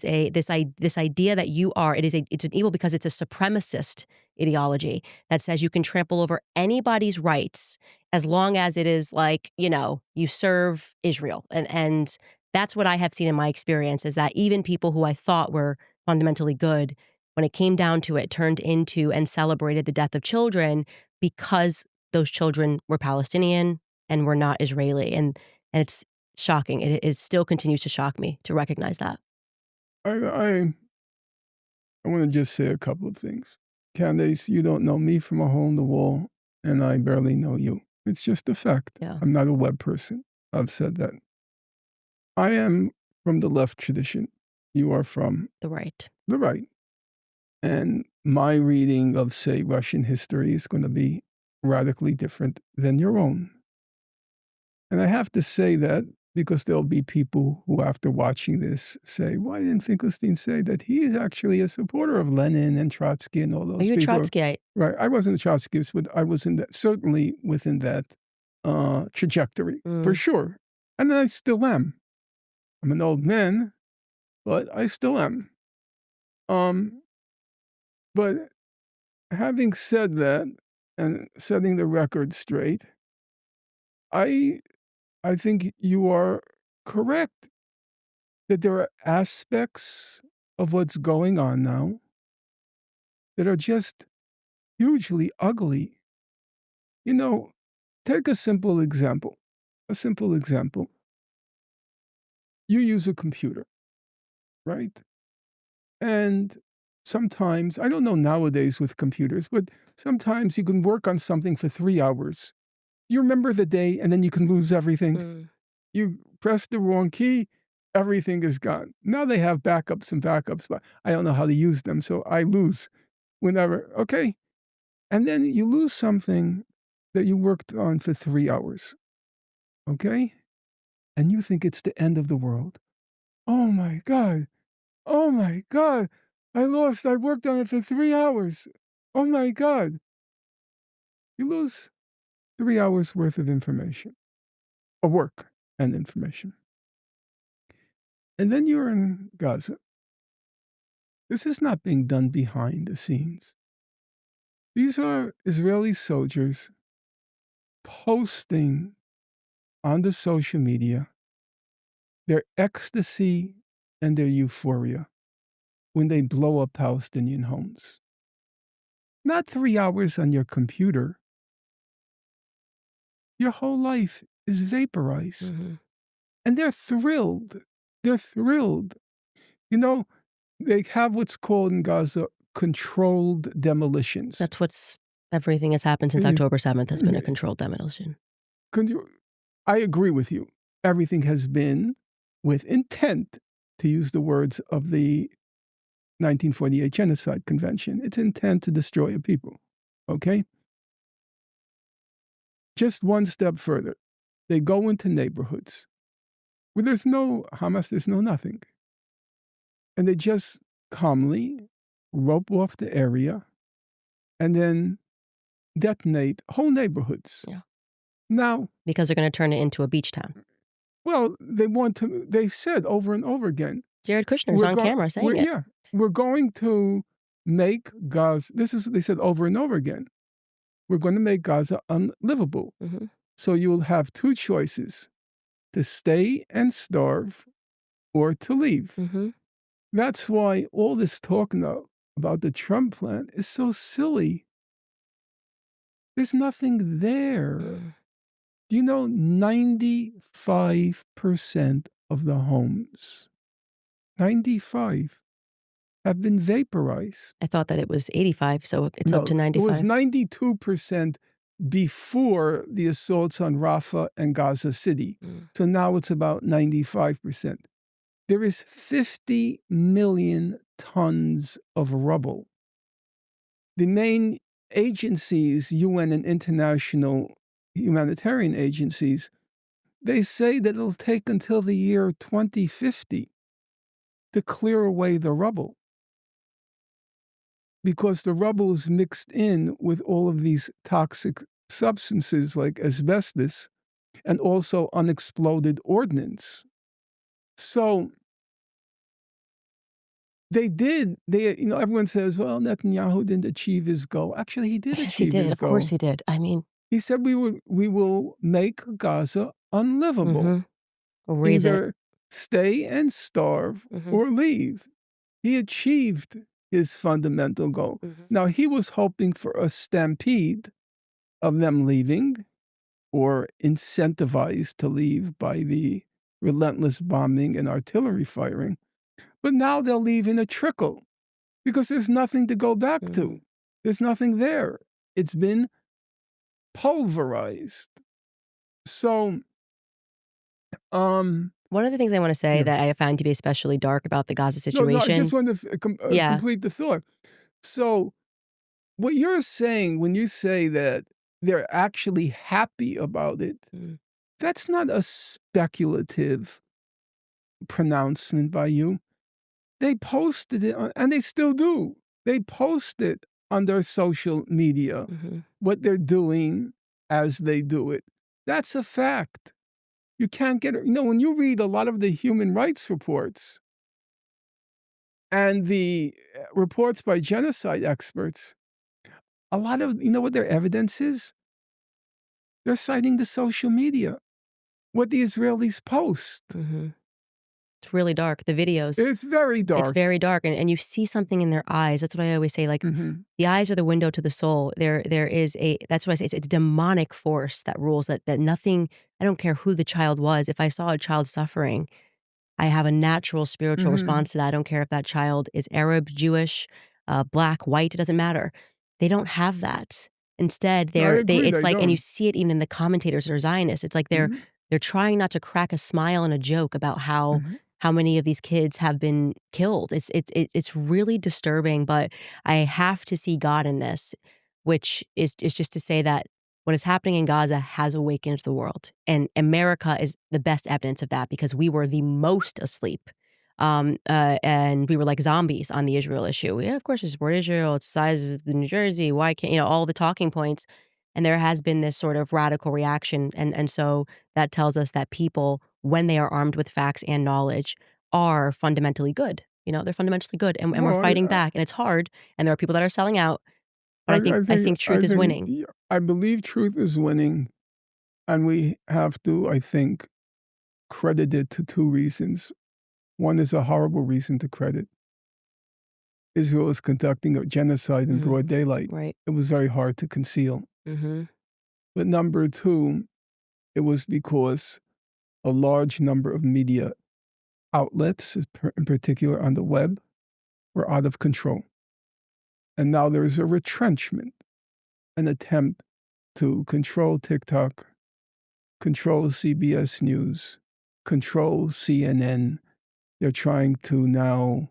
this idea that it's an evil because it's a supremacist ideology that says you can trample over anybody's rights as long as it is like, you serve Israel. And that's what I have seen in my experience, is that even people who I thought were fundamentally good, when it came down to it, turned into and celebrated the death of children because those children were Palestinian and were not Israeli. And it's shocking. It still continues to shock me to recognize that. I want to just say a couple of things. Candace, you don't know me from a hole in the wall, and I barely know you. It's just a fact. Yeah. I'm not a web person. I've said that. I am from the left tradition. You are from The right. the right. And my reading of, say, Russian history is going to be radically different than your own. And I have to say that because there'll be people who, after watching this, say, why didn't Finkelstein say that he is actually a supporter of Lenin and Trotsky and all Are those you a people? Trotskyite? Right. I wasn't a Trotskyist, but I was certainly within that trajectory, for sure. And I still am. I'm an old man, but I still am. But having said that, and setting the record straight, I think you are correct that there are aspects of what's going on now that are just hugely ugly. Take a simple example. A simple example. You use a computer, right? And sometimes, I don't know nowadays with computers, but sometimes you can work on something for 3 hours. You remember the day and then you can lose everything. You press the wrong key, everything is gone. Now they have backups and backups, but I don't know how to use them, so I lose whenever. Okay. And then you lose something that you worked on for 3 hours. Okay? And you think it's the end of the world. Oh my God. Oh my God. I worked on it for 3 hours. Oh my God. You lose 3 hours worth of information, or work and information. And then you're in Gaza. This is not being done behind the scenes. These are Israeli soldiers posting on the social media their ecstasy and their euphoria when they blow up Palestinian homes. Not 3 hours on your computer. Your whole life is vaporized. And they're thrilled. They're thrilled. They have what's called in Gaza controlled demolitions. Everything has happened since October 7th has been a controlled demolition. I agree with you. Everything has been with intent, to use the words of the 1948 Genocide Convention. It's intent to destroy a people. Okay? Just one step further. They go into neighborhoods where there's no Hamas, there's no nothing. And they just calmly rope off the area and then detonate whole neighborhoods. Yeah. Now, because they're going to turn it into a beach town. Well, they said over and over again. Jared Kushner's on camera saying it. Yeah, we're going to make Gaza, they said over and over again, we're going to make Gaza unlivable. So you'll have two choices, to stay and starve or to leave. That's why all this talk now about the Trump plan is so silly. There's nothing there. Do you know 95% of the homes, 95, have been vaporized? I thought that it was 85, so it's up to 95. It was 92% before the assaults on Rafah and Gaza City. So now it's about 95%. There is 50 million tons of rubble. The main agencies, UN and international humanitarian agencies, they say that it'll take until the year 2050 to clear away the rubble, because the rubble is mixed in with all of these toxic substances like asbestos and also unexploded ordnance. So everyone says, well, Netanyahu didn't achieve his goal. Actually, he did Yes, he achieve did. his Of course goal. he did. I mean, He said we will make Gaza unlivable. mhm. Raise it. Either stay and starve Mhm. or leave. He achieved his fundamental goal. Mhm. Now, he was hoping for a stampede of them leaving or incentivized to leave by the relentless bombing and artillery firing. But now they'll leave in a trickle because there's nothing to go back to. Mhm. There's nothing there. It's been pulverized. So, One of the things I wanna say yeah. that I found to be especially dark about the Gaza No, I just situation. wanted to Yeah. complete the thought. So, what you're saying when you say that they're actually happy about it, Mm. that's not a speculative pronouncement by you. They posted it, and they still do. They post it on their social media, Mhm. what they're doing as they do it. That's a fact. You can't get it. When you read a lot of the human rights reports and the reports by genocide experts, a lot of, what their evidence is? They're citing the social media, what the Israelis post. Mhm. It's really dark. The videos. It's very It's dark. very dark, and you see something in their eyes. That's what I always say, like, Mhm. the eyes are the window to the soul. There is a that's why I say it's demonic force that rules that nothing. I don't care who the child was. If I saw a child suffering, I have a natural spiritual Mhm. response to that. I don't care if that child is Arab, Jewish, black, white, it doesn't matter. They don't have that. Instead, I they agree, it's they like, and you don't. see it even in the commentators that are Zionists. It's like they're Mhm. they're trying not to crack a smile and a joke about Mhm. how many of these kids have been killed. It's really disturbing, but I have to see God in this, which is just to say that what is happening in Gaza has awakened the world, and America is the best evidence of that because we were the most asleep, and we were like zombies on the Israel issue. Yeah, of course we support Israel. It's the size of the New Jersey. Why can't all the talking points? And there has been this sort of radical reaction, and so that tells us that people, when they are armed with facts and knowledge, are fundamentally good. They're fundamentally good, and we're Well, fighting back, and it's hard, and there are people that are selling out, but I think I I think think truth is winning. I believe truth is winning, and we have to, I think, credit it to two reasons. One is a horrible reason to credit. Israel is conducting a genocide in Mhm. broad daylight. Right. It was very hard to conceal. Mhm. But number two, it was because a large number of media outlets, in particular on the web, were out of control. And now there is a retrenchment, an attempt to control TikTok, control CBS News, control CNN. They're trying to now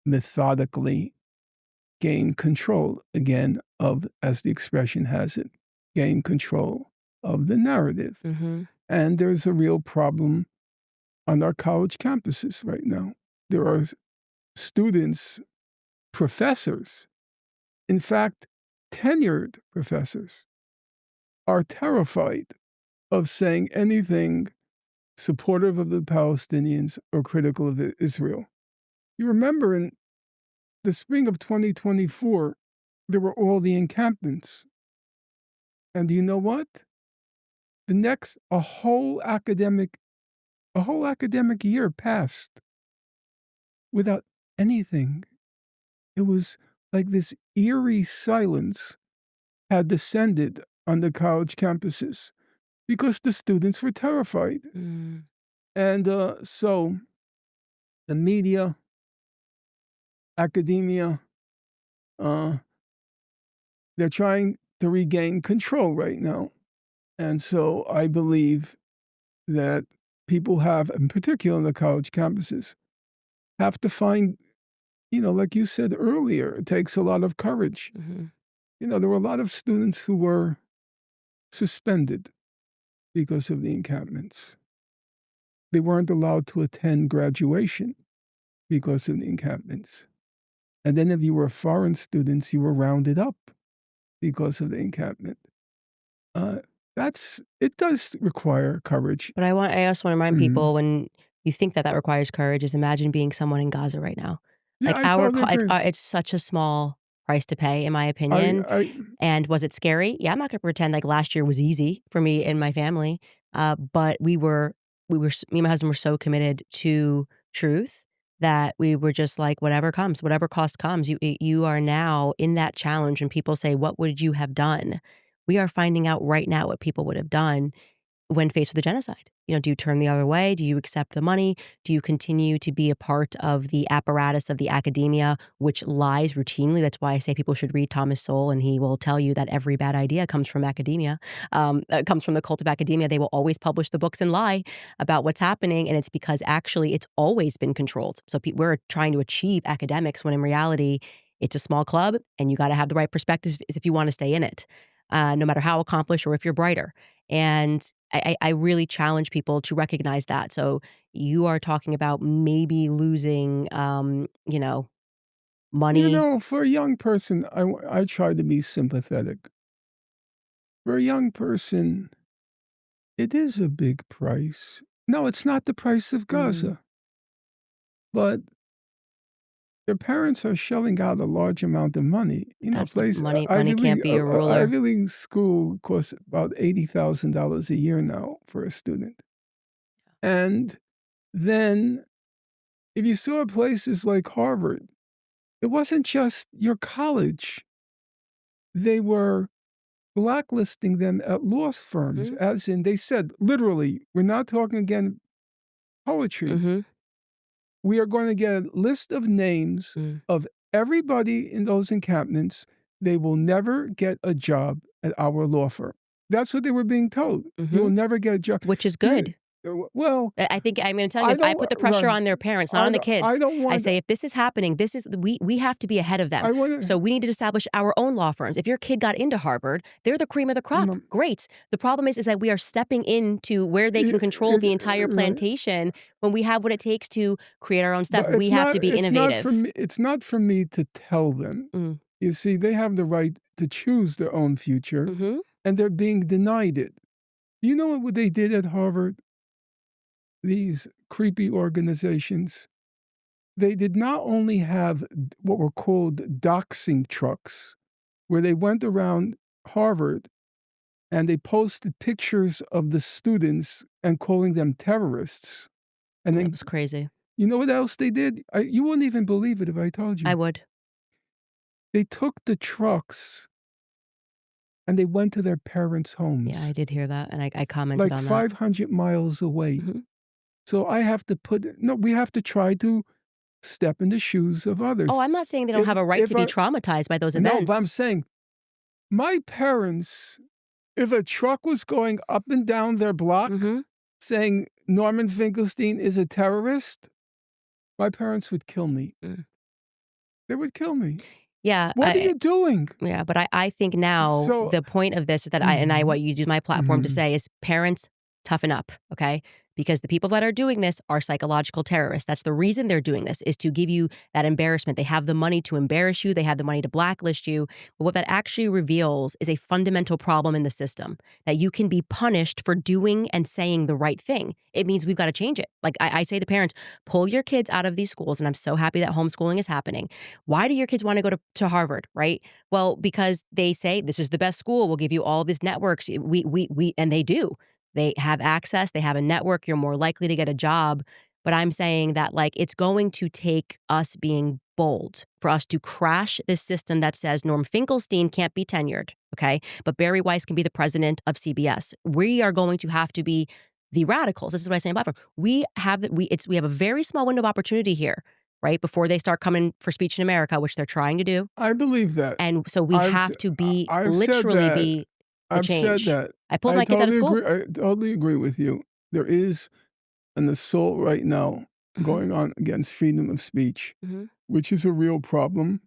methodically gain control again of, as the expression has it, gain control of the narrative. Mhm. And there's a real problem on our college campuses right now. There are students, professors, in fact, tenured professors, are terrified of saying anything supportive of the Palestinians or critical of Israel. You remember in the spring of 2024, there were all the encampments. And do you know what? The next, a whole academic year passed without anything. It was like this eerie silence had descended on the college campuses because the students were terrified. Mm. And so the media, academia, uh, they're trying to regain control right now. And so I believe that people have, in particular on the college campuses, have to find, like you said earlier, it takes a lot of courage. Mhm. there were a lot of students who were suspended because of the encampments. They weren't allowed to attend graduation because of the encampments. And then if you were foreign students, you were rounded up because of the encampment. Uh, it does require courage. But I also wanna remind Mhm. people when you think that that requires courage is imagine being someone in Gaza right now. Yeah, Like, I totally it's agree. it's such a small price to pay, in my I opinion, I and was it scary? Yeah, I'm not gonna pretend like last year was easy for me and my family, but me and my husband were so committed to truth that we were just like, "Whatever comes, whatever cost comes." You are now in that challenge, and people say, "What would you have done?" We are finding out right now what people would have done when faced with a genocide. Do you turn the other way? Do you accept the money? Do you continue to be a part of the apparatus of the academia, which lies routinely? That's why I say people should read Thomas Sowell, and he will tell you that every bad idea comes from academia. It comes from the cult of academia. They will always publish the books and lie about what's happening, and it's because actually it's always been controlled. So we're trying to achieve academics when in reality, it's a small club, and you got to have the right perspectives if you want to stay in it, no matter how accomplished or if you're brighter. And I really challenge people to recognize that. So you are talking about maybe losing, money. For a young person, I try to be sympathetic. For a young person, it is a big price. No, it's not the price of Mm, Gaza, but their parents are shelling out a large amount of money. that's the money. Money Ivy can't League, be a ruler. Ivy League school costs about $80,000 a year now for a student. And then if you saw places like Harvard, it wasn't just your college. They were blacklisting them at law firms, Mhm, as in they said, literally, we're not talking again poetry. mhm, We are going to get a list of names mm, of everybody in those encampments. They will never get a job at our law firm. That's what they were being told. You will mhm, never get a job. which is You, good. well, I think I'm gonna tell you I this, I don't, put the pressure right. on their parents, not on the I kids. don't I want, say, "If this is happening, this is we have to be ahead of them. I want So to, we need to establish our own law firms." If your kid got into Harvard, they're the cream of the crop. no, Great. The problem is that we are stepping into where they can control is, the entire right. plantation when we have what it takes to create our own stuff. But We have to be innovative. it's not for me to tell them. Mm. You see, they have the right to choose their own future, Mhm. and they're being denied it. You know what they did at Harvard? These creepy organizations. They did not only have what were called doxing trucks, where they went around Harvard and they posted pictures of the students and calling them terrorists. And It then, was crazy. you know what else they did? You wouldn't even believe it if I told I you. would. They took the trucks and they went to their parents' Yeah, I homes, did hear that, and I commented like on that. 500 miles away. Mhm. So we have to try to step in the shoes of Oh, others. I'm not saying they don't have a right to If be I traumatized by those No, but I'm events. saying my parents, if a truck was going up and down their block Mhm. saying Norman Finkelstein is a terrorist, my parents would kill me. Mm. They would kill me. Yeah, What are you doing? but I think now So, the point of this is that I mhm, what you use my platform to mhm. say is parents toughen up, okay? Because the people that are doing this are psychological terrorists. That's the reason they're doing this is to give you that embarrassment. They have the money to embarrass you. They have the money to blacklist you. But what that actually reveals is a fundamental problem in the system that you can be punished for doing and saying the right thing. It means we've got to change it. Like I say to parents, pull your kids out of these schools. And I'm so happy that homeschooling is happening. Why do your kids want to go to Harvard, right? Well, because they say this is the best school. We'll give you all these networks. And they do. They have access. They have a network. You're more likely to get a job. But I'm saying that like it's going to take us being bold for us to crash this system that says Norm Finkelstein can't be tenured, okay? But Barry Weiss can be the president of CBS. We are going to have to be the radicals. This is what I say in my platform. We have a very small window of opportunity here, right? Before they start coming for speech in America, which they're trying to do. I believe that. And so we I've s have to be I've said literally that. be the I've said change. that. I pulled my kids out of school. I totally agree with you. There is an assault right now Mhm, going on against freedom of speech, mhm. which is a real problem.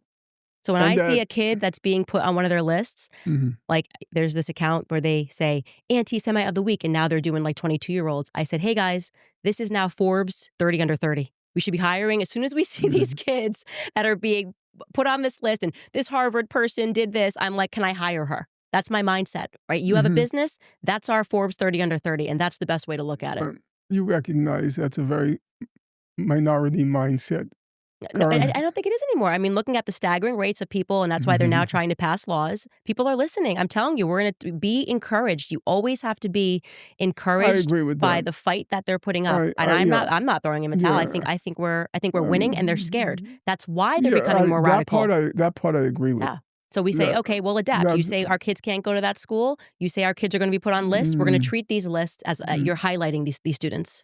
So when And I see that a kid that's being put on one of their lists, mhm, like there's this account where they say anti-Semite of the week, and now they're doing like 22-year-olds. I said, hey guys, this is now Forbes 30 under 30. We should be hiring as soon as we see these mhm, kids that are being put on this list and this Harvard person did this. I'm like, can I hire her? That's my mindset, right? You have a mhm. business, that's our Forbes 30 under 30, and that's the best way to look at it. You recognize that's a very minority mindset. No, I Current I don't think it is anymore. I mean, looking at the staggering rates of people, and that's why they're now Mhm. trying to pass laws, people are listening. I'm telling you, we're gonna be encouraged. You always have to be I encouraged agree with by that. the fight that they're putting up. And Yeah, I'm not throwing in a towel. yeah. I think we're winning and they're scared. That's why they're Yeah, becoming more radical. that part I agree with. Yeah. So we say, That okay, we'll adapt. You that's say our kids can't go to that school. You say our kids are going to be put on lists. We're going to mm, treat these lists as mm, you're highlighting these students.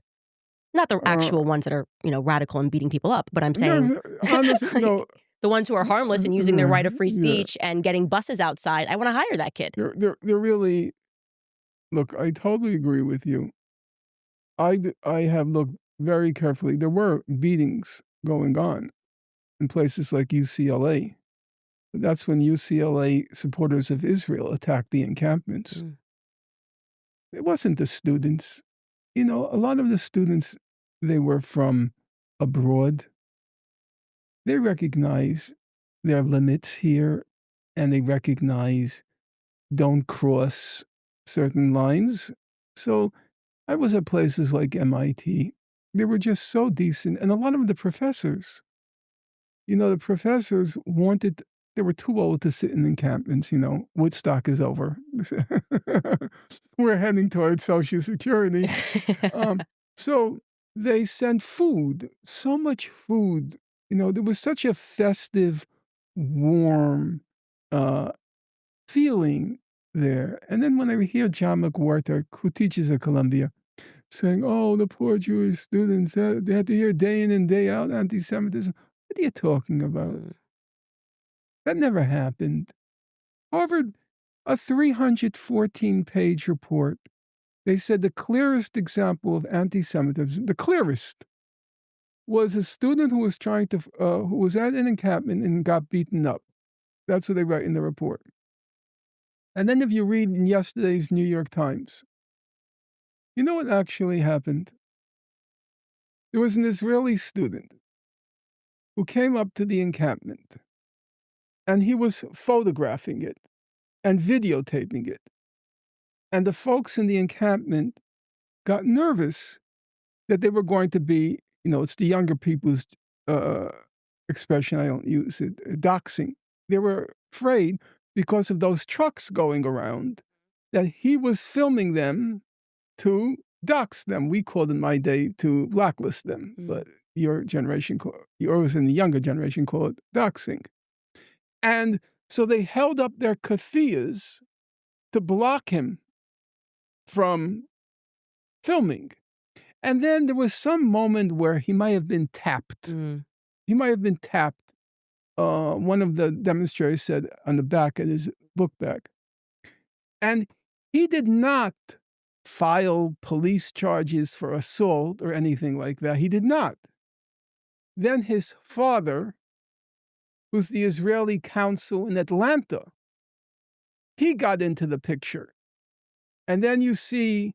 Not the uh, actual ones that are, radical and beating people up, but I'm there's saying honestly, no, like the ones who are harmless and using their right of free yeah, speech and getting buses outside. I wanna hire that kid. they're really look, I totally agree with you. I have looked very carefully. There were beatings going on in places like UCLA. That's when UCLA supporters of Israel attacked the encampments. Mm, It wasn't the students. You know, a lot of the students, they were from abroad. They recognize their limits here, and they recognize don't cross certain lines. So I was at places like MIT. They were just so decent. And a lot of the professors, the professors wanted, they were too old to sit in encampments. Woodstock is over. We're heading towards Social Security. Um, so they sent food, so much food. There was such a festive, warm uh, feeling there. And then when I hear John McWhorter, who teaches at Columbia, saying, oh, the poor Jewish students, they had to hear day in and day out anti-Semitism. What are you talking about? mm, That never happened. Harvard, a 314-page report, they said the clearest example of anti-Semitism, the clearest, was a student who was at an encampment and got beaten up. That's what they write in the report. And then if you read in yesterday's New York Times, you know what actually happened? There was an Israeli student who came up to the encampment and he was photographing it and videotaping it. And the folks in the encampment got nervous that they were going to be, it's the younger people's uh, expression, I don't use it, doxing. They were afraid because of those trucks going around that he was filming them to dox them. We called in my day to blacklist them, mm. but your generation, yours and the younger generation call it doxing. And so they held up their keffiyehs to block him from filming. And then there was some moment where he might have been tapped. Mm. He might have been tapped. One of the demonstrators said on the back of his book bag. And he did not file police charges for assault or anything like that. He did not. Then his father, who's the Israeli consul in Atlanta, he got into the picture. And then you see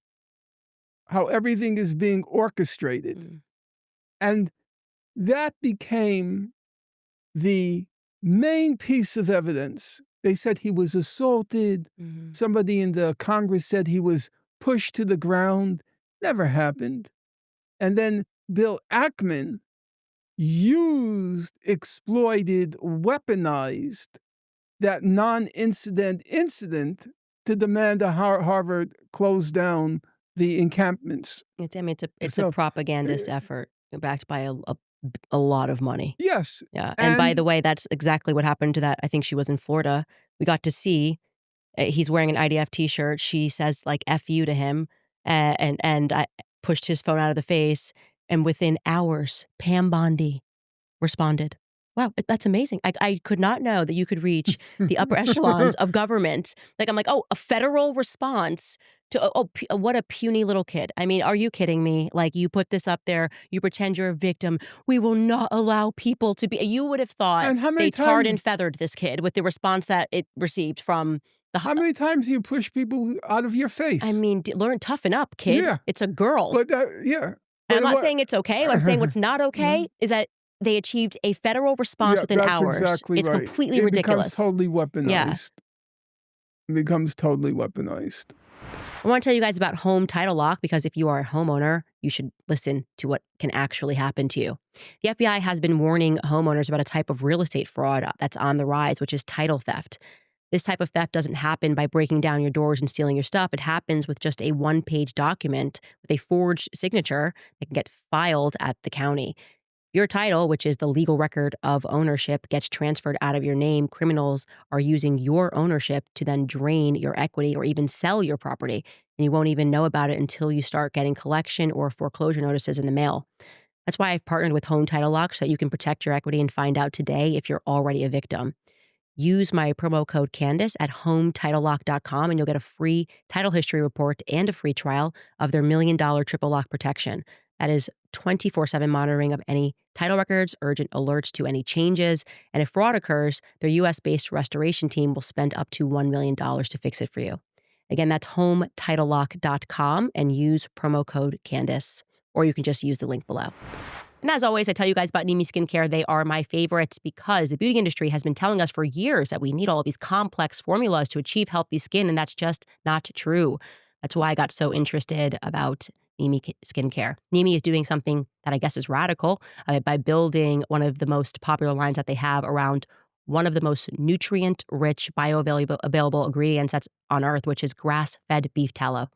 how everything is being orchestrated. Mm. And that became the main piece of evidence. They said he was assaulted. Mhm. Somebody in the Congress said he was pushed to the ground. Never happened. And then Bill Ackman exploited, weaponized that incident to demand that Harvard close down the encampments. It's a So, propagandist effort backed by a lot of money. yes, Yeah, and by and the way, that's exactly what happened to that. I think she was in Florida. We got to see he's wearing an IDF T-shirt. She says like "F you" to him, and I pushed his phone out of the face. And within hours, Pam Bondi responded. Wow, that's amazing. I could not know that you could reach the upper echelons of government. Like, I'm like, "Oh, a federal response to what a puny little kid." I mean, are you kidding me? Like, you put this up there, you pretend you're a victim. "We will not allow people to be." You would have thought And they tarred and feathered this kid with the response that it received from the how many times do you push people out of your I face? mean, toughen up, kid. Yeah, It's a girl. but, yeah, And I'm but not what saying it's okay. I'm saying what's not okay Mhm. is that they achieved a federal response Yeah, within that's hours. exactly It's right. completely It becomes ridiculous. totally Yeah. weaponized. It becomes totally weaponized. I want to tell you guys about home title lock because if you are a homeowner, you should listen to what can actually happen to you. The FBI has been warning homeowners about a type of real estate fraud that's on the rise, which is title theft. This type of theft doesn't happen by breaking down your doors and stealing your stuff. It happens with just a one-page document with a forged signature that can get filed at the county. Your title, which is the legal record of ownership, gets transferred out of your name. Criminals are using your ownership to then drain your equity or even sell your property. And you won't even know about it until you start getting collection or foreclosure notices in the mail. That's why I've partnered with Home Title Lock so that you can protect your equity and find out today if you're already a victim. Use my promo code Candace at hometitlelock.com and you'll get a free title history report and a free trial of their $1 million triple lock protection. That is 24/7 monitoring of any title records, urgent alerts to any changes, and if fraud occurs, their US-based restoration team will spend up to $1 million to fix it for you. Again, that's hometitlelock.com and use promo code Candace, or you can just use the link below. And as always, I tell you guys about Nimi Skincare. They are my favorites because the beauty industry has been telling us for years that we need all of these complex formulas to achieve healthy skin, and that's just not true. That's why I got so interested about Nimi Skincare. Nimi is doing something that I guess is radical by building one of the most popular lines that they have around one of the most nutrient-rich, bioavailable ingredients that's on Earth, which is grass-fed beef tallow.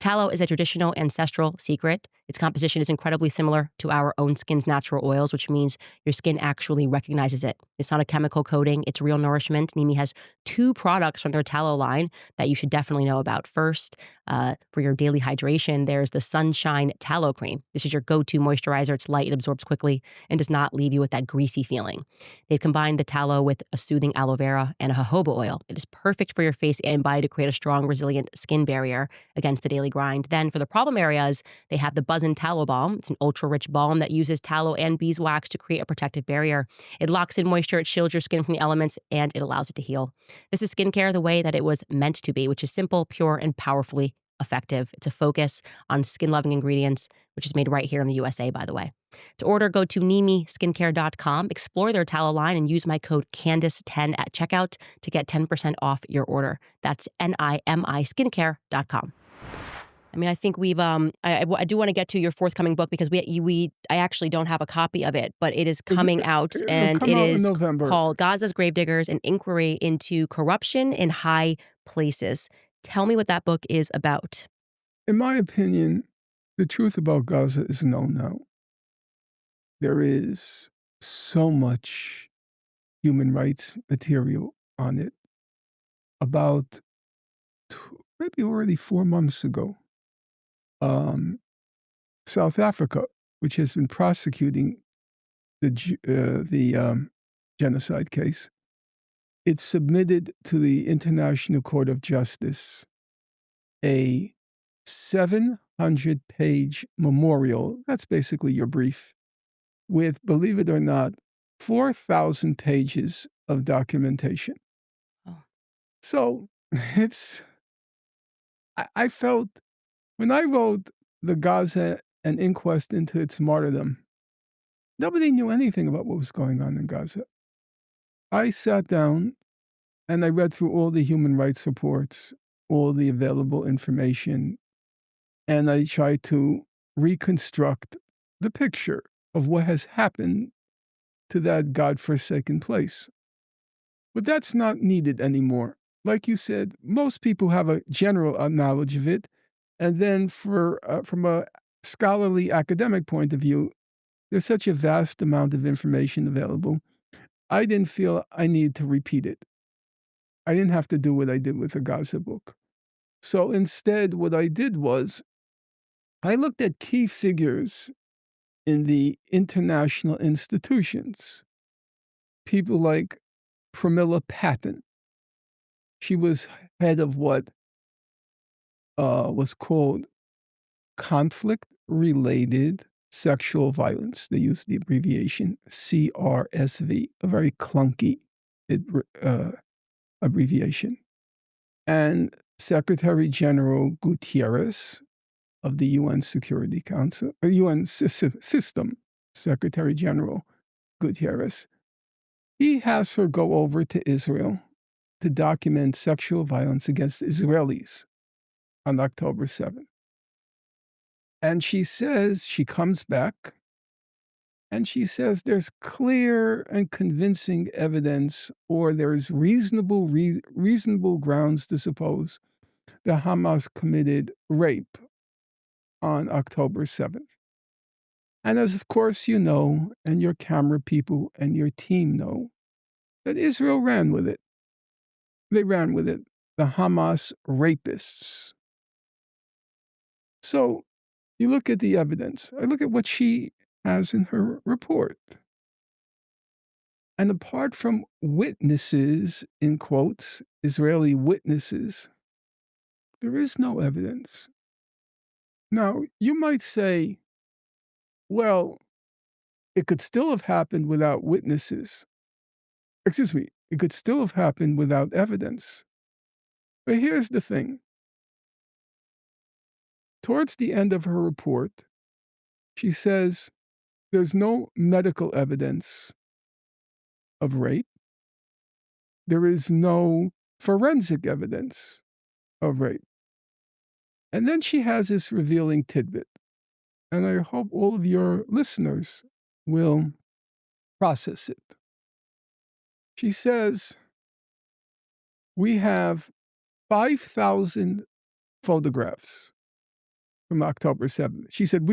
Tallow is a traditional ancestral secret. Its composition is incredibly similar to our own skin's natural oils, which means your skin actually recognizes it. It's not a chemical coating, it's real nourishment. Nimi has 2 products from their tallow line that you should definitely know about. First, for your daily hydration, there's the Sunshine Tallow Cream. This is your go-to moisturizer. It's light, it absorbs quickly, and does not leave you with that greasy feeling. They've combined the tallow with a soothing aloe vera and a jojoba oil. It is perfect for your face and body to create a strong, resilient skin barrier against the daily grind. Then for the problem areas, they have the Buzzin' Tallow Balm. It's an ultra-rich balm that uses tallow and beeswax to create a protective barrier. It locks in moisture, it shields your skin from the elements, and it allows it to heal. This is skincare the way that it was meant to be, which is simple, pure, and powerfully effective. It's a focus on skin-loving ingredients, which is made right here in the USA, by the way. To order, go to nimiskincare.com, explore their tallow line, and use my code Candace10 at checkout to get 10% off your order. That's NIMI skincare.com. I mean, I think we've. I do want to get to your forthcoming book because I actually don't have a copy of it, but it is coming out, It'll and come it out in is November. called Gaza's Gravediggers: An Inquiry into Corruption in High Places. Tell me what that book is about. In my opinion, the truth about Gaza is known now. There is so much human rights material on it. About maybe already 4 months ago, um, South Africa, which has been prosecuting the genocide case, it submitted to the International Court of Justice a 700-page memorial. That's basically your brief with, believe it or not, 4,000 pages of documentation. Oh. So it's, I felt when I wrote the Gaza An Inquest into Its Martyrdom, nobody knew anything about what was going on in Gaza. I sat down and I read through all the human rights reports, all the available information, and I tried to reconstruct the picture of what has happened to that godforsaken place. But that's not needed anymore. Like you said, most people have a general knowledge of it, and then from a scholarly academic point of view, there's such a vast amount of information available. I didn't feel I needed to repeat it. I didn't have to do what I did with the Gaza book. So instead, what I did was I looked at key figures in the international institutions people like Pramila Patten. She was head of what was called conflict-related sexual violence. They used the abbreviation CRSV, a very clunky abbreviation. And Secretary General Gutierrez of the UN Security Council, UN system, Secretary General Gutierrez, he has her go over to Israel to document sexual violence against Israelis on October 7th. And she says, she comes back, and she says there's clear and convincing evidence, or there's reasonable grounds to suppose that Hamas committed rape on October 7th. And as of course you know, and your camera people and your team know, that Israel ran with it. They ran with it. The Hamas rapists. So you look at the evidence. I look at what she has in her report. And apart from witnesses, in quotes, Israeli witnesses, there is no evidence. Now, you might say, well, it could still have happened without witnesses. Excuse me, it could still have happened without evidence. But here's the thing. Towards the end of her report, she says there's no medical evidence of rape. There is no forensic evidence of rape. And then she has this revealing tidbit. And I hope all of your listeners will process it. She says, we have 5,000 photographs from October 7th. She said,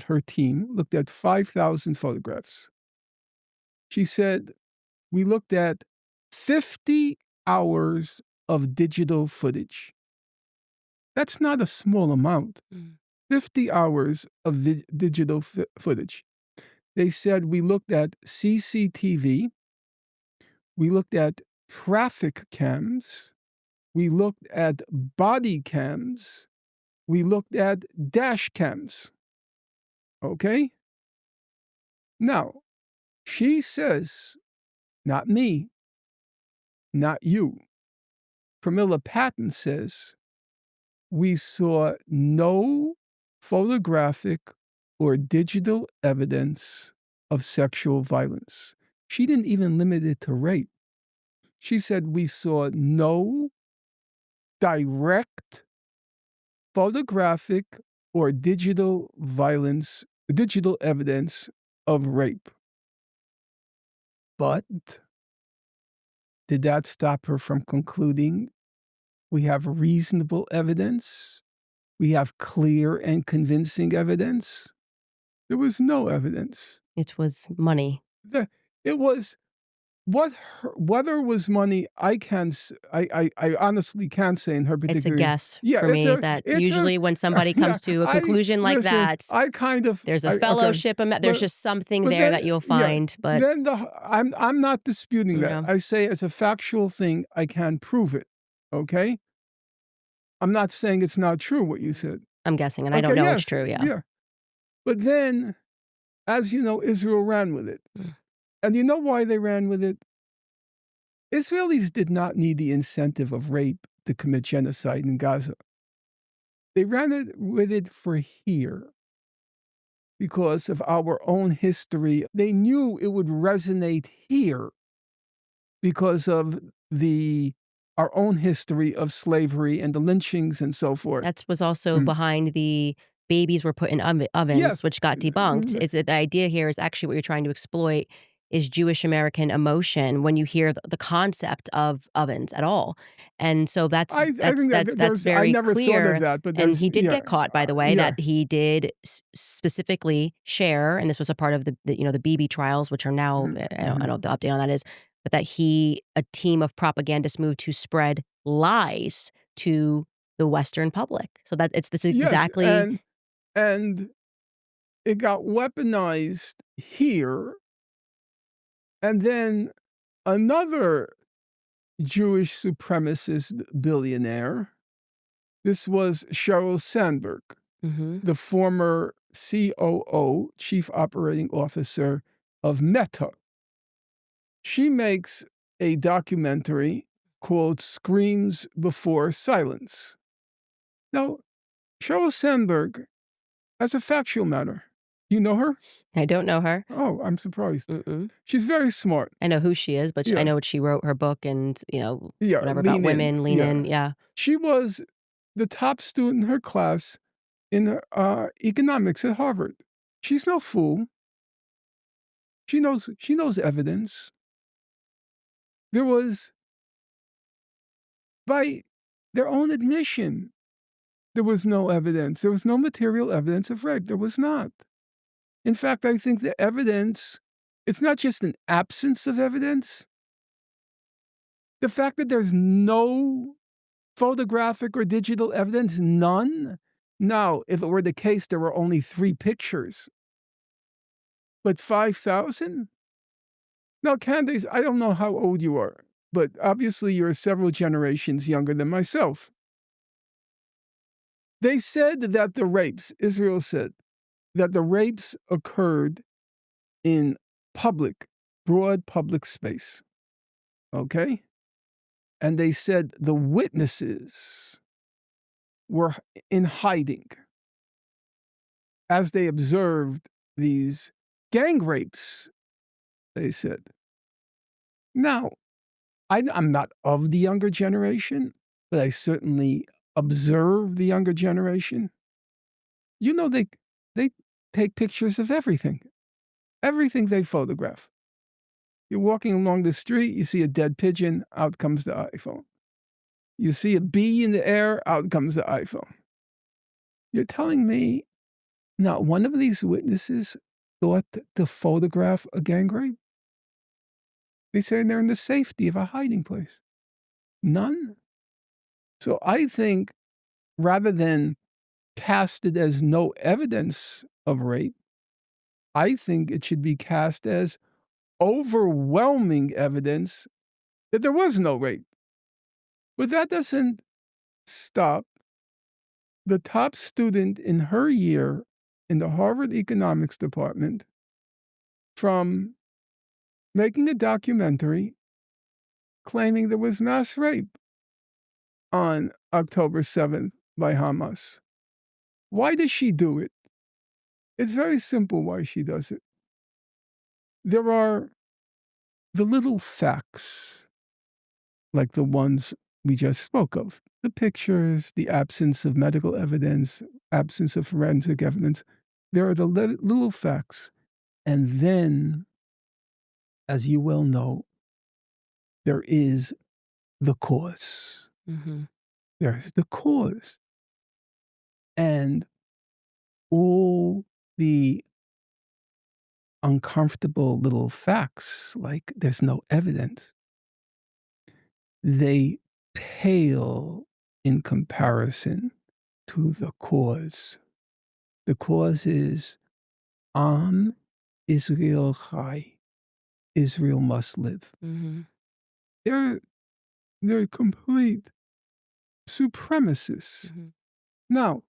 her team looked at 5,000 photographs. She said, we looked at 50 hours of digital footage. That's not a small amount. 50 hours of digital footage. They said we looked at CCTV, we looked at traffic cams, we looked at body cams, we looked at dash cams. Okay? Now, she says, not me, not you. Pramila Patten says, we saw no photographic or digital evidence of sexual violence. She didn't even limit it to rape. She said we saw no direct photographic or digital evidence of rape. But did that stop her from concluding we have reasonable evidence? We have clear and convincing evidence? There was no evidence. It was money. It was whether it was money. I honestly can't say in her particular. It's a guess Yeah, for me that usually when somebody comes to a conclusion like that, there's a fellowship. There's just something there that you'll find. But then I'm not disputing that. I say as a factual thing, I can prove it. Okay. I'm not saying it's not true what you said. I'm guessing, and I don't know it's true. Yeah. But then, as you know, Israel ran with it. And you know why they ran with it? Israelis did not need the incentive of rape to commit genocide in Gaza. They ran with it for here because of our own history. They knew it would resonate here because of our own history of slavery and the lynchings and so forth. That was also behind the babies were put in ovens, which got debunked. The idea here is actually what you're trying to exploit is Jewish American emotion when you hear the concept of ovens at all. And so that's very I never clear. Thought of that, but and he did get caught, by the way, that he did specifically share, and this was a part of the BB trials, which are now, I don't know what the update on that is, but that a team of propagandists moved to spread lies to the Western public. So this is exactly. And it got weaponized here. And then Another Jewish supremacist billionaire, this was Sheryl Sandberg, Mhm. the former COO, Chief Operating Officer of Meta. She makes a documentary called Screams Before Silence. Now, Sheryl Sandberg, as a factual matter, you know her? I don't know her. Oh, I'm surprised. Mm-mm. She's very smart. I know who she is, but I Yeah. know what she wrote, her book and, Yeah, whatever about Lean In. women, Lean In, Yeah. yeah. She was the top student in her class in economics at Harvard. She's no fool. She knows evidence. There was, by their own admission, there was no evidence. There was no material evidence of rape. There was not. In fact, I think the evidence, it's not just an absence of evidence. The fact that there's no photographic or digital evidence, none. Now, if it were the case, there were only 3 pictures. But 5,000? Now, Candace, I don't know how old you are, but obviously you're several generations younger than myself. They said that the rapes, Israel said, that the rapes occurred in broad public space. Okay? And they said the witnesses were in hiding as they observed these gang rapes, they said. Now, I'm not of the younger generation, but I certainly observe the younger generation. You know, they take pictures of everything they photograph. You're walking along the street, you see a dead pigeon, out comes the iPhone. You see a bee in the air, out comes the iPhone. You're telling me not one of these witnesses thought to photograph a gang rape? They say they're in the safety of a hiding place. None. So I think rather than cast it as no evidence of rape, I think it should be cast as overwhelming evidence that there was no rape. But that doesn't stop the top student in her year in the Harvard Economics Department from making a documentary claiming there was mass rape on October 7th by Hamas. Why does she do it? It's very simple why she does it. There are the little facts, like the ones we just spoke of, the pictures, the absence of medical evidence, absence of forensic evidence. There are the little facts. And then, as you well know, there is the cause. Mm-hmm. There's the cause. And all the uncomfortable little facts, like there's no evidence, they pale in comparison to the cause. The cause is Am Israel Chai. Israel must live. Mm-hmm. They're complete supremacists. Mm-hmm. Now,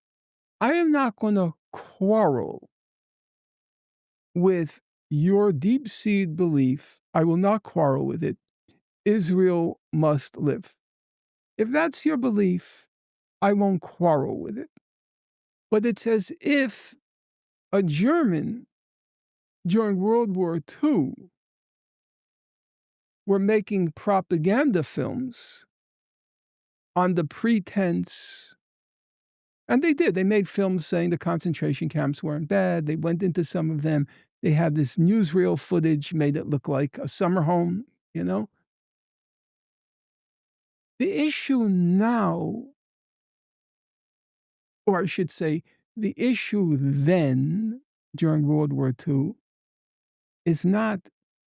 I am not going to quarrel with your deep-seated belief. I will not quarrel with it. Israel must live. If that's your belief, I won't quarrel with it. But it's as if a German during World War II were making propaganda films on the pretense, and they did. They made films saying the concentration camps weren't bad. They went into some of them. They had this newsreel footage, made it look like a summer home, you know? The issue now, or I should say, the issue then, during World War II, is not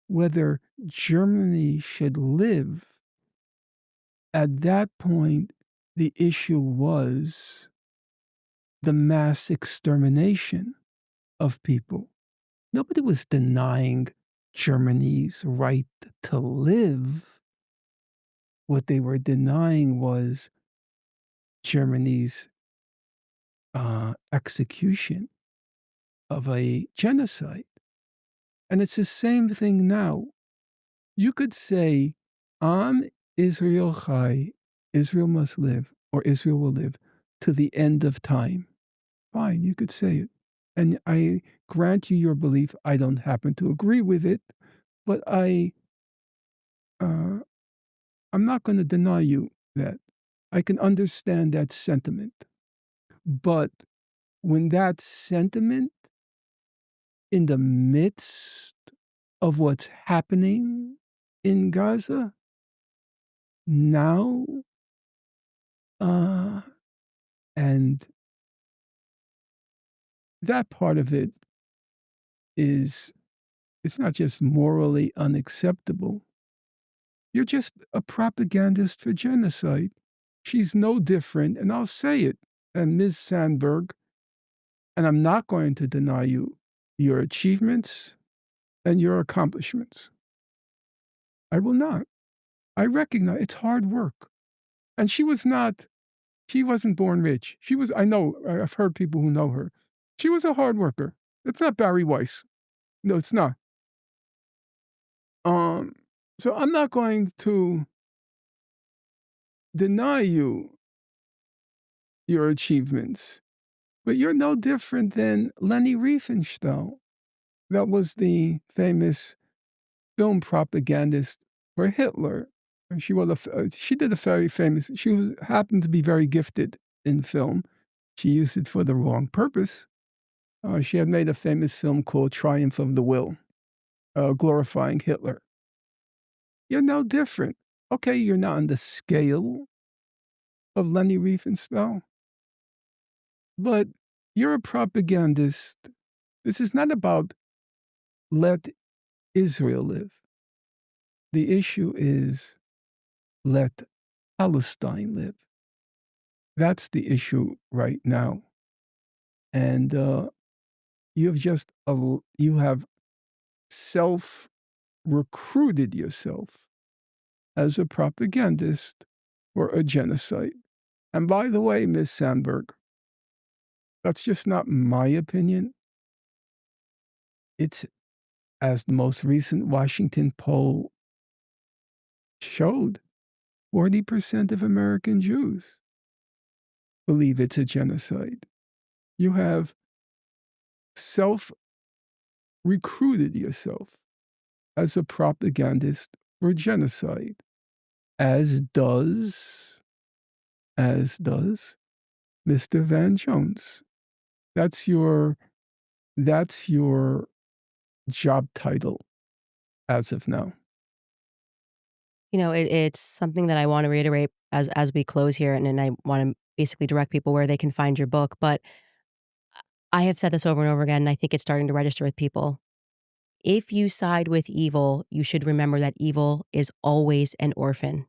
whether Germany should live. At that point, the issue was the mass extermination of people. Nobody was denying Germany's right to live. What they were denying was Germany's execution of a genocide. And it's the same thing now. You could say, Am Israel Chai, Israel must live, or Israel will live, to the end of time. Fine, you could say it. And I grant you your belief. I don't happen to agree with it, but uh, I'm not going to deny you that. I can understand that sentiment. But when that sentiment, in the midst of what's happening in Gaza now, uh, and that part of it is, it's not just morally unacceptable. You're just a propagandist for genocide. She's no different, and I'll say it, and Ms. Sandberg, and I'm not going to deny you your achievements and your accomplishments. I will not. I recognize it's hard work. And she wasn't born rich. I know, I've heard people who know her. She was a hard worker. It's not Barry Weiss. No, it's not. Um, so I'm not going to deny you your achievements, but you're no different than Leni Riefenstahl. That was the famous film propagandist for Hitler. And she did a very famous, happened to be very gifted in film. She used it for the wrong purpose. She had made a famous film called Triumph of the Will, glorifying Hitler. You're no different. Okay, you're not on the scale of Leni Riefenstahl, but you're a propagandist. This is not about let Israel live. The issue is let Palestine live. That's the issue right now. And you have self-recruited yourself as a propagandist for a genocide. And by the way, Ms. Sandberg, that's just not my opinion. It's, as the most recent Washington poll showed, 40% of American Jews believe it's a genocide. You have self-recruited yourself as a propagandist for genocide, as does Mr. Van Jones. That's your job title as of now. You know, it's something that I want to reiterate as we close here, and I want to basically direct people where they can find your book. But I have said this over and over again, and I think it's starting to register with people. If you side with evil, you should remember that evil is always an orphan.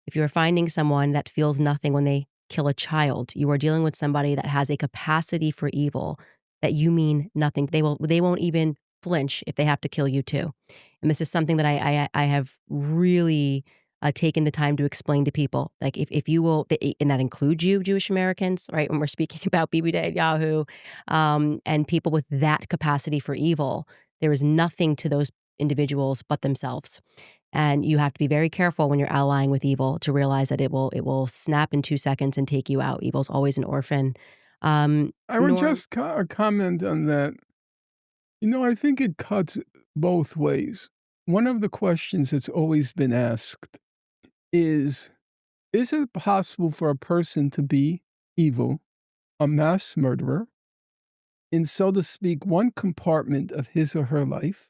If you're finding someone that feels nothing when they kill a child, you are dealing with somebody that has a capacity for evil that you mean nothing. They won't even flinch if they have to kill you too. And this is something that I have really taken the time to explain to people. Like if you will, and that includes you, Jewish Americans, right? When we're speaking about Bibi Netanyahu, and people with that capacity for evil, there is nothing to those individuals but themselves. And you have to be very careful when you're allying with evil to realize that it will snap in 2 seconds and take you out. Evil's always an orphan. I would Norm, just comment on that. I think it cuts both ways. One of the questions that's always been asked is it possible for a person to be evil, a mass murderer, in, so to speak, one compartment of his or her life,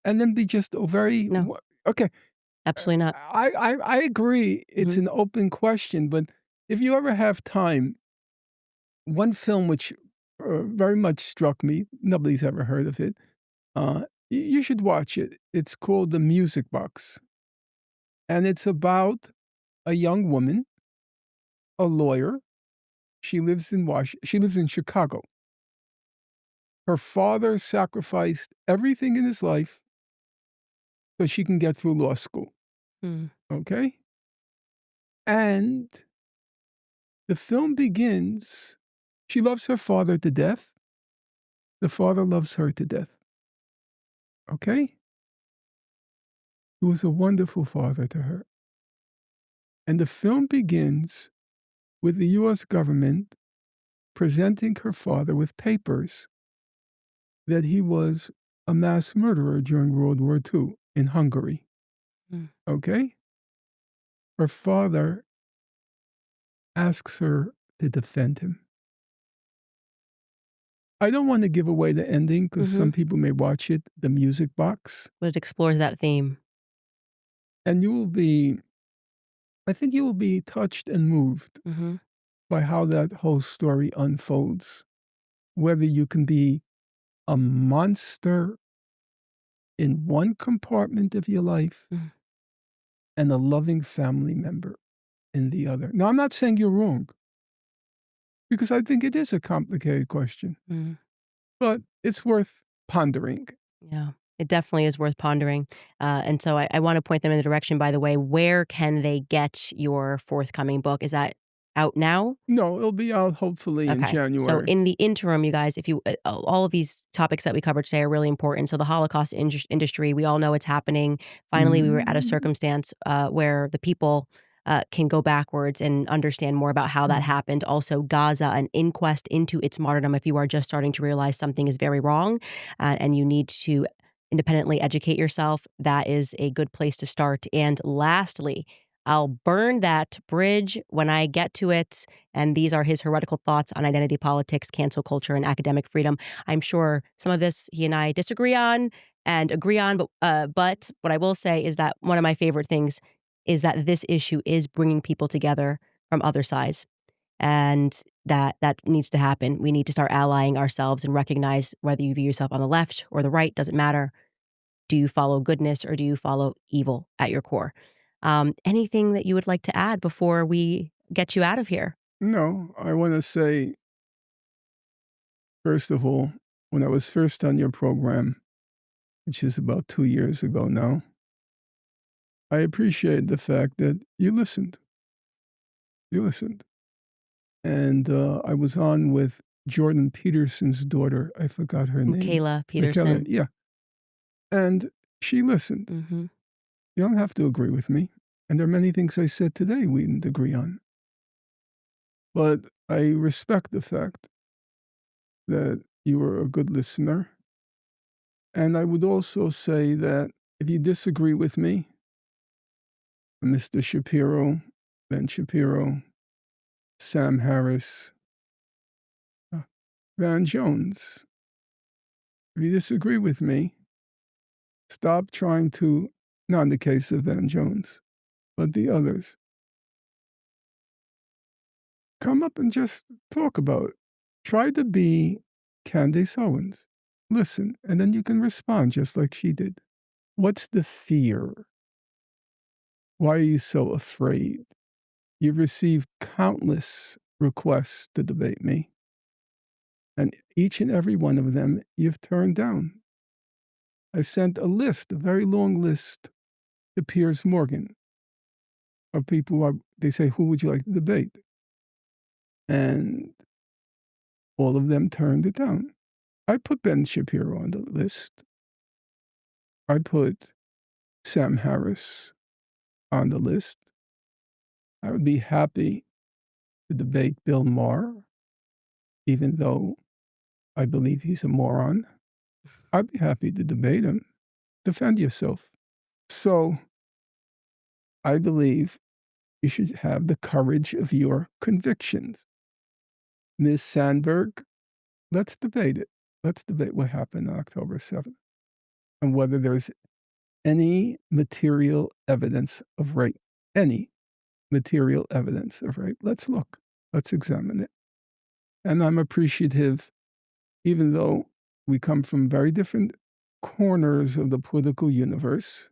and then be just a very, no, okay, absolutely not. I agree it's Mhm. an open question, but if you ever have time, one film which very much struck me, nobody's ever heard of it, you should watch it. It's called The Music Box. And it's about a young woman, a lawyer. She lives in Chicago. Her father sacrificed everything in his life so she can get through law school. Mm. Okay? And the film begins. She loves her father to death. The father loves her to death. Okay? He was a wonderful father to her. And the film begins with the U.S. government presenting her father with papers that he was a mass murderer during World War II in Hungary. Mm. Okay? Her father asks her to defend him. I don't want to give away the ending because Mhm. some people may watch it, the music box, But it explores that theme. and I think you will be touched and moved Mhm. by how that whole story unfolds. Whether you can be a monster in one compartment of your life Mm. and a loving family member in the other. Now, I'm not saying you're wrong, because I think it is a complicated question, Mm. but it's worth pondering. Yeah. It definitely is worth pondering. And so I want to point them in the direction, by the way, where can they get your forthcoming book? Is that out now? No, it'll be out hopefully in Okay. So January. in the interim, you guys, if you all of these topics that we covered today are really important. So the Holocaust industry, we all know it's happening. Finally, we were at a Mm. circumstance where the people can go backwards and understand more about how that happened. Also, Gaza, an inquest into its martyrdom. If you are just starting to realize something is very wrong, and you need to independently educate yourself, that is a good place to start. And lastly, I'll burn that bridge when I get to it. And these are his heretical thoughts on identity politics, cancel culture, and academic freedom. I'm sure some of this he and I disagree on and agree on, but what I will say is that one of my favorite things is that this issue is bringing people together from other sides, and that needs to happen. We need to start allying ourselves and recognize whether you view yourself on the left or the right, doesn't matter. Do you follow goodness or do you follow evil at your core? Anything that you would like to add before we get you out of here? No, I want to say, first of all, when I was first on your program, which is about 2 years ago now, I appreciate the fact that you listened. You listened. And I was on with Jordan Peterson's daughter. I forgot her name. Michaela Michaela, Peterson. yeah. And she listened. Mhm. You don't have to agree with me. And there are many things I said today we didn't agree on. But I respect the fact that you were a good listener. And I would also say that if you disagree with me, Mr. Shapiro, Ben Shapiro, Sam Harris, uh, Van Jones, if you disagree with me, stop trying to, not in the case of Van Jones, but the others, come up and just talk about it. Try to be Candace Owens. Listen, and then you can respond just like she did. What's the fear? Why are you so afraid? You've received countless requests to debate me, and each and every one of them you've turned down. I sent a list, a very long list, to Piers Morgan of people they say, who would you like to debate? And all of them turned it down. I put Ben Shapiro on the list. I put Sam Harris on the list. I would be happy to debate Bill Maher, even though I believe he's a moron. I'd be happy to debate him. Defend yourself. So I believe you should have the courage of your convictions. Ms. Sandberg, let's debate it. Let's debate what happened on October 7th and whether there's any material evidence of rape. Any material evidence of rape. Let's look. Let's examine it. And I'm appreciative, even though we come from very different corners of the political universe,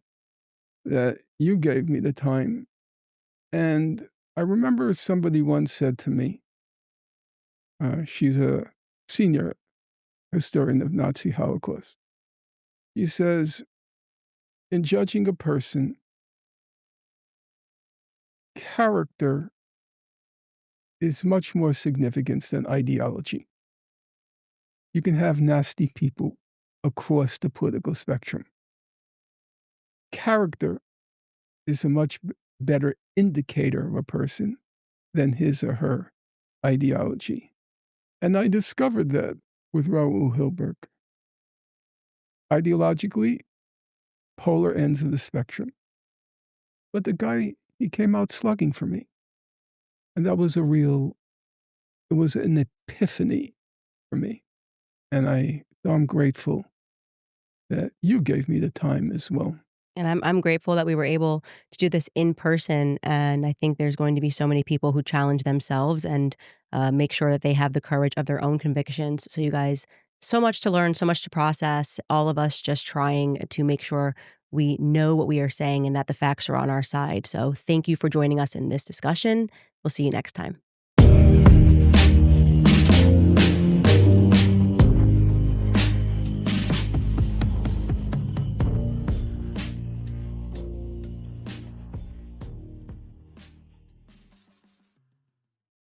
that you gave me the time. And I remember somebody once said to me, she's a senior historian of Nazi Holocaust. He says, in judging a person, character is much more significant than ideology. You can have nasty people across the political spectrum. Character is a much better indicator of a person than his or her ideology. And I discovered that with Raoul Hilberg. Ideologically, polar ends of the spectrum. But the guy, he came out slugging for me. And that was it was an epiphany for me. And I'm grateful that you gave me the time as well. And I'm grateful that we were able to do this in person, and I think there's going to be so many people who challenge themselves and, make sure that they have the courage of their own convictions. So you guys, so much to learn, so much to process, all of us just trying to make sure we know what we are saying and that the facts are on our side. So thank you for joining us in this discussion. We'll see you next time.